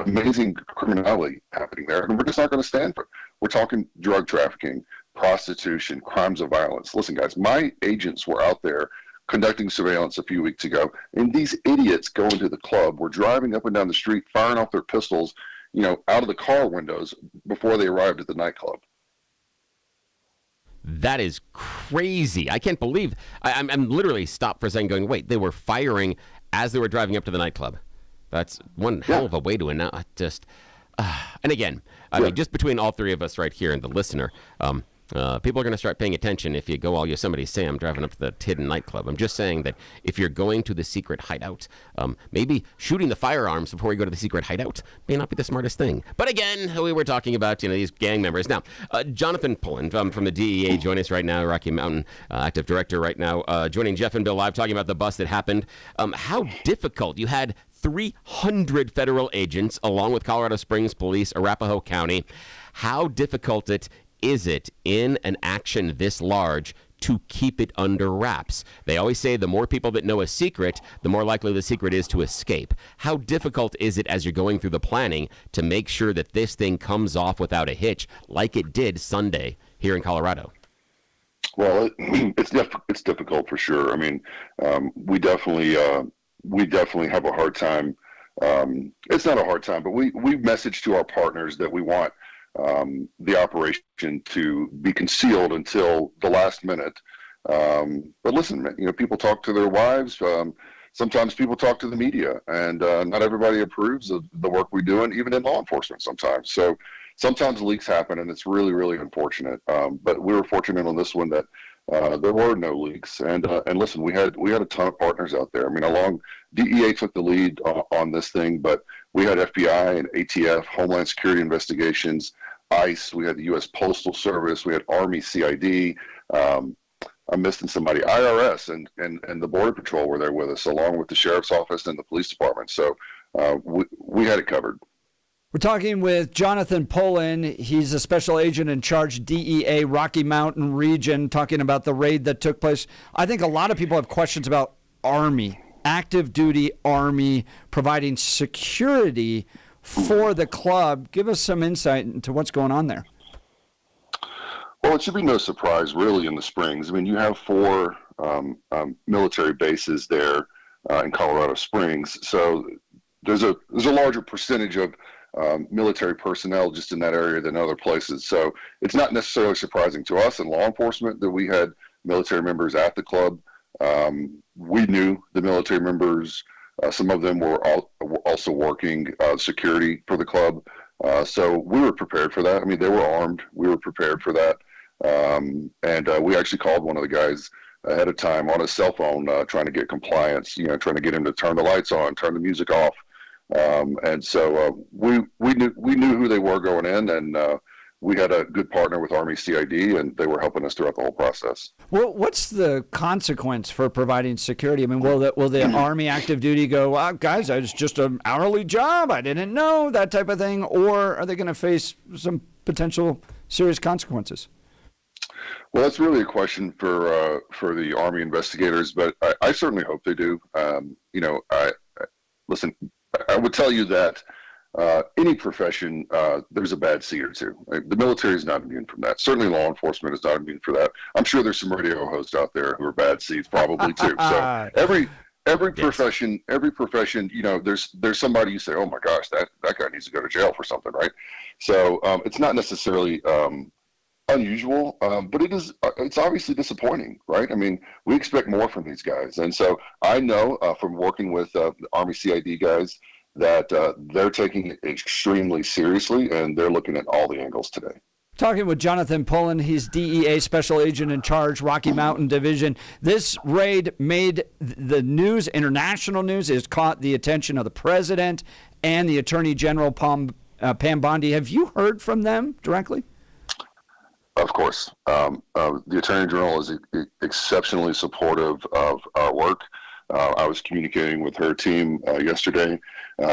amazing criminality happening there, and we're just not going to stand for it. We're talking drug trafficking, prostitution, crimes of violence. Listen, guys, my agents were out there conducting surveillance a few weeks ago, and these idiots go into the club, were driving up and down the street, firing off their pistols, out of the car windows before they arrived at the nightclub. That is crazy. I can't believe. I'm literally stopped for a second going, wait, they were firing as they were driving up to the nightclub. That's one hell of a way to announce. And again, I mean, just between all three of us right here and the listener, people are going to start paying attention if you go all Yosemite Sam driving up to the hidden nightclub. I'm just saying that if you're going to the secret hideout, maybe shooting the firearms before you go to the secret hideout may not be the smartest thing. But again, we were talking about these gang members. Now, Jonathon Pullen from the DEA joining us right now, Rocky Mountain active director right now, joining Jeff and Bill live, talking about the bust that happened. How difficult. You had 300 federal agents along with Colorado Springs Police, Arapahoe County. How difficult is it in an action this large to keep it under wraps? They always say the more people that know a secret, the more likely the secret is to escape. How difficult is it as you're going through the planning to make sure that this thing comes off without a hitch like it did Sunday here in Colorado? Well, it's difficult for sure. I mean, we definitely have a hard time. It's not a hard time, but we message to our partners that we want the operation to be concealed until the last minute. But listen, people talk to their wives. Sometimes people talk to the media, and not everybody approves of the work we do, and even in law enforcement sometimes. So sometimes leaks happen, and it's really, really unfortunate. But we were fortunate on this one that there were no leaks. And listen, we had a ton of partners out there. I mean, DEA took the lead on this thing, but we had FBI and ATF, Homeland Security Investigations, ICE, we had the U.S. Postal Service, we had Army CID, I'm missing somebody, IRS and the Border Patrol were there with us, along with the Sheriff's Office and the Police Department. So we had it covered. We're talking with Jonathon Pullen. He's a special agent in charge, DEA, Rocky Mountain region, talking about the raid that took place. I think a lot of people have questions about Army, active duty Army, providing security for the club. Give us some insight into what's going on there. Well, it should be no surprise, really, in the Springs. I mean, you have 4 military bases there in Colorado Springs, so there's a larger percentage of military personnel just in that area than other places. So it's not necessarily surprising to us in law enforcement that we had military members at the club. We knew the military members. Some of them were also working security for the club. So we were prepared for that. I mean, they were armed. We were prepared for that. And we actually called one of the guys ahead of time on his cell phone, trying to get compliance, trying to get him to turn the lights on, turn the music off. And so we knew who they were going in, and we had a good partner with Army CID, and they were helping us throughout the whole process. Well, what's the consequence for providing security? I mean, will the Army active duty go, well, guys, it's just an hourly job, I didn't know, that type of thing, or are they going to face some potential serious consequences? Well, that's really a question for the Army investigators, but I certainly hope they do. Listen, I would tell you that any profession, there's a bad seed or two. The military is not immune from that. Certainly law enforcement is not immune for that. I'm sure there's some radio hosts out there who are bad seeds probably too. So every profession, there's somebody you say, oh my gosh, that guy needs to go to jail for something, right? So it's not necessarily unusual, but it's obviously disappointing, right? I mean, we expect more from these guys. And so I know from working with the Army CID guys that they're taking it extremely seriously, and they're looking at all the angles today. Talking with Jonathon Pullen, he's DEA Special Agent in Charge, Rocky Mountain Division. This raid made the news, international news. It's caught the attention of the president and the Attorney General, Pam Bondi. Have you heard from them directly? Of course. The Attorney General is exceptionally supportive of our work. I was communicating with her team yesterday.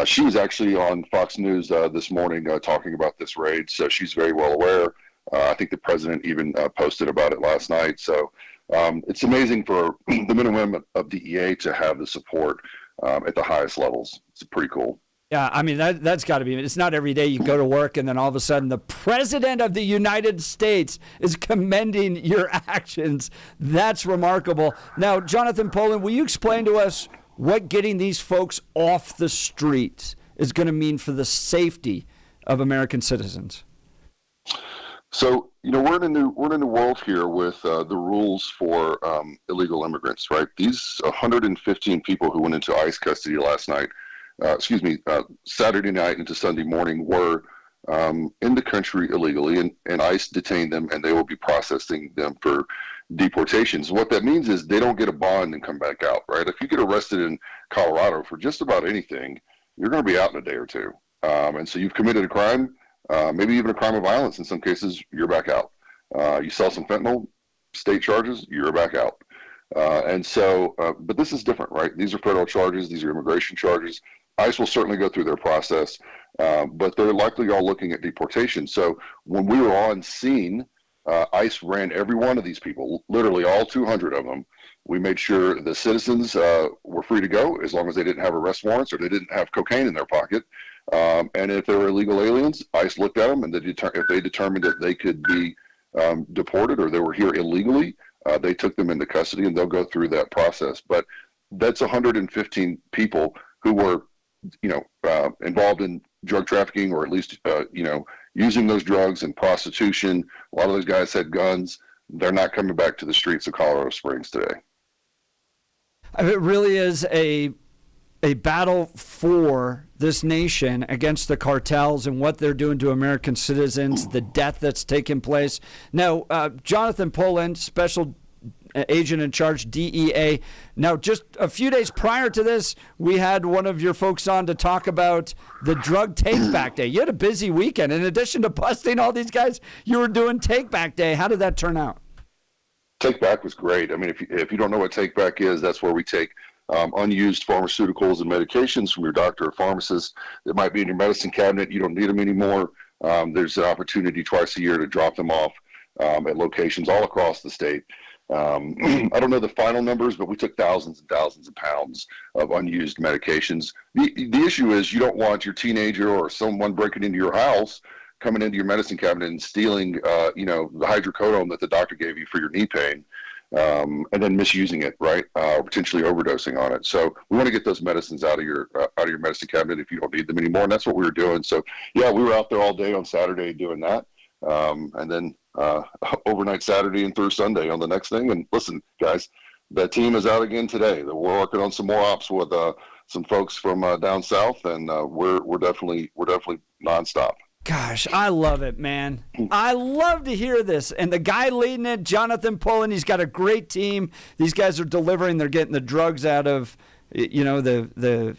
She was actually on Fox News this morning talking about this raid, so she's very well aware. I think the president even posted about it last night. So it's amazing for the men and women of DEA to have the support at the highest levels. It's pretty cool. Yeah, I mean, that's got to be, it's not every day you go to work and then all of a sudden the President of the United States is commending your actions. That's remarkable. Now, Jonathon Pullen, will you explain to us what getting these folks off the streets is going to mean for the safety of American citizens? So, we're in a new world here with the rules for illegal immigrants, right? These 115 people who went into ICE custody last night, Saturday night into Sunday morning were in the country illegally, and ICE detained them, and they will be processing them for deportations. What that means is they don't get a bond and come back out, right? If you get arrested in Colorado for just about anything, you're going to be out in a day or two. And so you've committed a crime, maybe even a crime of violence. In some cases, you're back out. You sell some fentanyl, state charges, you're back out. But this is different, right? These are federal charges. These are immigration charges. ICE will certainly go through their process, but they're likely all looking at deportation. So when we were on scene, ICE ran every one of these people, literally all 200 of them. We made sure the citizens were free to go as long as they didn't have arrest warrants or they didn't have cocaine in their pocket. And if they were illegal aliens, ICE looked at them, and if they determined that they could be deported or they were here illegally, they took them into custody, and they'll go through that process. But that's 115 people who were, involved in drug trafficking, or at least, using those drugs and prostitution. A lot of those guys had guns. They're not coming back to the streets of Colorado Springs today. It really is a battle for this nation against the cartels and what they're doing to American citizens, the death that's taken place. Now, Jonathon Pullen, Special Agent in Charge, DEA. Now, just a few days prior to this, we had one of your folks on to talk about the Drug Take Back Day. You had a busy weekend. In addition to busting all these guys, you were doing Take Back Day. How did that turn out? Take Back was great. I mean, if you don't know what Take Back is, that's where we take unused pharmaceuticals and medications from your doctor or pharmacist that might be in your medicine cabinet. You don't need them anymore. There's an opportunity twice a year to drop them off at locations all across the state. I don't know the final numbers, but we took thousands and thousands of pounds of unused medications. The issue is you don't want your teenager or someone breaking into your house coming into your medicine cabinet and stealing, the hydrocodone that the doctor gave you for your knee pain, and then misusing it, right? Or potentially overdosing on it. So we want to get those medicines out of your medicine cabinet if you don't need them anymore. And that's what we were doing. So yeah, we were out there all day on Saturday doing that. And then overnight Saturday and through Sunday on the next thing. And listen, guys, that team is out again today. We're working on some more ops with some folks from down south, and we're definitely nonstop. Gosh, I love it, man. I love to hear this. And the guy leading it, Jonathon Pullen, he's got a great team. These guys are delivering. They're getting the drugs out of, the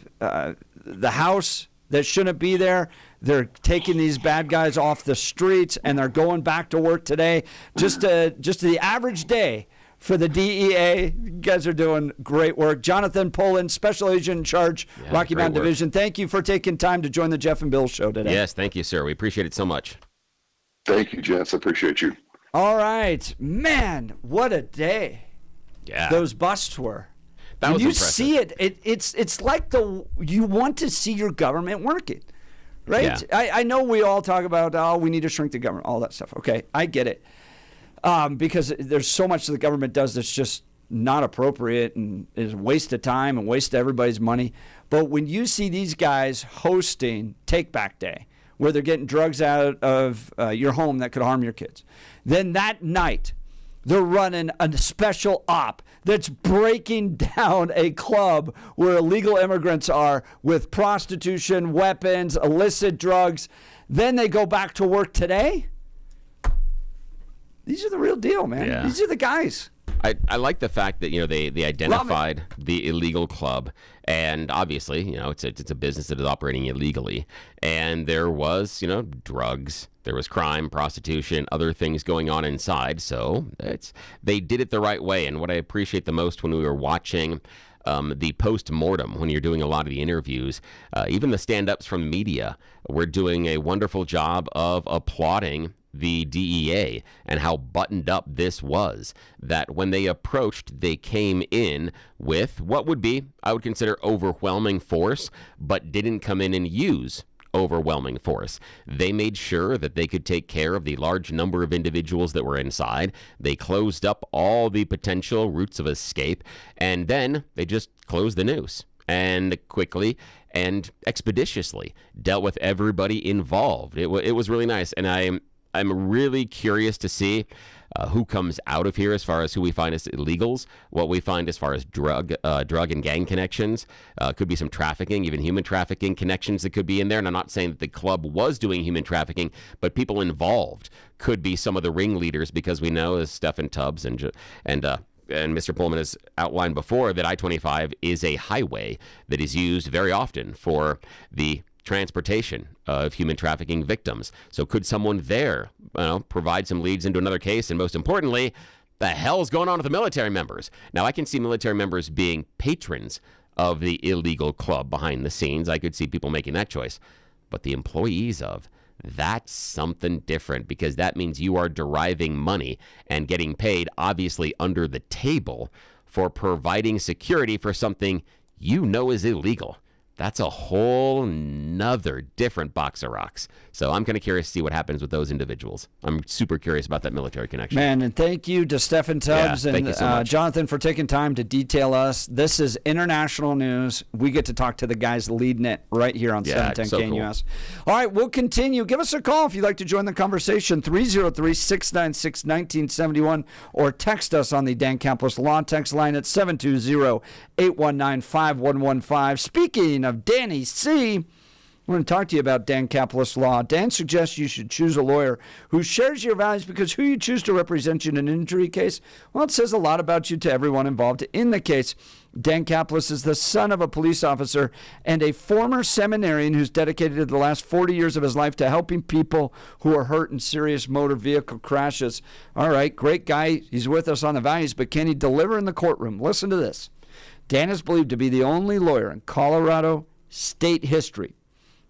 house that shouldn't be there. They're taking these bad guys off the streets, and they're going back to work today. Just the average day for the DEA. You guys are doing great work. Jonathon, Pullen, Special Agent in Charge, Rocky Mountain Division. Thank you for taking time to join the Jeff and Bill Show today. Yes, thank you, sir. We appreciate it so much. Thank you, gents. I appreciate you. All right. Man, what a day. Yeah. Those busts were. That when was you impressive. see it's like you want to see your government working, right? Yeah. I know we all talk about, we need to shrink the government, all that stuff. Okay, I get it. Because there's so much that the government does that's just not appropriate and is a waste of time and waste of everybody's money. But when you see these guys hosting Take Back Day, where they're getting drugs out of your home that could harm your kids, then that night they're running a special op that's breaking down a club where illegal immigrants are with prostitution, weapons, illicit drugs. Then they go back to work today. These are the real deal, man. Yeah. These are the guys. I like the fact that they identified the illegal club, and obviously it's a business that is operating illegally, and there was drugs, there was crime, prostitution, other things going on inside. So they did it the right way. And what I appreciate the most when we were watching the post-mortem, when you're doing a lot of the interviews, even the stand-ups from media were doing a wonderful job of applauding the DEA and how buttoned up this was, that when they approached, they came in with what would be, I would consider, overwhelming force, but didn't come in and use overwhelming force. They made sure that they could take care of the large number of individuals that were inside. They closed up all the potential routes of escape, and then they just closed the noose and quickly and expeditiously dealt with everybody involved. It was really nice, and I'm really curious to see who comes out of here as far as who we find as illegals, what we find as far as drug and gang connections. Could be some trafficking, even human trafficking connections that could be in there. And I'm not saying that the club was doing human trafficking, but people involved could be some of the ringleaders, because we know, as Stephen Tubbs and Mr. Pullman has outlined before, that I-25 is a highway that is used very often for the transportation of human trafficking victims. So could someone there provide some leads into another case? And most importantly, the hell's going on with the military members? Now, I can see military members being patrons of the illegal club behind the scenes. I could see people making that choice. But the employees that's something different, because that means you are deriving money and getting paid, obviously under the table, for providing security for something is illegal. That's a whole nother different box of rocks. So I'm kind of curious to see what happens with those individuals. I'm super curious about that military connection. Man, and thank you to Stephen Tubbs and so Jonathon for taking time to detail us. This is international news. We get to talk to the guys leading it right here on 710 KNUS. Cool. All right, we'll continue. Give us a call if you'd like to join the conversation, 303-696-1971, or text us on the Dan Campos Law text line at 720-819-5115. Speaking of Danny C., I want to talk to you about Dan Capitalist Law. Dan suggests you should choose a lawyer who shares your values, because who you choose to represent you in an injury case, well, it says a lot about you to everyone involved in the case. Dan Capitalist is the son of a police officer and a former seminarian who's dedicated the last 40 years of his life to helping people who are hurt in serious motor vehicle crashes. All right, great guy. He's with us on the values, but can he deliver in the courtroom? Listen to this. Dan is believed to be the only lawyer in Colorado state history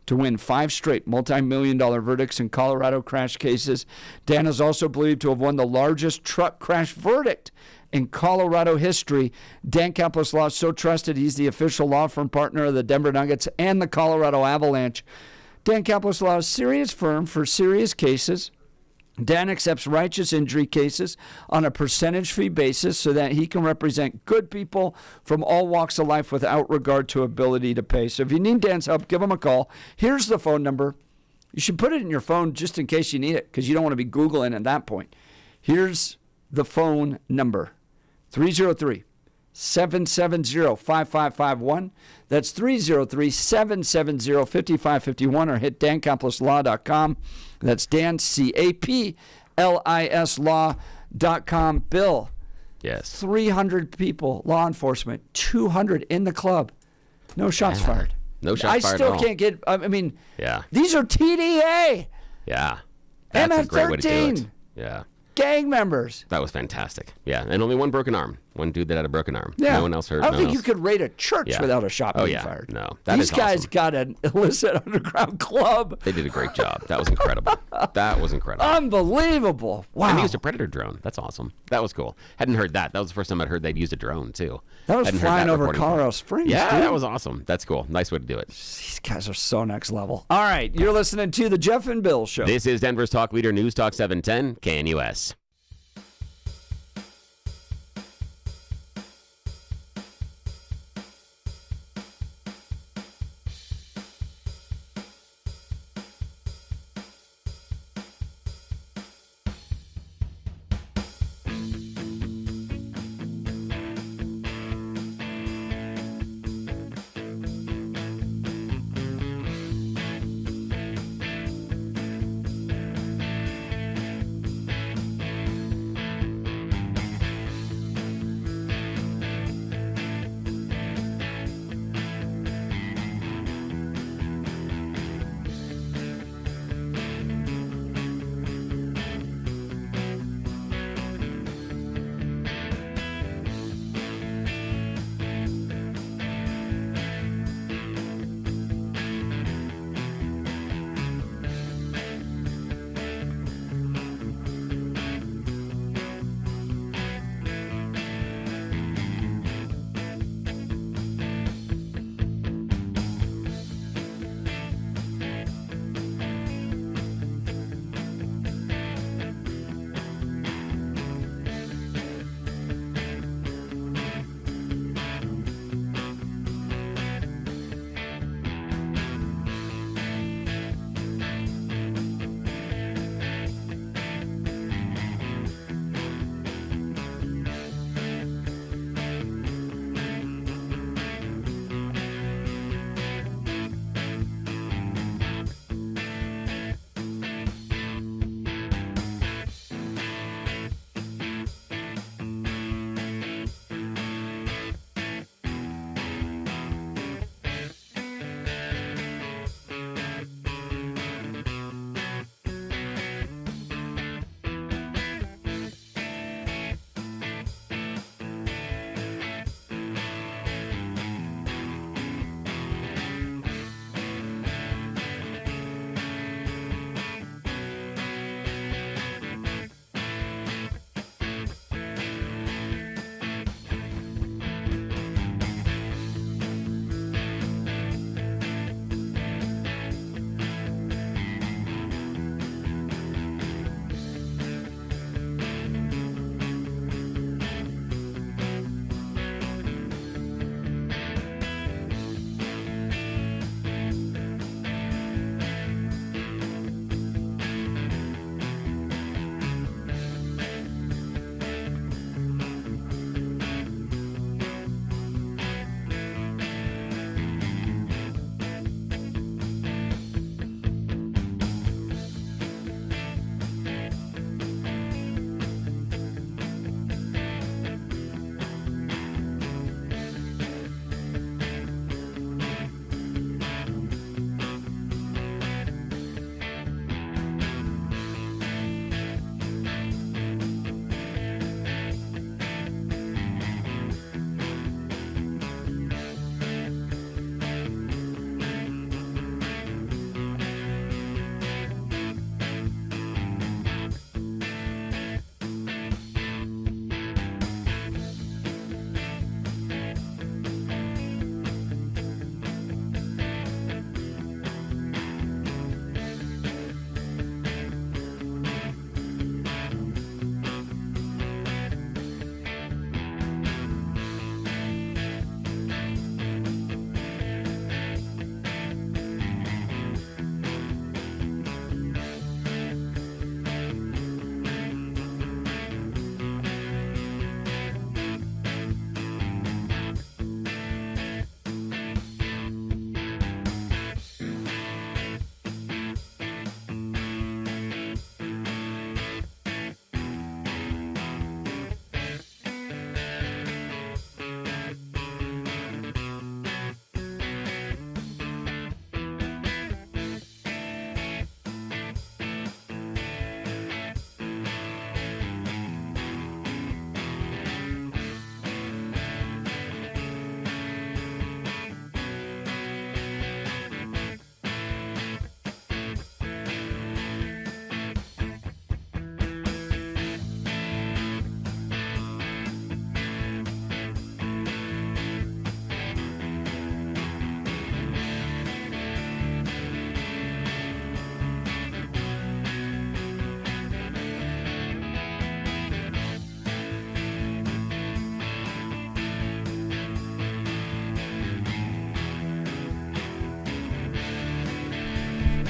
to win 5 straight multi-million-dollar verdicts in Colorado crash cases. Dan is also believed to have won the largest truck crash verdict in Colorado history. Dan Campos Law is so trusted, he's the official law firm partner of the Denver Nuggets and the Colorado Avalanche. Dan Campos Law is a serious firm for serious cases. Dan accepts righteous injury cases on a percentage fee basis so that he can represent good people from all walks of life without regard to ability to pay. So if you need Dan's help, give him a call. Here's the phone number. You should put it in your phone just in case you need it, because you don't want to be Googling at that point. Here's the phone number, 303-770-5551. That's 303-770-5551, or hit dancamposlaw.com. That's Dan, C-A-P-L-I-S law.com. Bill. Yes. 300 people, law enforcement, 200 in the club. No shots fired. No shots I fired still at all. can't get. I mean, Yeah. these are TDA. Yeah. That's a great way to do it. MS-13 Yeah. gang members. That was fantastic. Yeah. And only one broken arm. One dude that had a broken arm. Yeah. No one else hurt. I don't no think one you else. could raid a church Yeah. without a shot being yeah. fired. No. That These is guys awesome. got an illicit underground club. They did a great job. That was incredible. That was incredible. Unbelievable. Wow. And they used a Predator drone. That's awesome. That was cool. Hadn't heard that. That was the first time I'd heard they'd used a drone, too. That was Hadn't heard flying over reporting Colorado before. Springs, Yeah, dude. that was awesome. That's cool. Nice way to do it. These guys are so next level. All right, you're listening to the Jeff and Bill Show. This is Denver's Talk Leader News Talk 710 KNUS.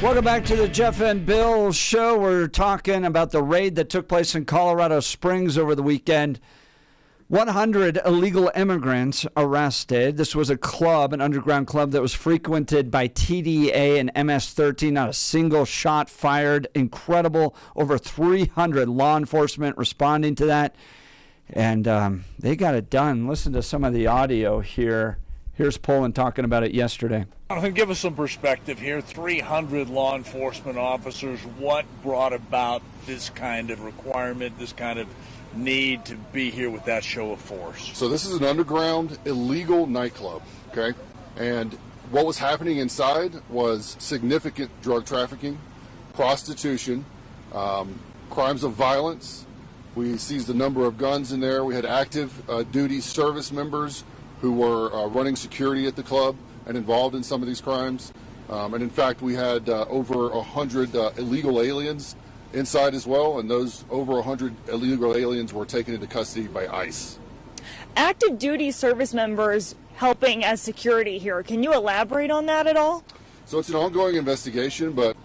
Welcome back to the Jeff and Bill Show. We're talking about the raid that took place in Colorado Springs over the weekend. 100 illegal immigrants arrested. This was a club, an underground club that was frequented by TDA and MS-13. Not a single shot fired. Incredible. Over 300 law enforcement responding to that. And they got it done. Listen to some of the audio here. Here's Pullen talking about it yesterday. Give us some perspective here. 300 law enforcement officers. What brought about this kind of requirement, this kind of need to be here with that show of force? So this is an underground illegal nightclub, okay? And what was happening inside was significant drug trafficking, prostitution, crimes of violence. We seized a number of guns in there. We had active duty service members who were running security at the club and involved in some of these crimes. And in fact, we had over 100 illegal aliens inside as well, and those over 100 illegal aliens were taken into custody by ICE. Active duty service members helping as security here. Can you elaborate on that at all? So it's an ongoing investigation, but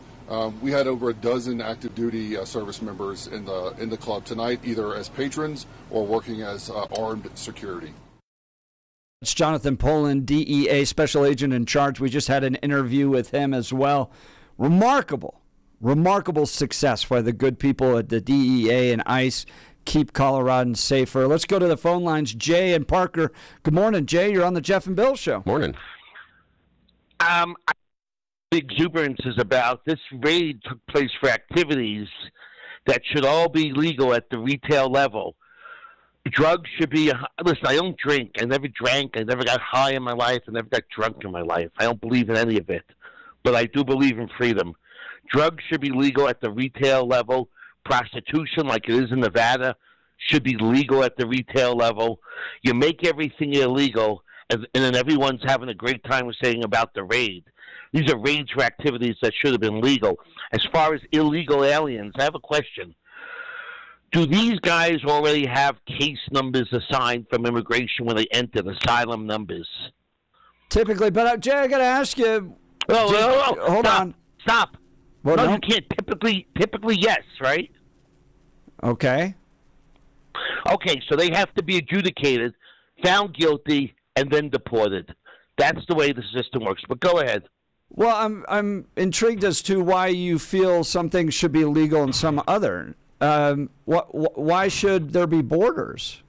we had over a dozen active duty service members in the club tonight, either as patrons or working as armed security. It's Jonathon Pullen, DEA special agent in charge. We just had an interview with him as well. Remarkable success by the good people at the DEA and ICE. Keep Coloradans safer. Let's go to the phone lines. Jay and Parker. Good morning, Jay. You're on the Jeff and Bill Show. Morning. The exuberance is about this raid took place for activities that should all be legal at the retail level. Drugs should be, listen, I don't drink. I never drank. I never got high in my life. I never got drunk in my life. I don't believe in any of it. But I do believe in freedom. Drugs should be legal at the retail level. Prostitution, like it is in Nevada, should be legal at the retail level. You make everything illegal, and then everyone's having a great time saying about the raid. These are raids for activities that should have been legal. As far as illegal aliens, I have a question. Do these guys already have case numbers assigned from immigration when they entered, asylum numbers? Typically, but Jay, I got to ask you. Hold on. Stop. Well, no, no, you can't. Typically, yes, right? Okay. Okay, so they have to be adjudicated, found guilty, and then deported. That's the way the system works. But go ahead. Well, I'm intrigued as to why you feel some things should be legal and some other. Why should there be borders?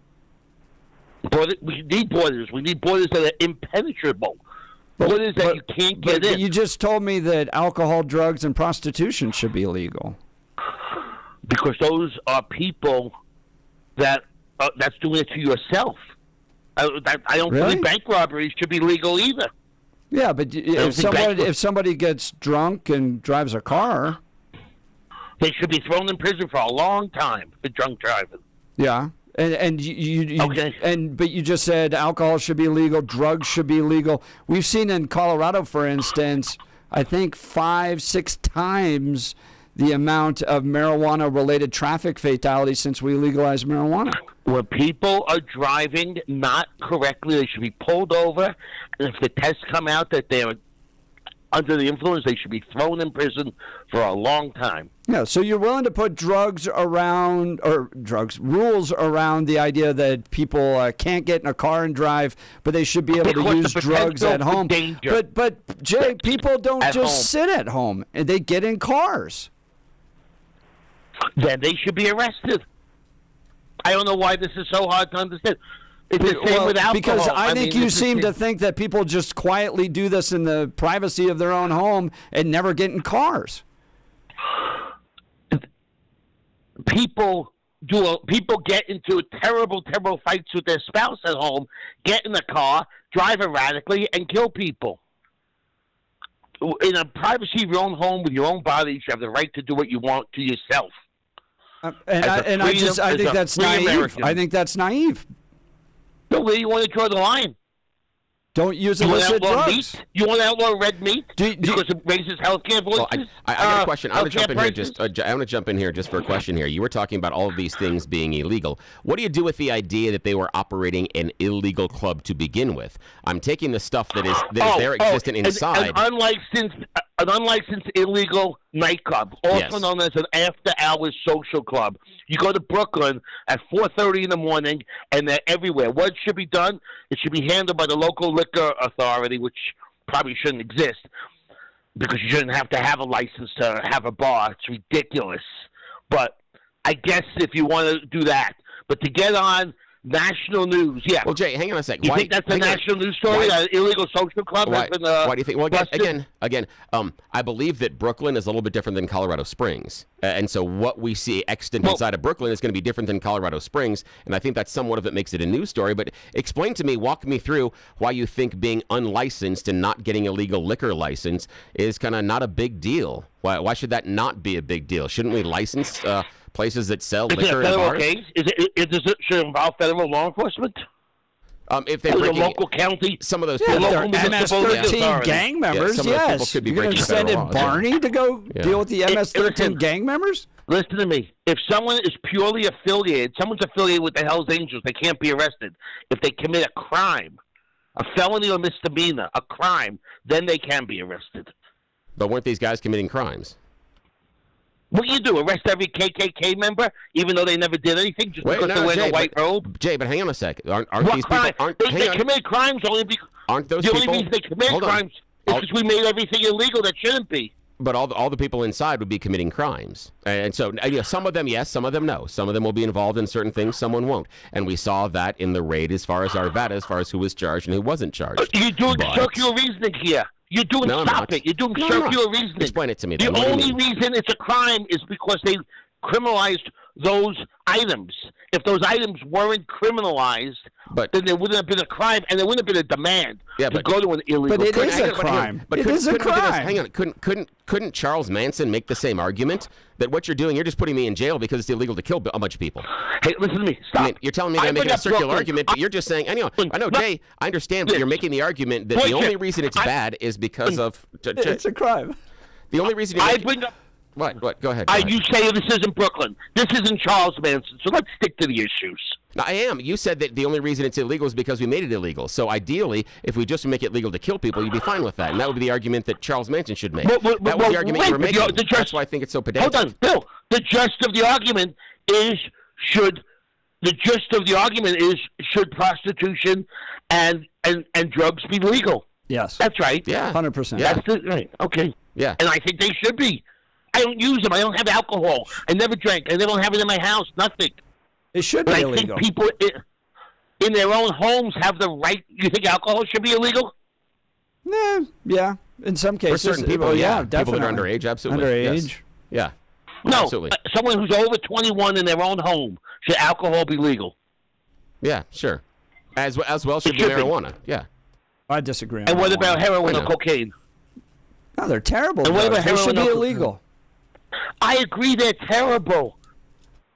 We need borders. We need borders that are impenetrable. Borders that you can't get in. You just told me that alcohol, drugs, and prostitution should be illegal. Because those are people that that's doing it to yourself. I don't believe bank robberies should be legal either. Yeah, but if somebody gets drunk and drives a car, they should be thrown in prison for a long time for drunk driving. Yeah, and but you just said alcohol should be legal, drugs should be legal. We've seen in Colorado, for instance, I think 5-6 times the amount of marijuana-related traffic fatalities since we legalized marijuana. When people are driving not correctly, they should be pulled over, and if the tests come out that they're under the influence, they should be thrown in prison for a long time. Yeah, so you're willing to put rules around the idea that people can't get in a car and drive, but they should be able to use drugs at home. But Jay, people don't just sit at home, and they get in cars. Then they should be arrested. I don't know why this is so hard to understand. It's the same with alcohol. Because I think you seem to think that people just quietly do this in the privacy of their own home and never get in cars. People get into terrible fights with their spouse at home, get in the car, drive erratically, and kill people. In a privacy of your own home with your own body, you have the right to do what you want to yourself. I think that's naive. American. I think that's naive. No, where do you want to draw the line? Don't use illicit drugs. You want to outlaw red meat because it raises health care voices? Well, I got a question. I want to jump in here. I want to jump in here just for a question here. You were talking about all of these things being illegal. What do you do with the idea that they were operating an illegal club to begin with? I'm taking the stuff that is there existent inside. An an unlicensed illegal nightclub, also known as an after-hours social club. You go to Brooklyn at 4:30 in the morning, and they're everywhere. What should be done? It should be handled by the local liquor authority, which probably shouldn't exist because you shouldn't have to have a license to have a bar. It's ridiculous. But I guess if you want to do that, but to get on national news, yeah. Well, Jay, hang on a second. You think that's a national news story? An illegal social club has been why do you think? Well, again, I believe that Brooklyn is a little bit different than Colorado Springs, and so what we see extant inside of Brooklyn is going to be different than Colorado Springs, and I think that's somewhat of it makes it a news story. But explain to me, walk me through why you think being unlicensed and not getting a legal liquor license is kind of not a big deal. Why should that not be a big deal? Shouldn't we license places that sell liquor in bars? Case? Should it involve federal law enforcement? If they're breaking local county, some of those Yeah, people, they're MS-13 gang members. some of those people could be You're going to send in Barney to go deal with the MS-13 gang members? Listen to me. If someone is purely affiliated, someone's affiliated with the Hells Angels, they can't be arrested. If they commit a crime, a felony or misdemeanor, a crime, then they can be arrested. But weren't these guys committing crimes? What do you do? Arrest every KKK member, even though they never did anything, just because they're wearing a white robe? Jay, but hang on a second. Aren't these crime? people? They commit crimes only because. Aren't those the people? only reason they commit crimes is because we made everything illegal that shouldn't be. But all the people inside would be committing crimes, and so some of them yes, some of them no. Some of them will be involved in certain things, someone won't. And we saw that in the raid as far as Arvada, as far as who was charged and who wasn't charged. You're doing circular reasoning here. You're doing stop it. You're doing circular reasoning. Explain it to me. The only reason it's a crime is because they criminalized those items. If those items weren't criminalized, then there wouldn't have been a crime, and there wouldn't have been a demand to go to an illegal. But it is a crime. It is a crime. Hang on. Couldn't Charles Manson make the same argument that what you're doing, you're just putting me in jail because it's illegal to kill a bunch of people? Hey, listen to me. Stop. I mean, you're telling me that I'm making a circular argument, but you're just saying. I know, Jay. I understand, but you're making the argument that the only reason it's bad is because of. It's a crime. The only reason I bring up. What? Go ahead. You say this isn't Brooklyn. This isn't Charles Manson. So let's stick to the issues. No, I am. You said that the only reason it's illegal is because we made it illegal. So ideally, if we just make it legal to kill people, you'd be fine with that. And that would be the argument that Charles Manson should make. That was the argument you were making. That's why I think it's so pedantic. Hold on, Bill. The gist of the argument is should prostitution and drugs be legal? Yes. That's right. Yeah. 100%. That's right. Okay. Yeah. And I think they should be. I don't use them. I don't have alcohol. I never drank. I don't have it in my house. Nothing. It should be illegal. I think people in their own homes have the right. You think alcohol should be illegal? Yeah. In some cases. For certain people, definitely. People that are underage, absolutely. Underage. Yes. Yeah. No. Absolutely. Someone who's over 21 in their own home, should alcohol be legal? Yeah, sure. As well should be marijuana. Yeah. I disagree. And what about heroin or cocaine? No, they're terrible. And what about they should be heroin? illegal. I agree they're terrible.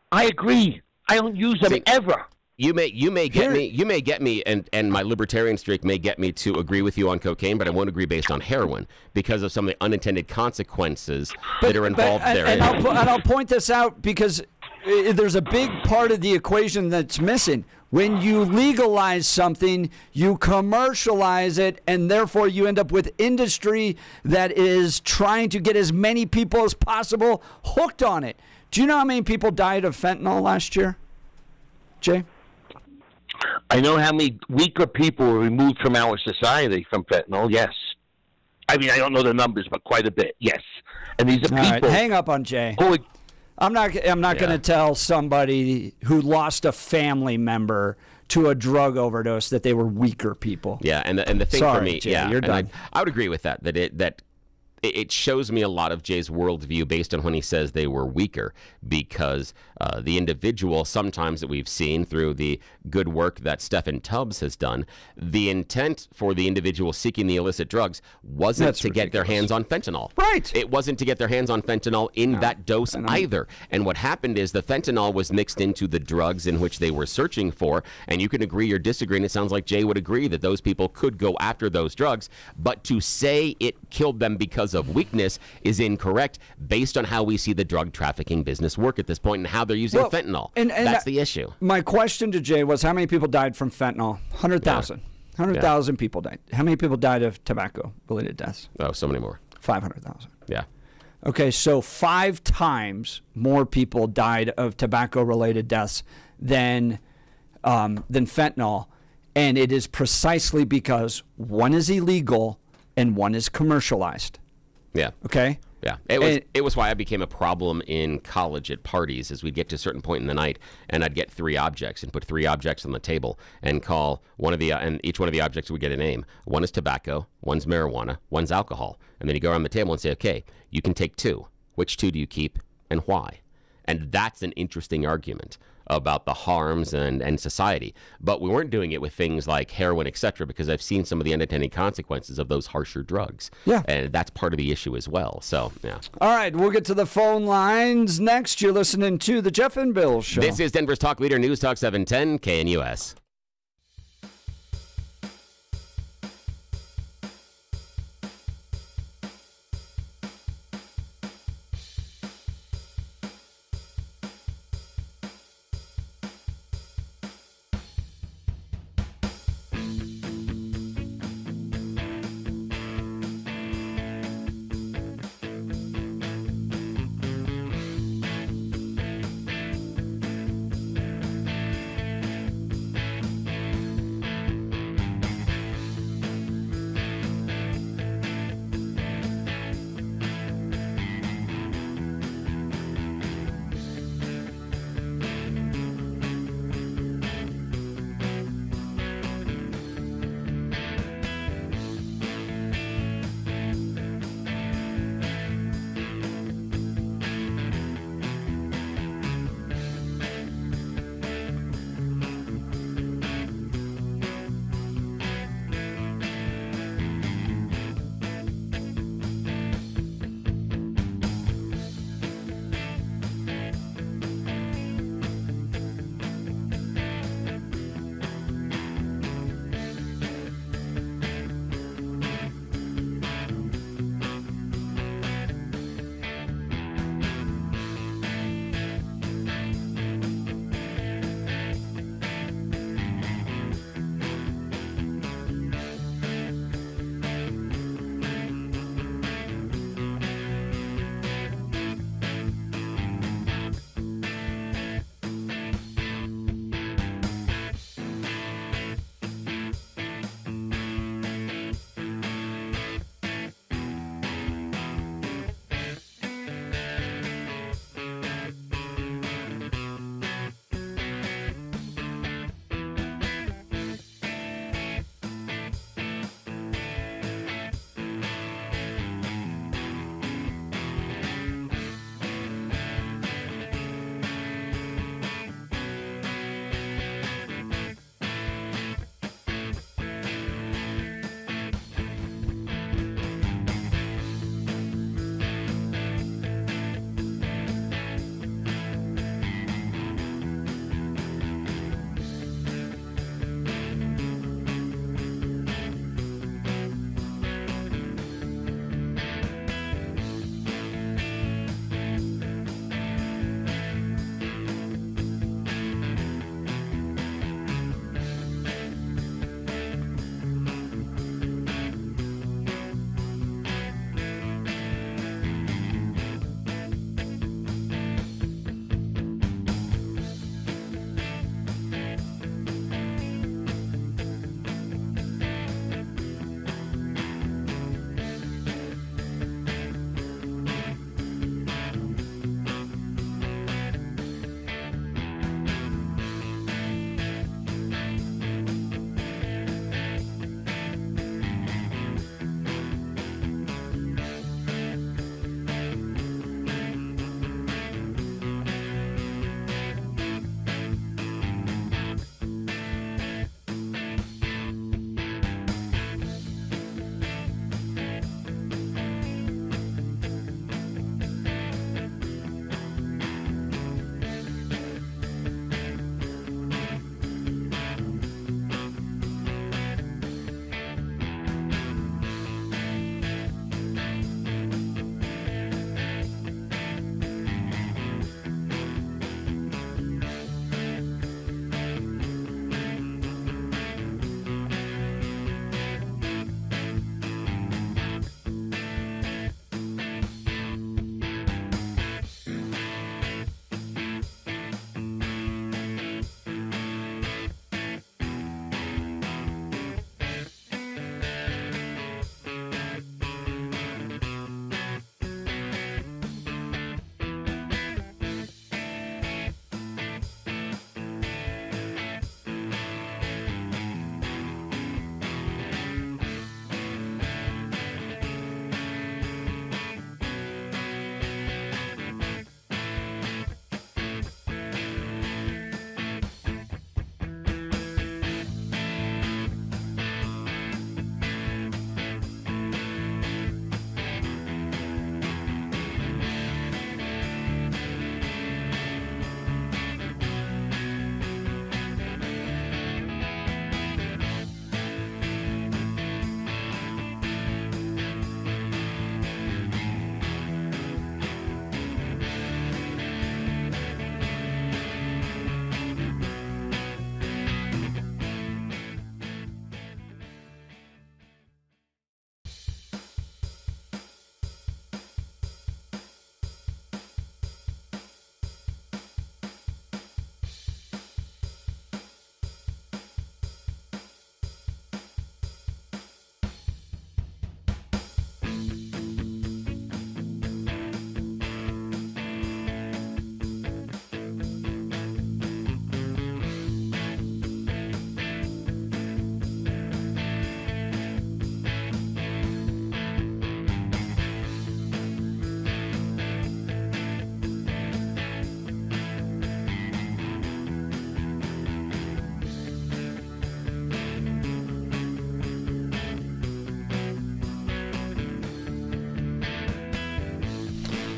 I agree. I don't use them ever. You may get me, and my libertarian streak may get me to agree with you on cocaine, but I won't agree based on heroin because of some of the unintended consequences that are involved there. And I'll point this out because there's a big part of the equation that's missing. When you legalize something, you commercialize it, and therefore you end up with industry that is trying to get as many people as possible hooked on it. Do you know how many people died of fentanyl last year, Jay? I know how many weaker people were removed from our society from fentanyl, yes. I mean, I don't know the numbers, but quite a bit, yes. And these are people... All right, hang up on Jay. I'm not going to tell somebody who lost a family member to a drug overdose that they were weaker people. Yeah, and the thing Sorry, for me, Jay, you're done. I would agree with that. That it shows me a lot of Jay's worldview based on when he says they were weaker, because the individual sometimes that we've seen through the good work that Stephen Tubbs has done, the intent for the individual seeking the illicit drugs wasn't to get their hands on fentanyl. Right. It wasn't to get their hands on fentanyl in that dose either. And what happened is the fentanyl was mixed into the drugs in which they were searching for. And you can agree or disagree, and it sounds like Jay would agree that those people could go after those drugs. But to say it killed them because of weakness is incorrect based on how we see the drug trafficking business work at this point and how they're using fentanyl. And that's the issue. My question to Jay was, how many people died from fentanyl? 100,000. 100,000 people died. How many people died of tobacco-related deaths? Oh, so many more. 500,000. Yeah. Okay, so 5 times more people died of tobacco-related deaths than fentanyl, and it is precisely because one is illegal and one is commercialized. Yeah. Okay? Yeah. It was why I became a problem in college at parties, as we'd get to a certain point in the night and I'd get 3 objects and put 3 objects on the table and call and each one of the objects would get a name. One is tobacco, one's marijuana, one's alcohol. And then you go around the table and say, okay, you can take 2. Which 2 do you keep and why? And that's an interesting argument about the harms and society. But we weren't doing it with things like heroin, etc., because I've seen some of the unintended consequences of those harsher drugs. Yeah. And that's part of the issue as well. So, yeah. All right, we'll get to the phone lines next. You're listening to The Jeff and Bill Show. This is Denver's Talk Leader, News Talk 710 KNUS.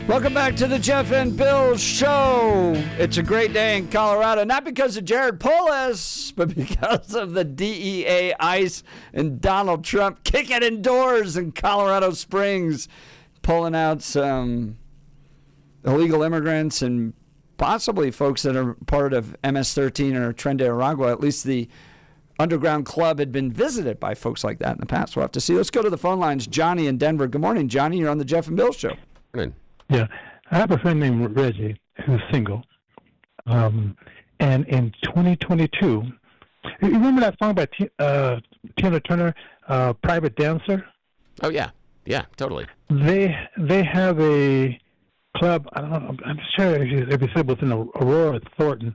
Welcome back to the Jeff and Bill Show. It's a great day in Colorado, not because of Jared Pugliese, but because of the DEA, ICE, and Donald Trump kicking indoors in Colorado Springs, pulling out some illegal immigrants and possibly folks that are part of MS-13 or Tren de Aragua. At least the underground club had been visited by folks like that in the past. We'll have to see. Let's go to the phone lines. Johnny in Denver. Good morning, Johnny. You're on the Jeff and Bill Show. Good. Yeah, I have a friend named Reggie who's single, and in 2022, you remember that song by Tina Turner, "Private Dancer"? Oh yeah, totally. They have a club. I don't know. I'm sure if he said it was in Aurora, Thornton,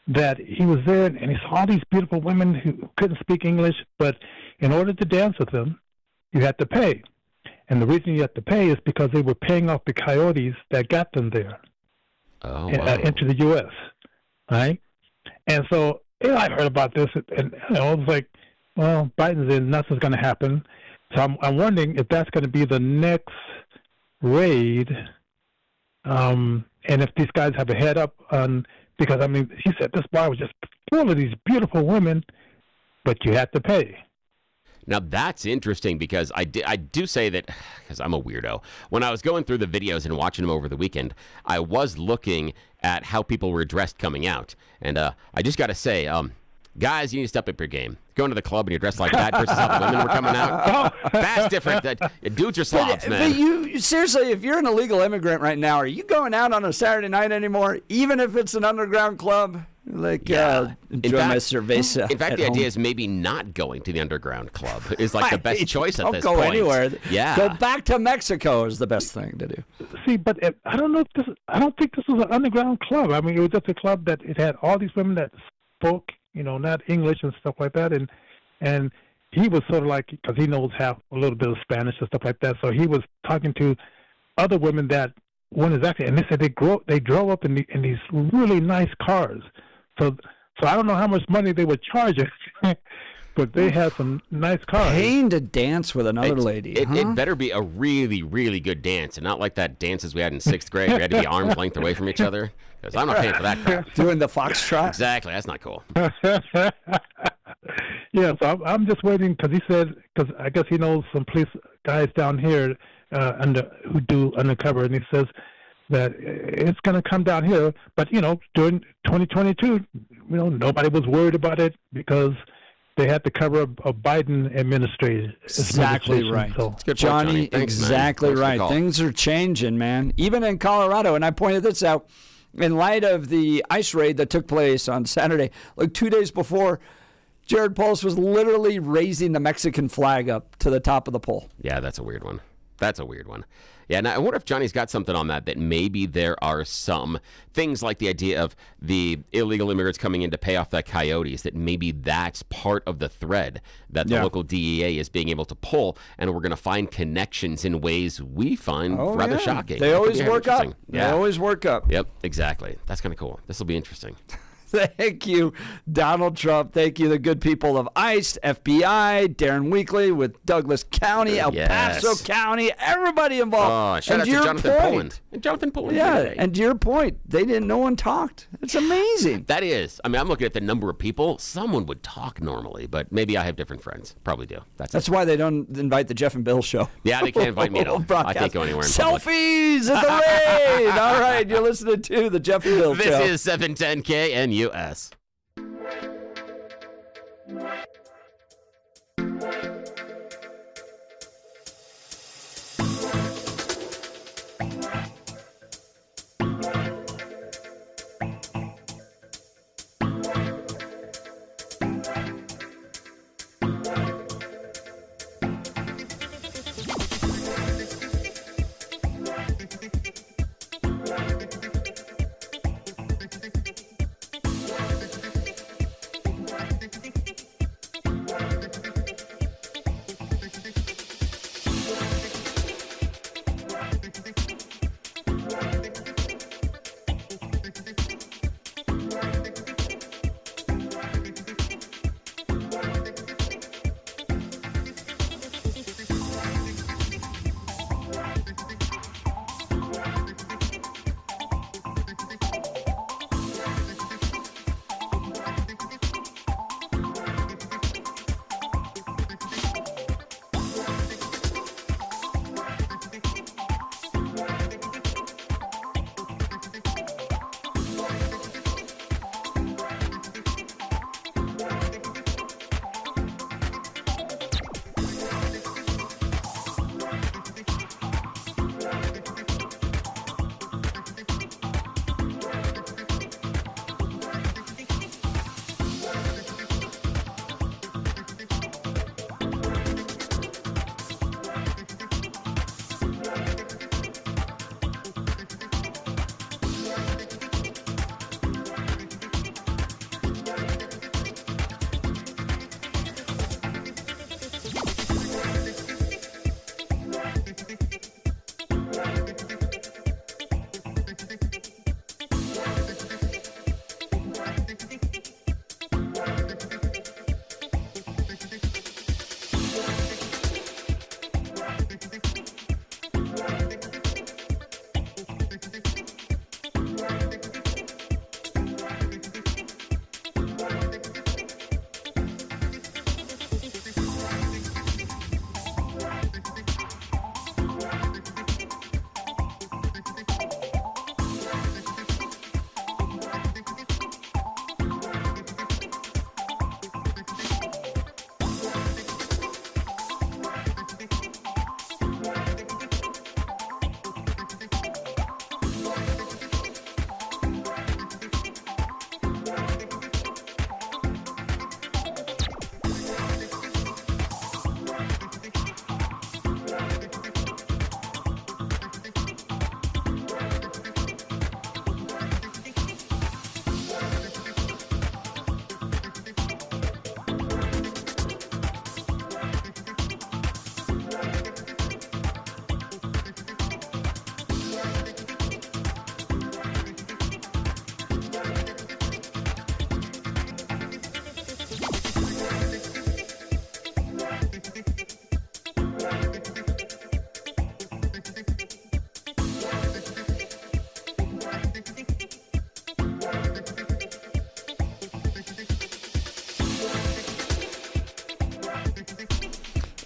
that he was there and he saw all these beautiful women who couldn't speak English, but in order to dance with them, you had to pay. And the reason you have to pay is because they were paying off the coyotes that got them there into the U.S., right? And so I heard about this, and I was like, well, Biden's in, nothing's going to happen. So I'm wondering if that's going to be the next raid, and if these guys have a head up on, because, I mean, he said this bar was just full of these beautiful women, but you had to pay. Now, that's interesting because I do say that, because I'm a weirdo, when I was going through the videos and watching them over the weekend, I was looking at how people were dressed coming out. And I just got to say, guys, you need to step up your game. Going to the club and you're dressed like that versus how the women were coming out, that's different. Dudes are slobs, man. But you, seriously, if you're an illegal immigrant right now, are you going out on a Saturday night anymore, even if it's an underground club? Like, enjoy my cerveza. In fact, the home. idea is maybe not going to the underground club is like the best choice at this point. Don't go anywhere. Yeah. Go back to Mexico is the best thing to do. See, but I don't know if this. I don't think this was an underground club. I mean, it was just a club that it had all these women that spoke, not English and stuff like that, and he was sort of like, because he knows a little bit of Spanish and stuff like that, so he was talking to other women that one is actually, and they said they drove up in these really nice cars. So I don't know how much money they were charging, but they had some nice cars. Paying to dance with another lady. It better be a really, really good dance, and not like that dances we had in 6th grade. We had to be arm's length away from each other. Because I'm not paying for that crap. Doing the foxtrot? Exactly. That's not cool. Yeah, so I'm just waiting because he said, because I guess he knows some police guys down here who do undercover, and he says that it's going to come down here. But, during 2022, nobody was worried about it because they had to cover a Biden administration. Exactly right. So. Johnny, thanks, exactly right. Things are changing, man. Even in Colorado, and I pointed this out, in light of the ICE raid that took place on Saturday, like 2 days before, Jared Pugliese was literally raising the Mexican flag up to the top of the pole. Yeah, that's a weird one. Yeah, and I wonder if Johnny's got something on that maybe there are some things like the idea of the illegal immigrants coming in to pay off the coyotes, that maybe that's part of the thread that the local DEA is being able to pull, and we're going to find connections in ways we find rather shocking. They always work up. Yeah. They always work up. Yep, exactly. That's kind of cool. This will be interesting. Thank you, Donald Trump. Thank you, the good people of ICE, FBI, Darren Weekly with Douglas County, El Paso County, everybody involved. Shout out to Jonathon Pullen. Jonathon Pullen. Yeah, and to your point, no one talked. It's amazing. That is. I mean, I'm looking at the number of people. Someone would talk normally, but maybe I have different friends. Probably do. That's why they don't invite the Jeff and Bill Show. Yeah, they can't invite me at all. I can't go anywhere in public. Selfies at the raid. All right, you're listening to the Jeff and Bill Show. This is 710 KNUS.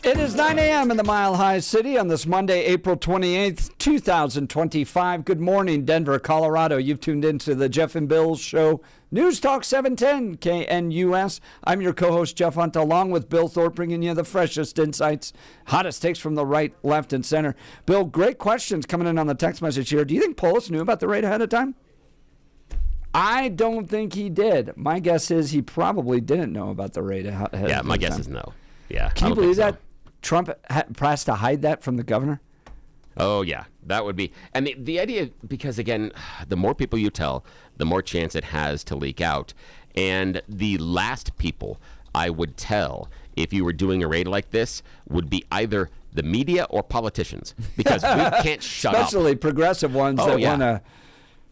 It is 9 a.m. in the Mile High City on this Monday, April 28th, 2025. Good morning, Denver, Colorado. You've tuned into the Jeff and Bill Show, News Talk 710 KNUS. I'm your co-host, Jeff Hunt, along with Bill Thorpe, bringing you the freshest insights, hottest takes from the right, left, and center. Bill, great questions coming in on the text message here. Do you think Pullen knew about the raid ahead of time? I don't think he did. My guess is he probably didn't know about the raid ahead of time. Yeah, my guess is no. Yeah. Can you believe that? Trump has to hide that from the governor? Oh, yeah, that would be. And the idea, because again, the more people you tell, the more chance it has to leak out. And the last people I would tell if you were doing a raid like this would be either the media or politicians, because we can't shut up. Especially progressive ones that want to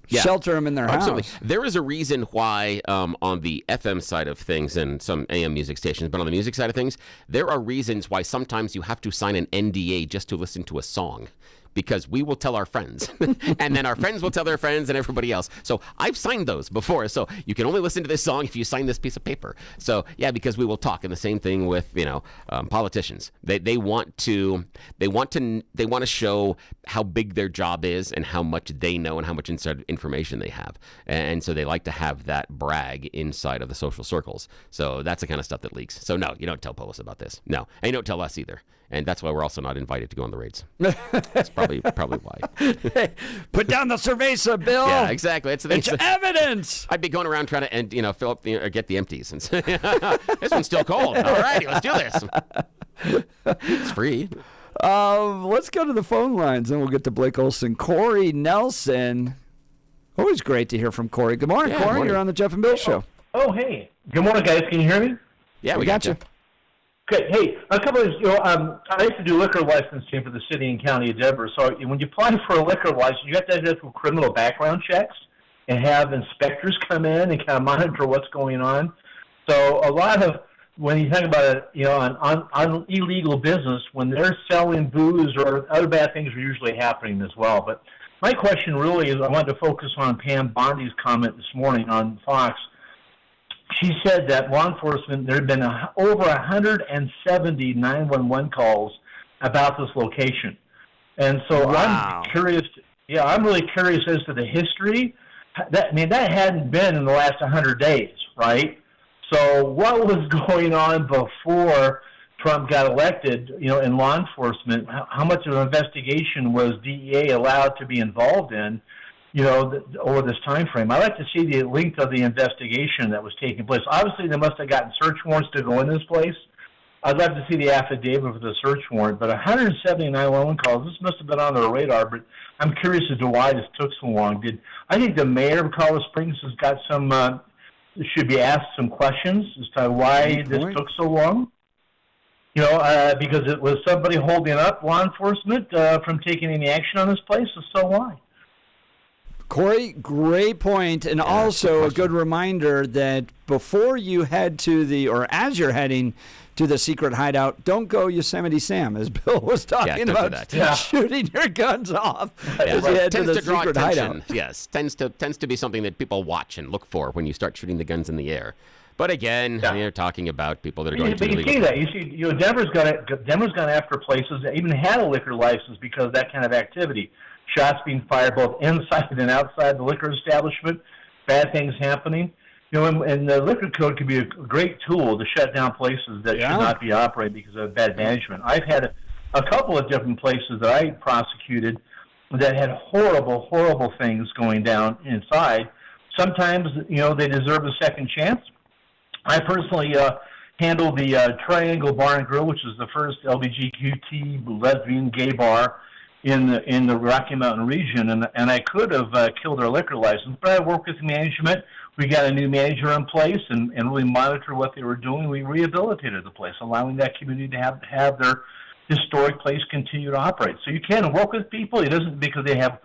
shelter them in their Absolutely. house. There is a reason why on the FM side of things and some AM music stations, but on the music side of things, there are reasons why sometimes you have to sign an NDA just to listen to a song. Because we will tell our friends, and then our friends will tell their friends and everybody else. So I've signed those before. So you can only listen to this song if you sign this piece of paper. So yeah, because we will talk. And the same thing with politicians. They want to show how big their job is and how much they know and how much inside information they have. And so they like to have that brag inside of the social circles. So that's the kind of stuff that leaks. So no, you don't tell Pugliese about this. No, and you don't tell us either. And that's why we're also not invited to go on the raids. That's probably why. Hey, put down the cerveza, Bill. Yeah, exactly. It's evidence. I'd be going around trying to, fill up or get the empties and say, this one's still cold. All righty, let's do this. It's free. Let's go to the phone lines, and we'll get to Blake Olson. Corey Nelson. Always great to hear from Corey. Good morning, Corey. Morning. You're on the Jeff and Bill Show. Oh, hey. Good morning, guys. Can you hear me? Yeah, we got you. Good. Hey, a couple of I used to do liquor licensing for the city and county of Denver. So when you apply for a liquor license, you have to go through criminal background checks and have inspectors come in and kind of monitor what's going on. So a lot of when you think about it, on illegal business, when they're selling booze or other bad things are usually happening as well. But my question really is, I wanted to focus on Pam Bondi's comment this morning on Fox. She said that law enforcement, there had been over 170 911 calls about this location. And so I'm curious. I'm really curious as to the history. That hadn't been in the last 100 days, right? So what was going on before Trump got elected, in law enforcement? How much of an investigation was DEA allowed to be involved in? Over this time frame. I'd like to see the length of the investigation that was taking place. Obviously, they must have gotten search warrants to go in this place. I'd love to see the affidavit for the search warrant. But 170 911 calls, this must have been on their radar. But I'm curious as to why this took so long. I think the mayor of Colorado Springs has got should be asked some questions as to why this took so long. Because it was somebody holding up law enforcement from taking any action on this place, so why? Corey, great point, and also a good reminder that before you head to as you're heading to the secret hideout, don't go Yosemite Sam, as Bill was talking about, shooting your guns off as you head to the secret hideout. Yes, tends to be something that people watch and look for when you start shooting the guns in the air. But again, you're talking about people that are going to illegal. You see that. You see, Denver's gone after places that even had a liquor license because of that kind of activity. Shots being fired both inside and outside the liquor establishment, bad things happening. And the liquor code could be a great tool to shut down places that should not be operating because of bad management. I've had a couple of different places that I prosecuted that had horrible, horrible things going down inside. Sometimes, they deserve a second chance. I personally handled the Triangle Bar and Grill, which is the first LGBTQ lesbian gay bar in the Rocky Mountain region, and I could have killed their liquor license, but I worked with management. We got a new manager in place and really monitored what they were doing. We rehabilitated the place, allowing that community to have their historic place continue to operate. So you can work with people. It doesn't because they have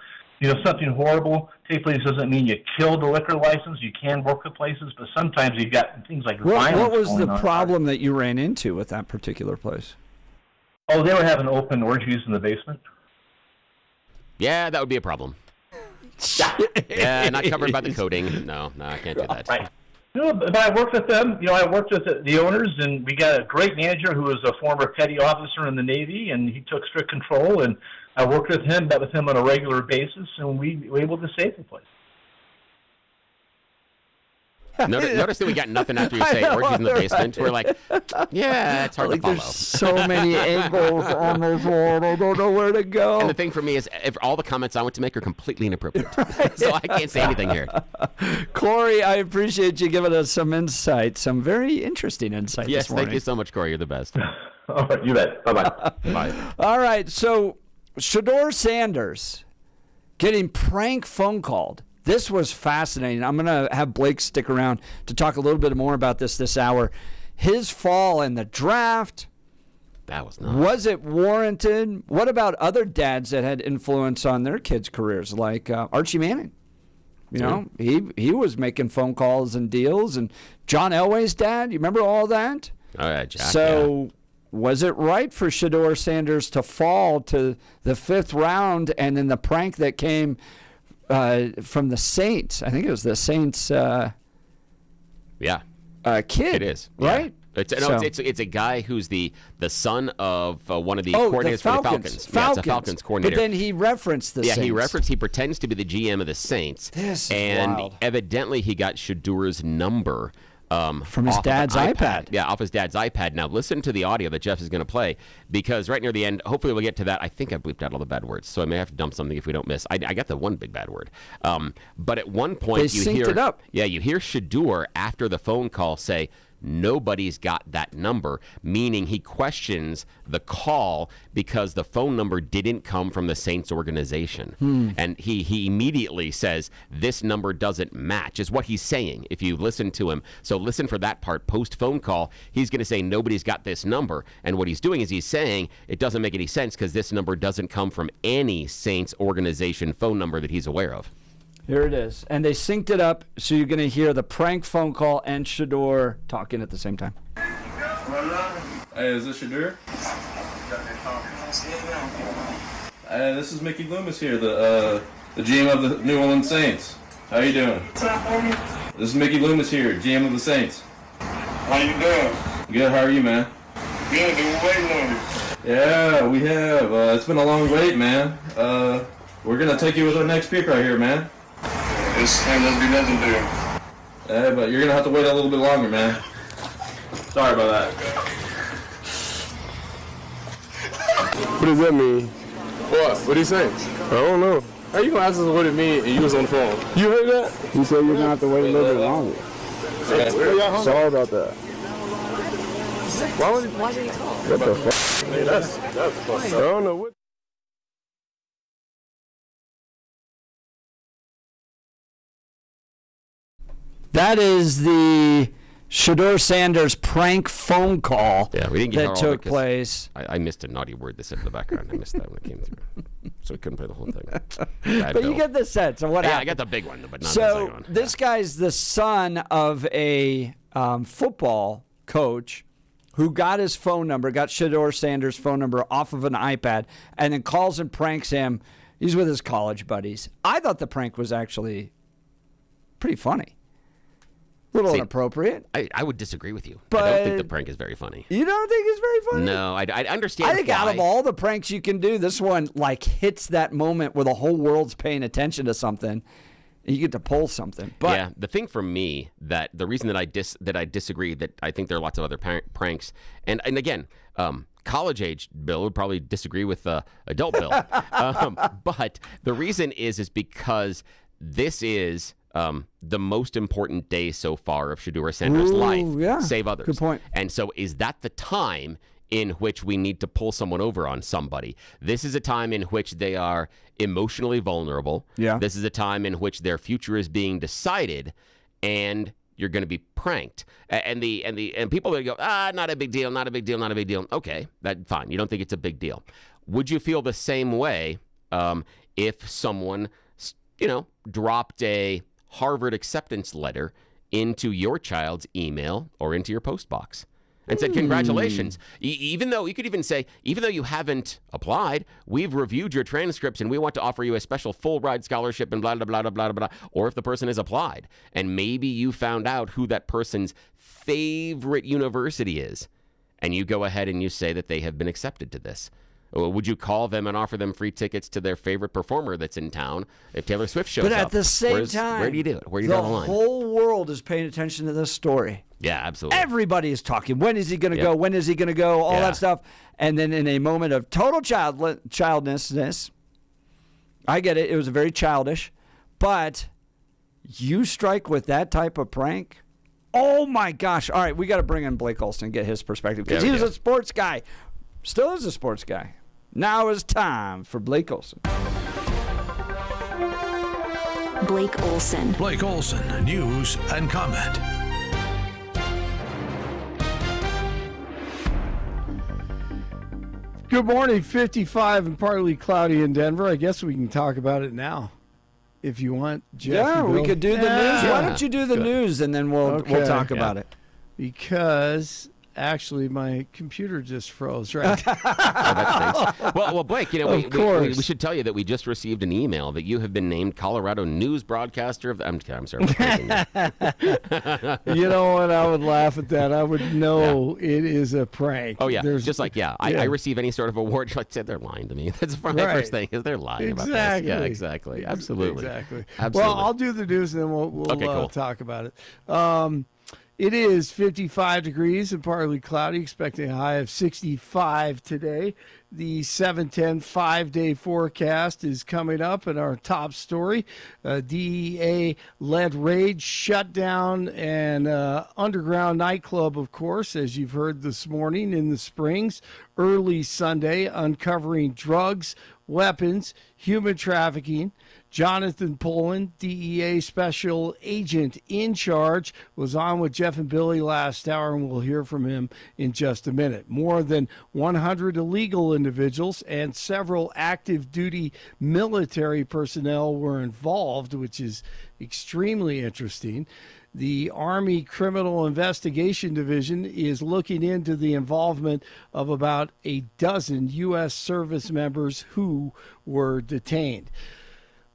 something horrible take place doesn't mean you killed the liquor license. You can work with places, but sometimes you've got things like violence. What was the problem that you ran into with that particular place? Oh, they were having open orgies in the basement. Yeah, that would be a problem. Yeah, not covered by the coding. No, I can't do that. Right. No, but I worked with them. I worked with the owners, and we got a great manager who was a former petty officer in the Navy, and he took strict control. And I worked with him, met with him on a regular basis, and we were able to save the place. Notice that we got nothing after you say orgies in the basement. We're like, yeah, it's hard to follow. There's so many angles on this one. I don't know where to go. And the thing for me is, if all the comments I want to make are completely inappropriate, so I can't say anything here. Corey, I appreciate you giving us some insight, some very interesting insight Yes, this morning. thank you so much, Corey. You're the best. All right, you bet. Bye-bye. Bye. All right, so Shedeur Sanders getting prank phone called. This was fascinating. I'm going to have Blake stick around to talk a little bit more about this hour. His fall in the draft. That was nuts. Was it warranted? What about other dads that had influence on their kids' careers, like Archie Manning? He was making phone calls and deals. And John Elway's dad, you remember all that? Oh, yeah, Jack. So was it right for Shedeur Sanders to fall to the 5th round and then the prank that came from the Saints? I think it was the Saints kid. It is. Right? Yeah. It's a guy who's the son of one of the coordinators for the Falcons. Yeah, it's a Falcons coordinator. But then he referenced the Saints. He pretends to be the GM of the Saints. This is and wild. Evidently he got Shedeur's number from his dad's iPad. Yeah, off his dad's iPad. Now listen to the audio that Jeff is going to play, because right near the end, hopefully we'll get to that. I think I bleeped out all the bad words, so I may have to dump something if we don't miss. I got the one big bad word. But at one point They synced it up. Yeah, you hear Shedeur after the phone call say, nobody's got that number, meaning he questions the call because the phone number didn't come from the Saints organization. And he immediately says, this number doesn't match, is what he's saying, if you listen to him. So listen for that part. Post phone call, he's going to say, nobody's got this number. And what he's doing is he's saying it doesn't make any sense because this number doesn't come from any Saints organization phone number that he's aware of. Here it is. And they synced it up, so you're going to hear the prank phone call and Shedeur talking at the same time. Hey, is this Shedeur? This is Mickey Loomis here, the GM of the New Orleans Saints. How you doing? This is Mickey Loomis here, GM of the Saints. How you doing? Good, how are you, man? Good, been waiting on you. Yeah, we have. It's been a long wait, man. We're going to take you with our next pick right here, man. This ain't gonna be nothing to do. Yeah, but you're going to have to wait a little bit longer, man. Sorry about that. What does that mean? What? What he saying? I don't know. How you gonna ask us what it mean and you was on the phone? You heard that? You said you're gonna have to wait a little bit longer. Sorry about that. Why did he call? What the fuck? Hey, that's fucked up. I don't know what. That is the Shedeur Sanders prank phone call Yeah, we didn't get that all took because place. I missed a naughty word that said in the background. I missed that when it came through. So we couldn't play the whole thing. But you get the sense of what happened. I got the big one, but not the So second one. this guy's the son of a football coach who got his phone number, got Shedeur Sanders' phone number off of an iPad, and then calls and pranks him. He's with his college buddies. I thought the prank was actually pretty funny. A little inappropriate. I would disagree with you. But I don't think the prank is very funny. You don't think it's very funny? No, I understand I think why. out of all the pranks you can do, this one hits that moment where the whole world's paying attention to something, and you get to pull something. But yeah, the thing for me that the reason that I disagree, that I think there are lots of other pranks, and again, college age Bill would probably disagree with adult Bill, but the reason is because this is the most important day so far of Shedeur Sanders' life. Yeah. Save others. Good point. And so is that the time in which we need to pull someone over on somebody? This is a time in which they are emotionally vulnerable. Yeah. This is a time in which their future is being decided, and you're going to be pranked. And people that go, not a big deal, not a big deal, not a big deal. Okay, that's fine. You don't think it's a big deal. Would you feel the same way if someone, dropped a Harvard acceptance letter into your child's email or into your post box? and said, congratulations. Even though you could even say, even though you haven't applied, we've reviewed your transcripts and we want to offer you a special full ride scholarship and blah, blah, blah, blah, blah, blah. Or if the person has applied and maybe you found out who that person's favorite university is and you go ahead and you say that they have been accepted to this. Would you call them and offer them free tickets to their favorite performer that's in town if Taylor Swift shows up? But at the same time, where do you do it? Where do you draw the line? The whole world is paying attention to this story. Yeah, absolutely. Everybody is talking. When is he going to go? When is he going to go? All that stuff. And then in a moment of total childlessness, I get it. It was very childish. But you strike with that type of prank? Oh, my gosh. All right, we got to bring in Blake Olson and get his perspective because he was a sports guy. Still is a sports guy. Now is time for Blake Olson. Blake Olson. Blake Olson, news and comment. Good morning, 55 and partly cloudy in Denver. I guess we can talk about it now if you want, Jeff. Yeah, we could do the news. Why don't you do the news and then we'll talk about it? Because actually my computer just froze, right? That stinks. Well, Blake, we should tell you that we just received an email that you have been named Colorado News Broadcaster of the... I'm sorry. You know what? I would laugh at that. I would know it is a prank. Oh, yeah. Just like, I receive any sort of award, like, they're lying to me. That's my first thing, is they're lying about this. Yeah, exactly. Absolutely. Exactly. Absolutely. Well, I'll do the news and then we'll cool. talk about it. It is 55 degrees and partly cloudy, expecting a high of 65 today. The 7-10 5-day forecast is coming up, and our top story, DEA-led raid, shutdown, and underground nightclub, of course, as you've heard this morning in the Springs, early Sunday, uncovering drugs, weapons, human trafficking. Jonathon Pullen, DEA special agent in charge, was on with Jeff and Billy last hour, and we'll hear from him in just a minute. More than 100 illegal individuals and several active duty military personnel were involved, which is extremely interesting. The Army Criminal Investigation Division is looking into the involvement of about a dozen U.S. service members who were detained.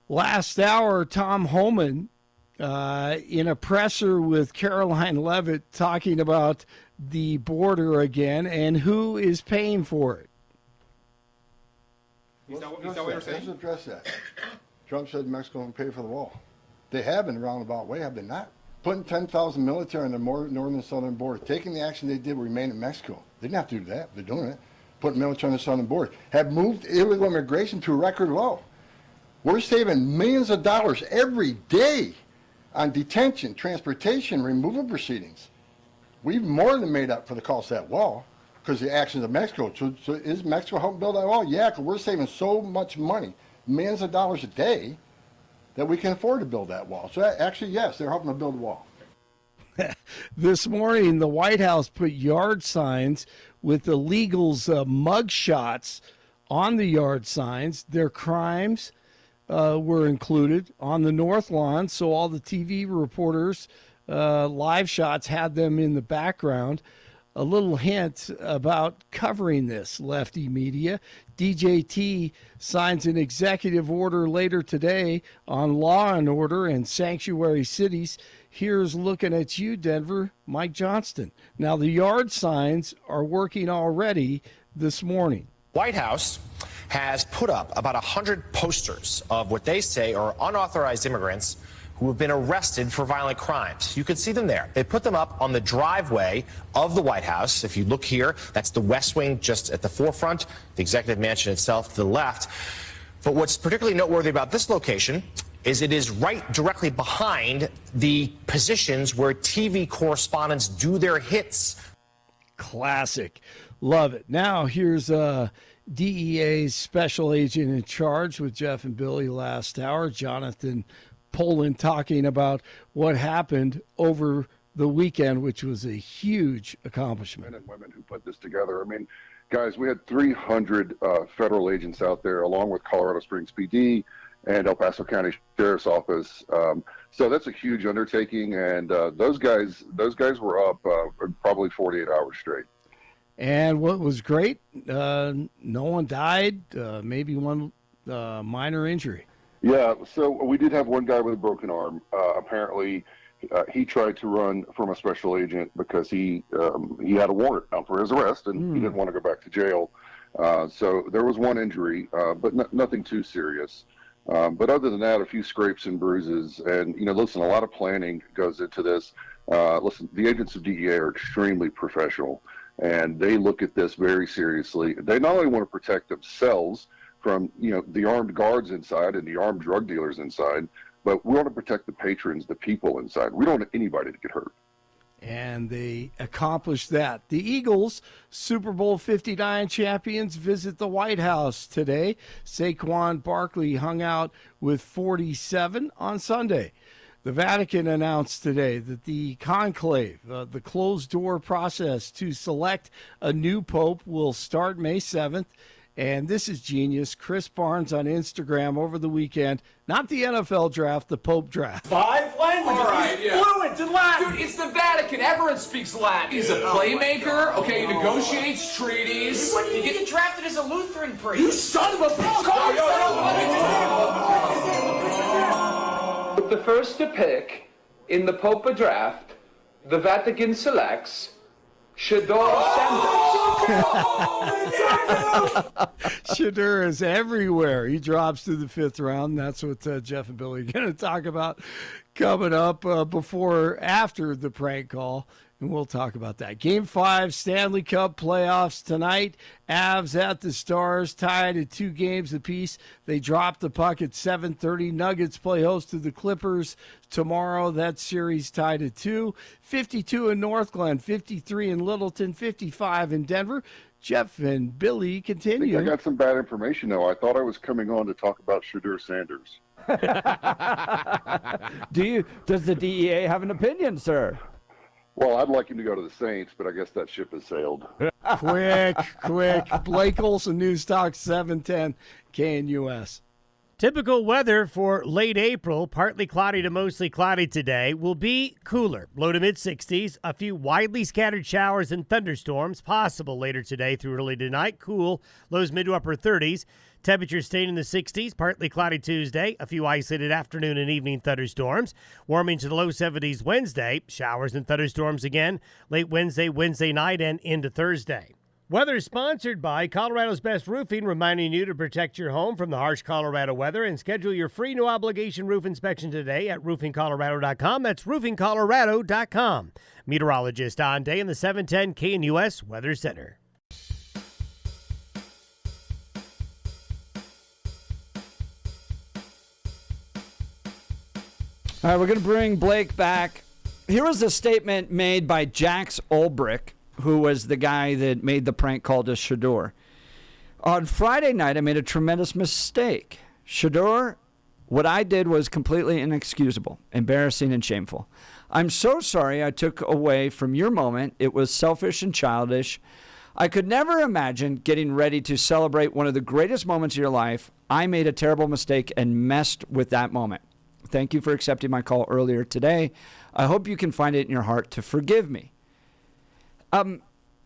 Last hour, Tom Homan, in a presser with Caroline Leavitt, talking about the border again and who is paying for it. Let's address that. Trump said Mexico will pay for the wall. They have in a roundabout way, have they not? Putting 10,000 military on the northern and southern border, taking the action they did, remain in Mexico. They didn't have to do that. They're doing it. Putting military on the southern border. Have moved illegal immigration to a record low. We're saving millions of dollars every day on detention, transportation, removal proceedings. We've more than made up for the cost of that wall because of the actions of Mexico. So is Mexico helping build that wall? Yeah, because we're saving so much money, millions of dollars a day, that we can afford to build that wall. So actually, yes, they're helping to build the wall. This morning, the White House put yard signs with illegals' mug shots on the yard signs. Their crimes were included on the North Lawn, so all the TV reporters, live shots had them in the background. A little hint about covering this, lefty media. DJT signs an executive order later today on law and order in sanctuary cities. Here's looking at you, Denver, Mike Johnston. Now, the yard signs are working already this morning. White House has put up about 100 posters of what they say are unauthorized immigrants who have been arrested for violent crimes. You can see them there. They put them up on the driveway of the White House. If you look here, that's the West Wing just at the forefront, the executive mansion itself to the left. But what's particularly noteworthy about this location is it is right directly behind the positions where TV correspondents do their hits. Classic. Love it. Now here's DEA's special agent in charge with Jeff and Billy last hour, Jonathon Pullen, talking about what happened over the weekend, which was a huge accomplishment. Men and women who put this together. I mean, guys, we had 300 federal agents out there, along with Colorado Springs PD, and El Paso County Sheriff's Office. So that's a huge undertaking, and those guys were up probably 48 hours straight. And what was great, no one died, maybe one minor injury. Yeah, so we did have one guy with a broken arm. Apparently, he tried to run from a special agent because he had a warrant out for his arrest, and he didn't want to go back to jail. So there was one injury, but nothing too serious. But other than that, a few scrapes and bruises. And, listen, a lot of planning goes into this. Listen, the agents of DEA are extremely professional, and they look at this very seriously. They not only want to protect themselves from, the armed guards inside and the armed drug dealers inside, but we want to protect the patrons, the people inside. We don't want anybody to get hurt. And they accomplished that. The Eagles, Super Bowl 59 champions, visit the White House today. Saquon Barkley hung out with 47 on Sunday. The Vatican announced today that the conclave, the closed-door process to select a new pope, will start May 7th. And this is genius. Chris Barnes on Instagram over the weekend. Not the NFL draft, the Pope draft. 5 languages. All right, He's yeah. fluent in Latin. Dude, it's the Vatican. Everyone speaks Latin. He's a playmaker. Okay, he negotiates treaties. When did you get drafted as a Lutheran priest? You son of a bitch! With the first to pick in the Pope draft, the Vatican selects Shador Shadur is everywhere. He drops to the 5th round. That's what Jeff and Billy are going to talk about coming up after the prank call, and we'll talk about that. Game 5, Stanley Cup playoffs tonight. Avs at the Stars, tied at 2 games apiece. They drop the puck at 7:30. Nuggets play host to the Clippers tomorrow. That series tied at 2. 52 in Northglenn, 53 in Littleton, 55 in Denver. Jeff and Billy continue. I got some bad information, though. I thought I was coming on to talk about Shadur Sanders. Does the DEA have an opinion, sir? Well, I'd like him to go to the Saints, but I guess that ship has sailed. Quick. Blake Olson, News Talk 710 KNUS. Typical weather for late April, partly cloudy to mostly cloudy today, will be cooler. Low to mid-60s, a few widely scattered showers and thunderstorms possible later today through early tonight. Cool, lows mid to upper 30s. Temperatures staying in the 60s, partly cloudy Tuesday, a few isolated afternoon and evening thunderstorms. Warming to the low 70s Wednesday, showers and thunderstorms again late Wednesday night and into Thursday. Weather is sponsored by Colorado's Best Roofing, reminding you to protect your home from the harsh Colorado weather and schedule your free no-obligation roof inspection today at roofingcolorado.com. That's roofingcolorado.com. Meteorologist Don Day in the 710 KNUS Weather Center. All right, we're going to bring Blake back. Here was a statement made by Jax Ulbrich, who was the guy that made the prank call to Shadur. On Friday night, I made a tremendous mistake. Shadur, what I did was completely inexcusable, embarrassing, and shameful. I'm so sorry I took away from your moment. It was selfish and childish. I could never imagine getting ready to celebrate one of the greatest moments of your life. I made a terrible mistake and messed with that moment. Thank you for accepting my call earlier today. I hope you can find it in your heart to forgive me.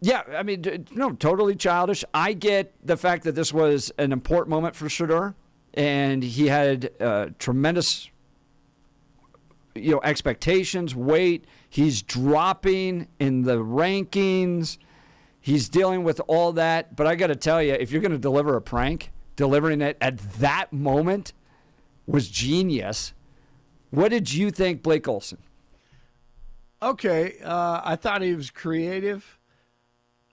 Yeah, I mean, no, totally childish. I get the fact that this was an important moment for Shadur, and he had tremendous, expectations, weight. He's dropping in the rankings. He's dealing with all that. But I got to tell you, if you're going to deliver a prank, delivering it at that moment was genius. What did you think, Blake Olson? Okay, I thought he was creative.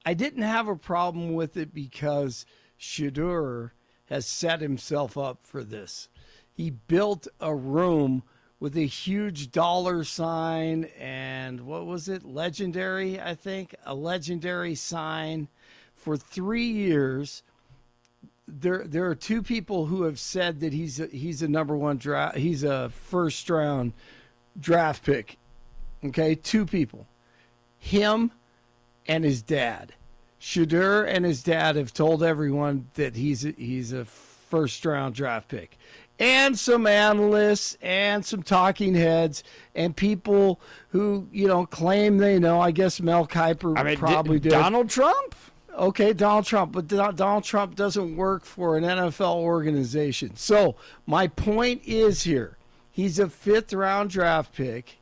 I didn't have a problem with it because Shadur has set himself up for this. He built a room with a huge dollar sign and what was it? Legendary, I think. A legendary sign for 3 years. There are 2 people who have said that he's a number 1 draft. He's a first round draft pick. Okay, 2 people, him and his dad. Shadur and his dad have told everyone that he's a first round draft pick. and some analysts and some talking heads and people who, claim they know. I guess Mel Kiper probably did. Donald Trump? Okay, Donald Trump, but Donald Trump doesn't work for an NFL organization. So my point is here, he's a 5th-round draft pick.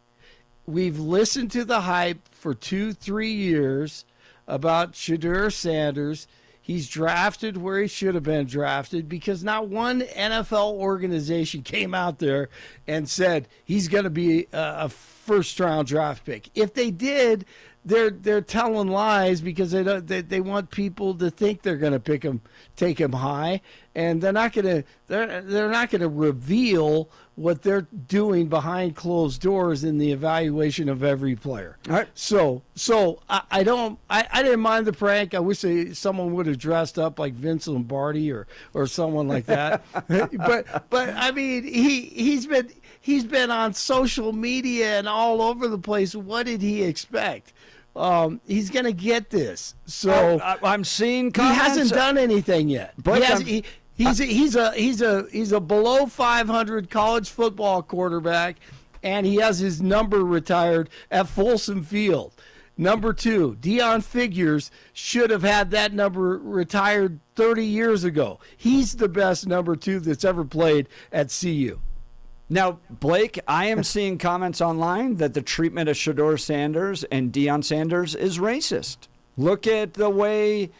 We've listened to the hype for 2-3 years about Shedeur Sanders. He's drafted where he should have been drafted because not one NFL organization came out there and said he's going to be a first-round draft pick. If they did, they're telling lies because they want people to think they're going to take him high, and they're not going to reveal what they're doing behind closed doors in the evaluation of every player. All right. So I didn't mind the prank. I wish someone would have dressed up like Vince Lombardi or someone like that. but I mean he's been on social media and all over the place. What did he expect? He's going to get this. So I'm seeing he comments. hasn't done anything yet. But He's a below 500 college football quarterback, and he has his number retired at Folsom Field. Number 2, Deion Figures should have had that number retired 30 years ago. He's the best number 2 that's ever played at CU. Now, Blake, I am seeing comments online that the treatment of Shedeur Sanders and Deion Sanders is racist. Look at the way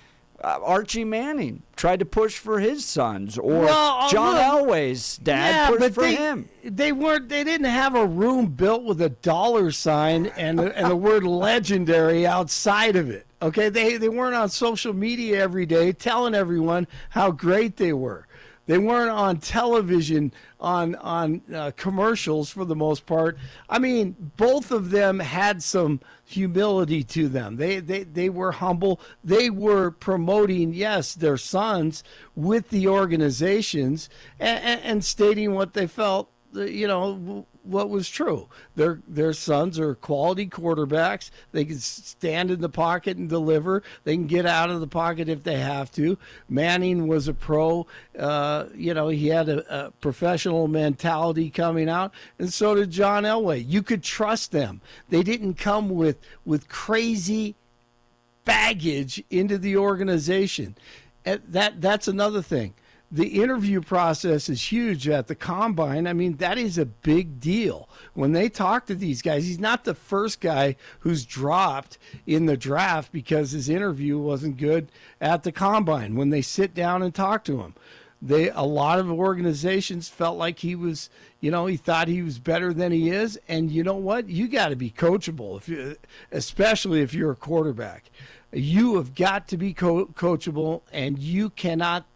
Archie Manning tried to push for his sons, or John Elway's dad pushed for him. They didn't have a room built with a dollar sign and the word legendary outside of it. Okay, they weren't on social media every day telling everyone how great they were. They weren't on television on commercials for the most part. I mean, both of them had some humility to them. They were humble. They were promoting, yes, their sons with the organizations and stating what they felt, what was true. Their sons are quality quarterbacks. They can stand in the pocket and deliver. They can get out of the pocket if they have to. Manning was a pro. He had a professional mentality coming out, and so did John Elway. You could trust them. They didn't come with crazy baggage into the organization. And that's another thing. The interview process is huge at the combine. I mean, that is a big deal. When they talk to these guys, he's not the first guy who's dropped in the draft because his interview wasn't good at the combine. When they sit down and talk to him, a lot of organizations felt like he was, he thought he was better than he is. And you know what? You got to be coachable, especially if you're a quarterback. You have got to be coachable, and you cannot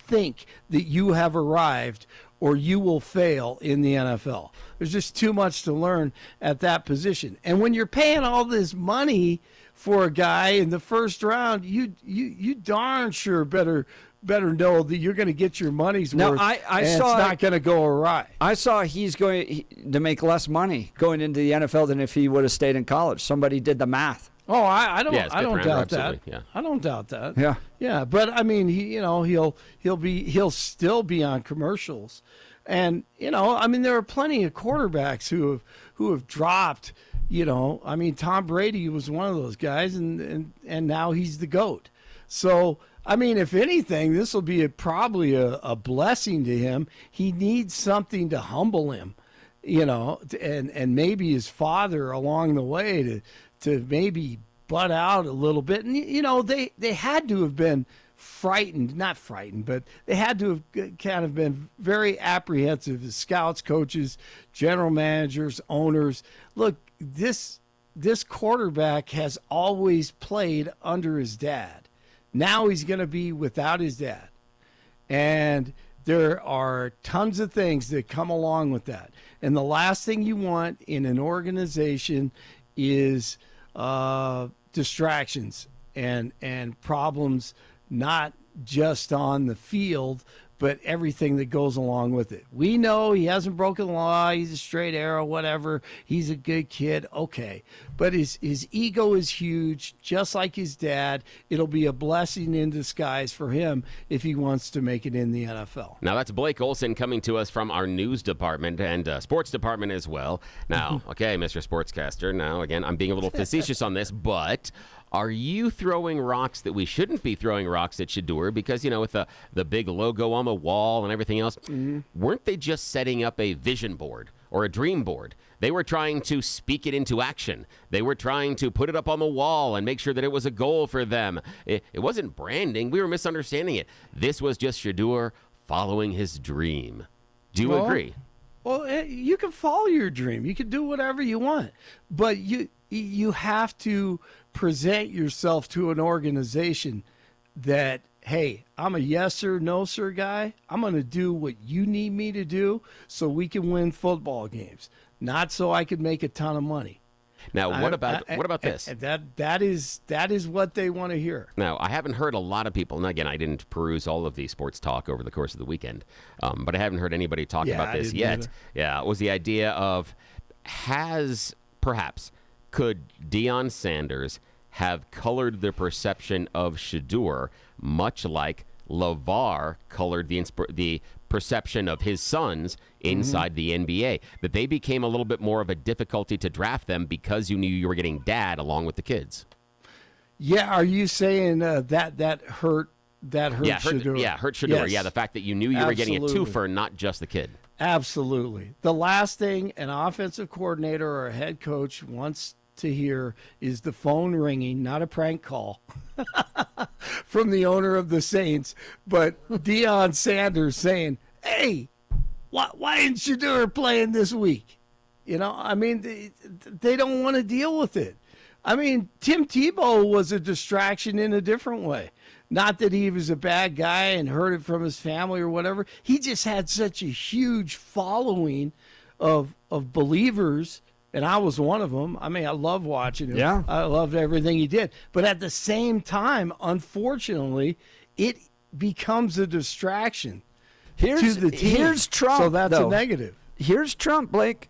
think that you have arrived or you will fail in the NFL. There's just too much to learn at that position. And when you're paying all this money for a guy in the first round, you darn sure better know that you're going to get your money's worth. I and saw it's not going to go awry. I saw he's going to make less money going into the NFL than if he would have stayed in college. Somebody did the math. Oh, I don't doubt that. absolutely. Yeah. I don't doubt that. Yeah. Yeah, but I mean, he'll still be on commercials. And, there are plenty of quarterbacks who have dropped, I mean, Tom Brady was one of those guys, and now he's the GOAT. So, I mean, if anything, this will be probably a blessing to him. He needs something to humble him, and maybe his father along the way to maybe butt out a little bit. And, they had to have been not frightened, but they had to have kind of been very apprehensive as scouts, coaches, general managers, owners. Look, this quarterback has always played under his dad. Now he's going to be without his dad. And there are tons of things that come along with that. And the last thing you want in an organization is distractions and problems, not just on the field, but everything that goes along with it. We know he hasn't broken the law. He's a straight arrow, whatever. He's a good kid. Okay. But his ego is huge, just like his dad. It'll be a blessing in disguise for him if he wants to make it in the NFL. Now, that's Blake Olson coming to us from our news department and sports department as well. Now, okay, Mr. Sportscaster. Now, again, I'm being a little facetious on this, but are you throwing rocks that we shouldn't be throwing rocks at Shedeur? Because, with the big logo on the wall and everything else, weren't they just setting up a vision board or a dream board? They were trying to speak it into action. They were trying to put it up on the wall and make sure that it was a goal for them. It wasn't branding. We were misunderstanding it. This was just Shedeur following his dream. Do you agree? Well, you can follow your dream. You can do whatever you want. But you have to present yourself to an organization that, hey, I'm a yes sir, no sir guy. I'm going to do what you need me to do so we can win football games, not so I could make a ton of money. Now, what about this? That is what they want to hear. Now, I haven't heard a lot of people, and again, I didn't peruse all of the sports talk over the course of the weekend, but I haven't heard anybody talk about this yet. Either. Yeah, it was the idea of could Deion Sanders have colored the perception of Shedeur much like LeVar colored the perception of his sons inside the NBA, that they became a little bit more of a difficulty to draft them because you knew you were getting dad along with the kids. Yeah, are you saying that hurt Shedeur? Hurt Shedeur. Yes. Yeah, the fact that you knew you were getting a twofer, not just the kid. Absolutely. The last thing an offensive coordinator or a head coach wants to hear is the phone ringing, not a prank call from the owner of the Saints, but Deion Sanders saying, hey, why isn't Shedeur playing this week? I mean, they don't want to deal with it. I mean, Tim Tebow was a distraction in a different way. Not that he was a bad guy and heard it from his family or whatever. He just had such a huge following of believers, and I was one of them. I mean, I love watching him. Yeah. I loved everything he did. But at the same time, unfortunately, it becomes a distraction to the team. Here's Trump. So that's a negative. Here's Trump, Blake.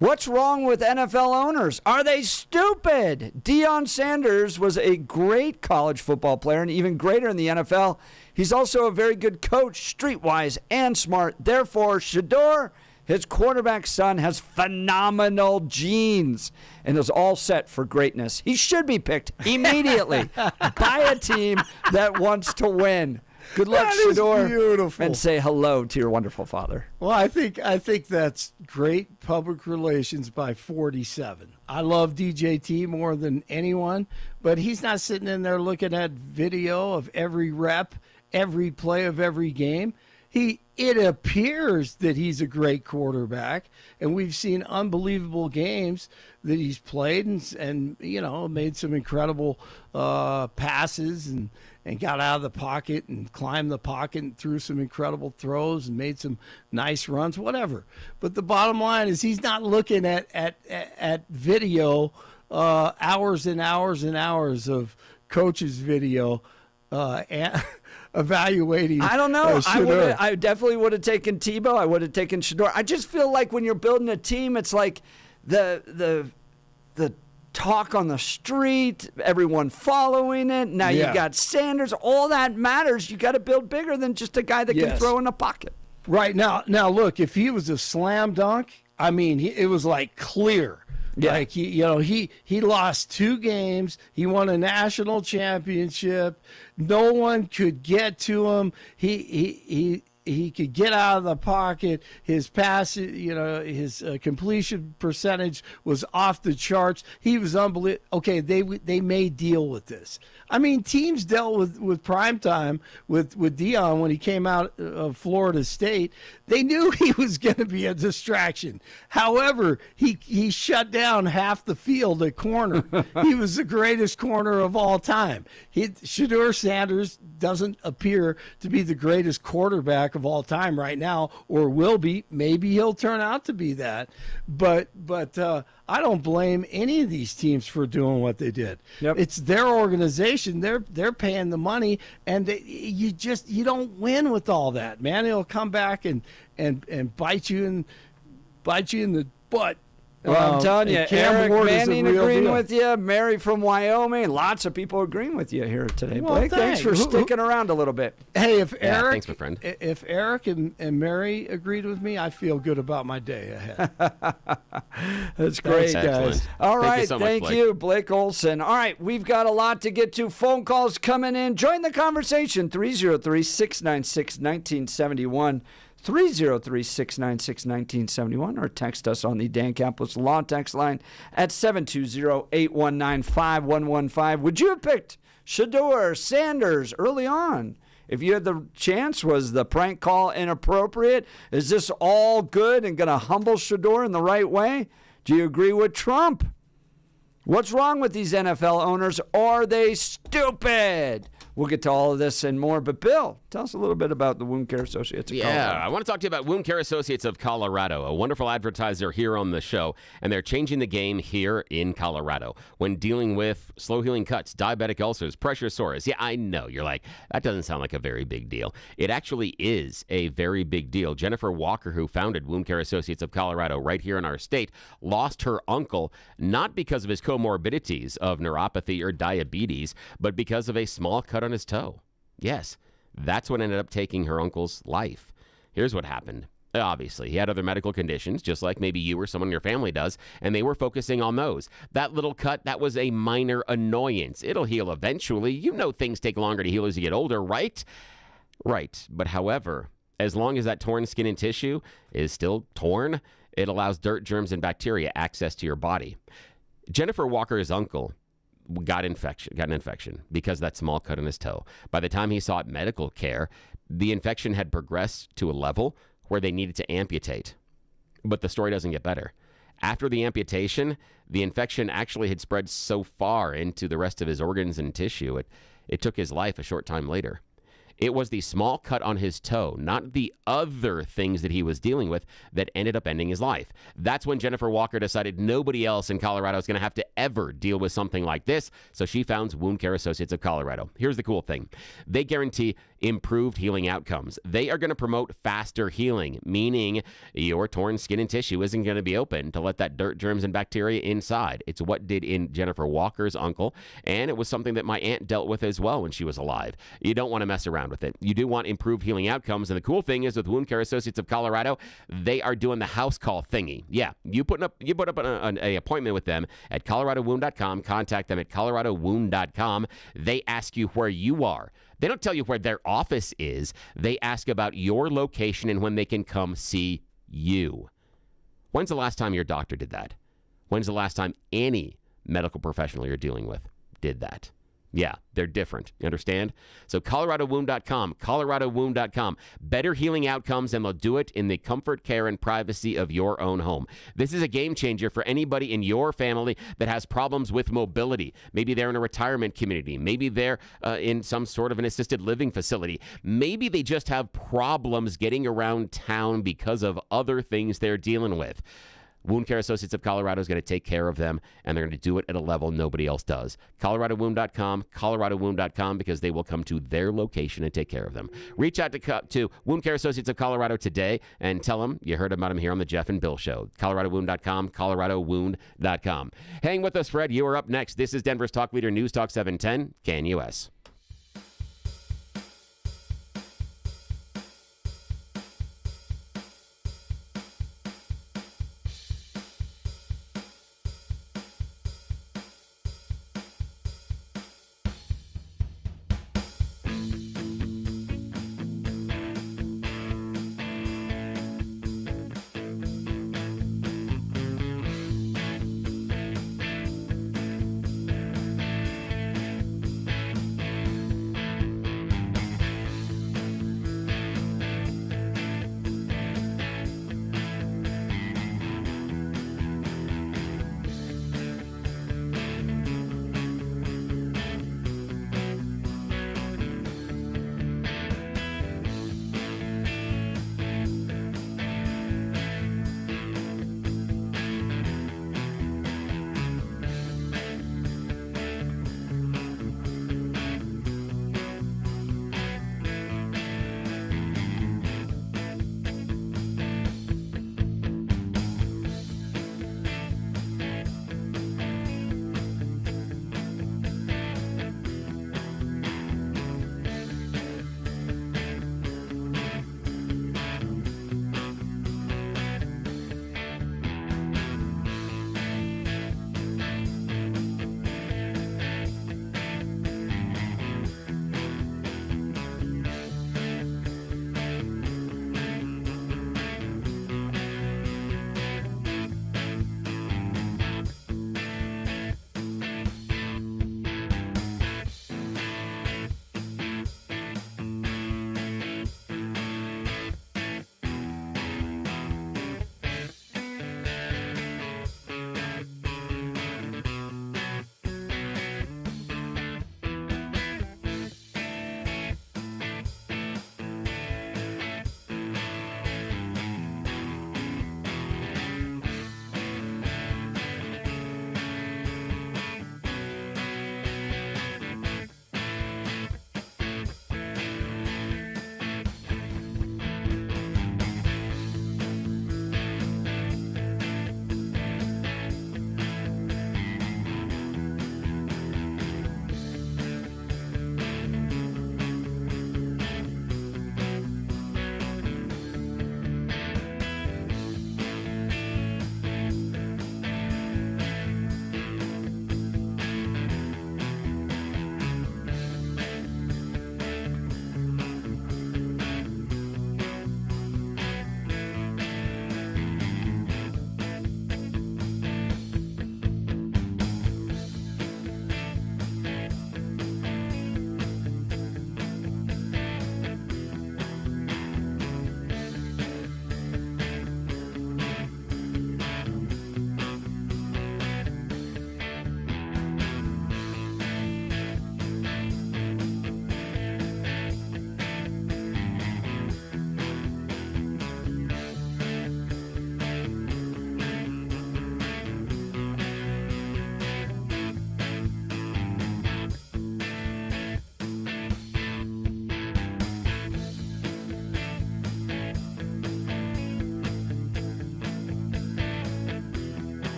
What's wrong with NFL owners? Are they stupid? Deion Sanders was a great college football player and even greater in the NFL. He's also a very good coach, streetwise and smart. Therefore, Shedeur, his quarterback son, has phenomenal genes and is all set for greatness. He should be picked immediately by a team that wants to win. Good luck, Shedeur. Beautiful. And say hello to your wonderful father. Well, I think that's great public relations by 47. I love DJT more than anyone, but he's not sitting in there looking at video of every rep, every play of every game. It appears that he's a great quarterback, and we've seen unbelievable games that he's played and made some incredible passes and got out of the pocket and climbed the pocket and threw some incredible throws and made some nice runs, whatever. But the bottom line is he's not looking at video, hours and hours and hours of coaches' video and evaluating. I don't know. Shedeur. I definitely would have taken Tebow. I would have taken Shedeur. I just feel like when you're building a team, it's like the talk on the street, everyone following it. Now you got Sanders. All that matters. You got to build bigger than just a guy that can throw in a pocket. Right now, look, if he was a slam dunk, I mean, it was like clear. Yeah. Like he lost 2 games. He won a national championship. No one could get to him. He could get out of the pocket. His pass, his completion percentage was off the charts. He was unbelievable. Okay, they may deal with this. I mean, teams dealt with primetime with Deion when he came out of Florida State. They knew he was going to be a distraction. However, he shut down half the field at corner. He was the greatest corner of all time. Shedeur Sanders doesn't appear to be the greatest quarterback quarterback of all time right now, or will be. Maybe he'll turn out to be that. But I don't blame any of these teams for doing what they did. Yep. It's their organization. They're paying the money, and you don't win with all that, man. It'll come back and bite you in the butt. Well, I'm telling you, Cam Eric Ward is a Manning real agreeing deal. with you, Mary from Wyoming, lots of people agreeing with you here today. Well, Blake, thanks for thanks. sticking around a little bit. Hey, if Yeah, Eric, thanks, my friend. If Eric and Mary agreed with me, I feel good about my day ahead. That's great, Thanks, guys. Excellent. All Thank you right, so much, thank Blake. you, Blake Olson. All right, we've got a lot to get to. Phone calls coming in. Join the conversation, 303-696-1971. 303-696-1971, or text us on the Dan Caplis Law text line at 720-819-5115. Would you have picked Shador, Sanders early on? If you had the chance, was the prank call inappropriate? Is this all good and going to humble Shador in the right way? Do you agree with Trump? What's wrong with these NFL owners? Are they stupid? We'll get to all of this and more. But, Bill, tell us a little bit about the Wound Care Associates of Colorado. Yeah, I want to talk to you about Wound Care Associates of Colorado, a wonderful advertiser here on the show, and they're changing the game here in Colorado when dealing with slow-healing cuts, diabetic ulcers, pressure sores. Yeah, I know. You're like, that doesn't sound like a very big deal. It actually is a very big deal. Jennifer Walker, who founded Wound Care Associates of Colorado right here in our state, lost her uncle not because of his comorbidities of neuropathy or diabetes, but because of a small cut on his toe. Yes, that's what ended up taking her uncle's life. Here's what happened. Obviously, he had other medical conditions, just like maybe you or someone in your family does, and they were focusing on those. That little cut, that was a minor annoyance. It'll heal eventually. You know things take longer to heal as you get older, right? Right. But however, as long as that torn skin and tissue is still torn, it allows dirt, germs, and bacteria access to your body. Jennifer Walker's uncle got an infection because of that small cut on his toe. By the time he sought medical care, the infection had progressed to a level where they needed to amputate. But the story doesn't get better. After the amputation, the infection actually had spread so far into the rest of his organs and tissue, it took his life a short time later. It was the small cut on his toe, not the other things that he was dealing with, that ended up ending his life. That's when Jennifer Walker decided nobody else in Colorado is going to have to ever deal with something like this, so she founds Wound Care Associates of Colorado. Here's the cool thing. They guarantee improved healing outcomes. They are going to promote faster healing, meaning your torn skin and tissue isn't going to be open to let that dirt, germs, and bacteria inside. It's what did in Jennifer Walker's uncle, and it was something that my aunt dealt with as well when she was alive. You don't want to mess around with it. You do want improved healing outcomes, and the cool thing is with Wound Care Associates of Colorado, they are doing the house call thingy. Yeah, you put up an appointment with them at coloradowound.com. Contact them at coloradowound.com. They ask you where you are. They don't tell you where their office is. They ask about your location and when they can come see you. When's the last time your doctor did that? When's the last time any medical professional you're dealing with did that? Yeah, they're different. You understand? So coloradowound.com, coloradowound.com. Better healing outcomes, and they'll do it in the comfort, care, and privacy of your own home. This is a game changer for anybody in your family that has problems with mobility. Maybe they're in a retirement community. Maybe they're in some sort of an assisted living facility. Maybe they just have problems getting around town because of other things they're dealing with. Wound Care Associates of Colorado is going to take care of them, and they're going to do it at a level nobody else does. coloradowound.com, coloradowound.com, because they will come to their location and take care of them. Reach out to Wound Care Associates of Colorado today and tell them you heard about them here on the Jeff and Bill Show. coloradowound.com, coloradowound.com. Hang with us, Fred. You are up next. This is Denver's Talk Leader, News Talk 710, KNUS.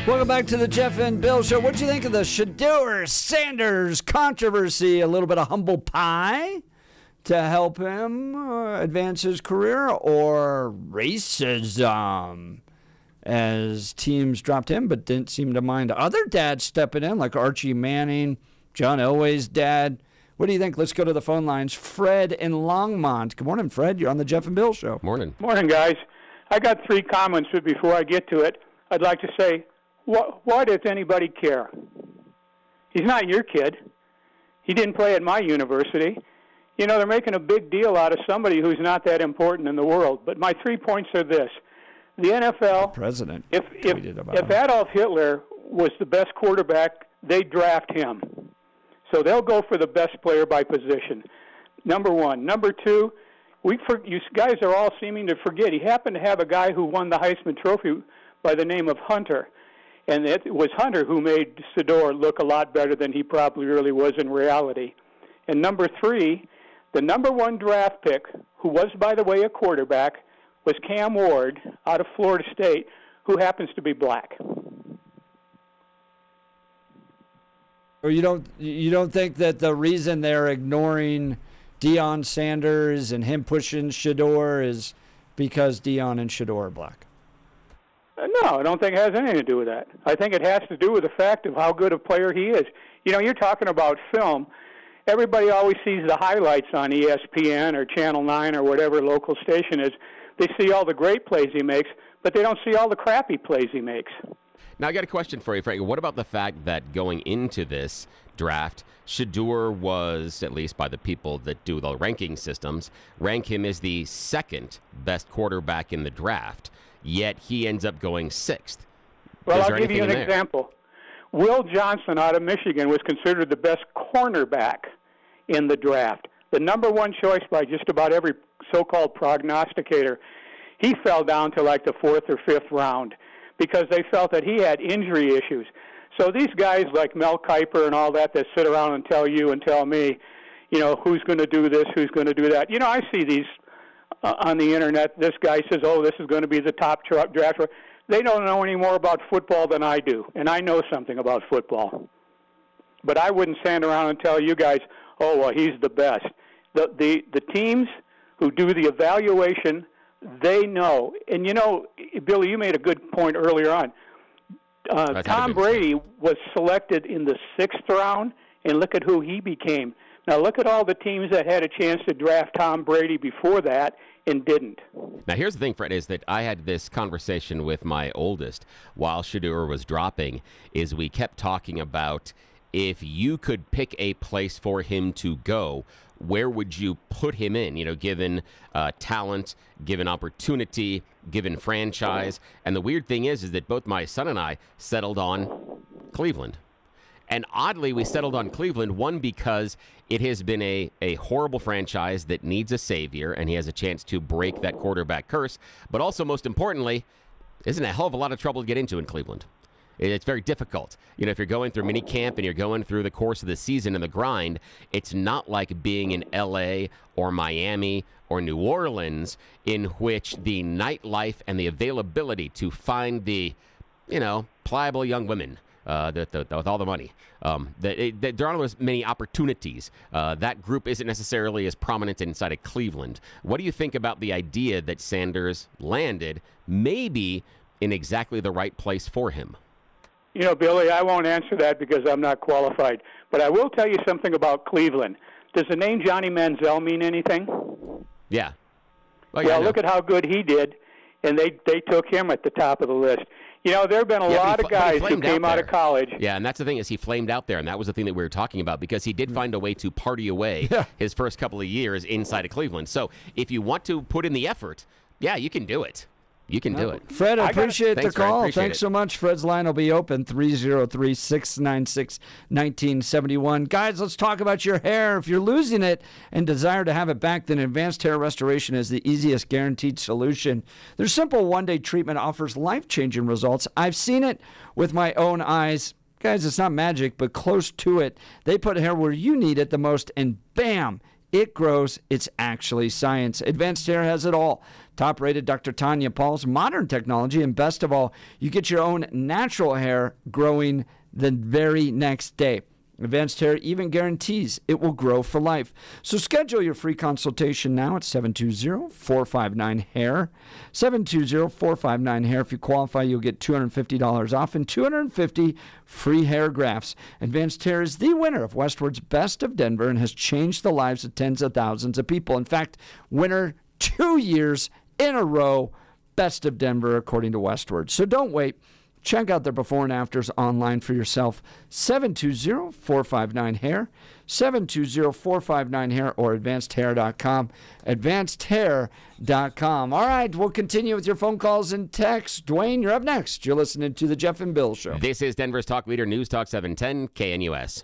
Welcome back to the Jeff and Bill Show. What'd you think of the Shedeur-Sanders controversy? A little bit of humble pie to help him advance his career, or racism as teams dropped him but didn't seem to mind other dads stepping in, like Archie Manning, John Elway's dad? What do you think? Let's go to the phone lines. Fred in Longmont. Good morning, Fred. You're on the Jeff and Bill Show. Morning. Morning, guys. I got 3 comments, but before I get to it, I'd like to say, why does anybody care? He's not your kid. He didn't play at my university. You know, they're making a big deal out of somebody who's not that important in the world. But my 3 points are this. The NFL, president if Adolf Hitler was the best quarterback, they'd draft him. So they'll go for the best player by position. Number 1. Number 2, you guys are all seeming to forget. He happened to have a guy who won the Heisman Trophy by the name of Hunter. And it was Hunter who made Shedeur look a lot better than he probably really was in reality. And number 3, the number 1 draft pick, who was, by the way, a quarterback, was Cam Ward out of Florida State, who happens to be black. Or you don't think that the reason they're ignoring Deion Sanders and him pushing Shedeur is because Deion and Shedeur are black? No, I don't think it has anything to do with that. I think it has to do with the fact of how good a player he is. You know, you're talking about film. Everybody always sees the highlights on ESPN or Channel 9 or whatever local station is. They see all the great plays he makes, but they don't see all the crappy plays he makes. Now, I got a question for you, Frank. What about the fact that going into this draft, Shedeur was, at least by the people that do the ranking systems, rank him as the 2nd best quarterback in the draft, yet he ends up going 6th. Well, I'll give you an example. Will Johnson out of Michigan was considered the best cornerback in the draft, the number 1 choice by just about every so-called prognosticator. He fell down to like the 4th or 5th round because they felt that he had injury issues. So these guys like Mel Kiper and all that sit around and tell you and tell me, you know, who's going to do this, who's going to do that. You know, I see these on the internet. This guy says, oh, this is going to be the top draft. They don't know any more about football than I do, and I know something about football. But I wouldn't stand around and tell you guys, oh, well, he's the best. The teams who do the evaluation, they know. And, you know, Billy, you made a good point earlier on. Tom Brady was selected in the 6th round, and look at who he became. Now, look at all the teams that had a chance to draft Tom Brady before that and didn't. Now, here's the thing, Fred, is that I had this conversation with my oldest while Shedeur was dropping, is we kept talking about if you could pick a place for him to go, where would you put him in, you know, given talent, given opportunity, given franchise. And the weird thing is that both my son and I settled on Cleveland. And oddly, we settled on Cleveland, one, because it has been a horrible franchise that needs a savior, and he has a chance to break that quarterback curse. But also, most importantly, isn't a hell of a lot of trouble to get into in Cleveland. It's very difficult. You know, if you're going through mini camp and you're going through the course of the season and the grind, it's not like being in L.A. or Miami or New Orleans, in which the nightlife and the availability to find the, you know, pliable young women with all the money. There aren't as many opportunities. That group isn't necessarily as prominent inside of Cleveland. What do you think about the idea that Sanders landed maybe in exactly the right place for him? You know, Billy, I won't answer that because I'm not qualified. But I will tell you something about Cleveland. Does the name Johnny Manziel mean anything? Yeah. Well, look at how good he did, and they took him at the top of the list. You know, there have been a lot of guys who came out of college. Yeah, and that's the thing, is he flamed out there, and that was the thing that we were talking about, because he did find a way to party away his first couple of years inside of Cleveland. So if you want to put in the effort, yeah, you can do it. You can do it. Fred, I appreciate the call. Thanks it. so much. Fred's line will be open, 303-696-1971. Guys, let's talk about your hair. If you're losing it and desire to have it back, then advanced hair restoration is the easiest guaranteed solution. Their simple one-day treatment offers life-changing results. I've seen it with my own eyes. Guys, it's not magic, but close to it. They put hair where you need it the most, and bam, it grows. It's actually science. Advanced Hair has it all. top-rated Dr. Tanya Paul's modern technology, and best of all, you get your own natural hair growing the very next day. Advanced Hair even guarantees it will grow for life. So schedule your free consultation now at 720-459-HAIR. 720-459-HAIR. If you qualify, you'll get $250 off and 250 free hair grafts. Advanced Hair is the winner of Westward's Best of Denver and has changed the lives of tens of thousands of people. In fact, winner 2 years in a row, Best of Denver, according to Westward. So don't wait. Check out their before and afters online for yourself. 720-459-HAIR, 720-459-HAIR, or advancedhair.com, advancedhair.com. All right, we'll continue with your phone calls and texts. Dwayne, you're up next. You're listening to the Jeff and Bill Show. This is Denver's Talk Leader, News Talk 710 KNUS.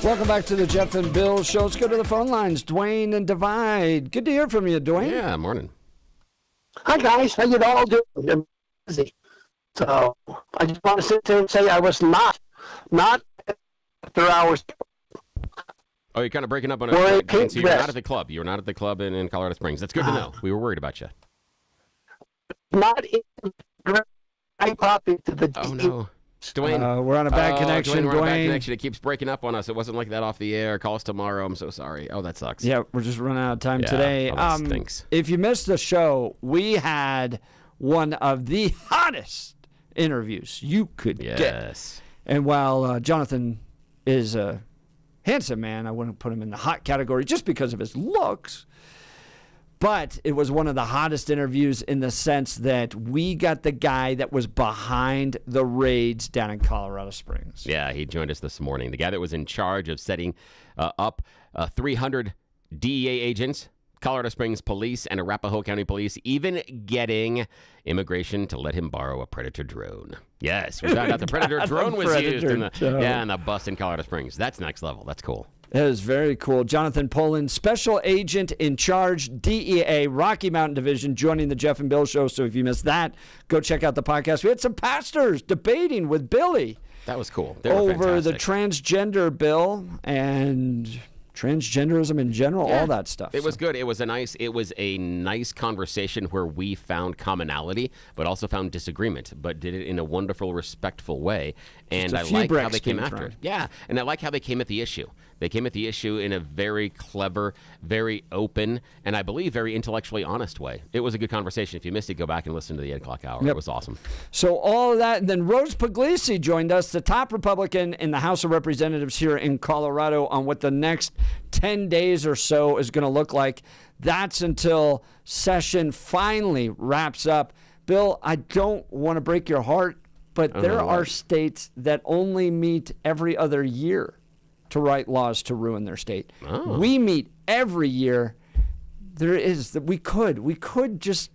Welcome back to the Jeff and Bill Show. Let's go to the phone lines. Dwayne and Divide. Good to hear from you, Dwayne. Yeah, morning. Hi, guys. How you all doing? I'm busy. So I just want to sit there and say I was not after hours. Oh, you're kind of breaking up on Well, us. So you're not at the club. You were not at the club in Colorado Springs. That's good to know. We were worried about you. Not in I popped into the Oh, no. Dwayne. We're on a bad connection, We're on a bad Dwayne. connection. It keeps breaking up on us. It wasn't like that off the air. Call us tomorrow. I'm so sorry. Oh, that sucks. Yeah, we're just running out of time Yeah, today. oh, that stinks. If you missed the show, we had one of the hottest interviews you could get. And while Jonathon is a handsome man, I wouldn't put him in the hot category just because of his looks. But it was one of the hottest interviews in the sense that we got the guy that was behind the raids down in Colorado Springs. Yeah, he joined us this morning. The guy that was in charge of setting up 300 DEA agents, Colorado Springs Police, and Arapahoe County Police, even getting immigration to let him borrow a Predator drone. Yes, we found out the Predator drone was used in the bust in Colorado Springs. That's next level. That's cool. That is very cool. Jonathon Pullen, Special Agent in Charge, DEA, Rocky Mountain Division, joining the Jeff and Bill Show. So if you missed that, go check out the podcast. We had some pastors debating with Billy. That was cool. They were over the fantastic. transgender bill and transgenderism in general, all that stuff. It was good. It was a nice conversation where we found commonality, but also found disagreement, but did it in a wonderful, respectful way. And I like how they came after it. Yeah, and I like how they came at the issue. They came at the issue in a very clever, very open, and I believe very intellectually honest way. It was a good conversation. If you missed it, go back and listen to the 8 o'clock hour. It was awesome. So all of that, and then Rose Pugliese joined us, the top Republican in the House of Representatives here in Colorado, on what the next 10 days or so is going to look like. That's until session finally wraps up. Bill, I don't want to break your heart, but there are states that only meet every other year to write laws to ruin their state. Oh. We meet every year. There is that we could just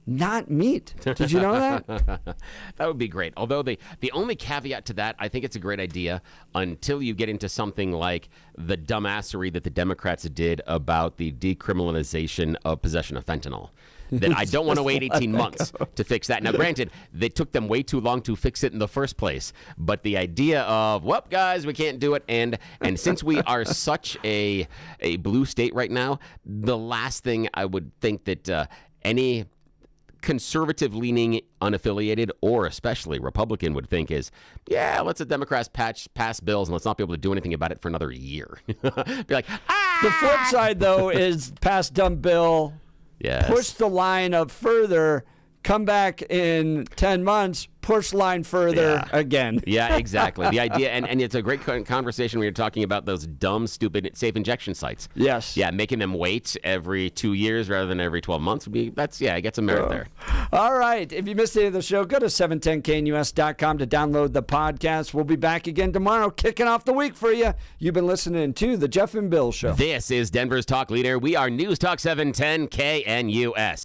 not meet. Did you know that? That would be great. Although the only caveat to that, I think it's a great idea until you get into something like the dumbassery that the Democrats did about the decriminalization of possession of fentanyl. That I don't want to wait 18 months to fix that. Now, granted, they took them way too long to fix it in the first place. But the idea of, well, guys, we can't do it. And since we are such a blue state right now, the last thing I would think that any conservative-leaning, unaffiliated, or especially Republican would think is, yeah, let's the Democrats pass bills and let's not be able to do anything about it for another year. Be like, The flip side, though, is pass dumb bill. Yes. Push the line up further, come back in 10 months, push line further again. Yeah, exactly. The idea, and it's a great conversation when you're talking about those dumb, stupid, safe injection sites. Yes. Yeah, making them wait every 2 years rather than every 12 months would be, it gets some merit there. All right. If you missed any of the show, go to 710knus.com to download the podcast. We'll be back again tomorrow, kicking off the week for you. You've been listening to The Jeff and Bill Show. This is Denver's talk leader. We are News Talk 710 KNUS.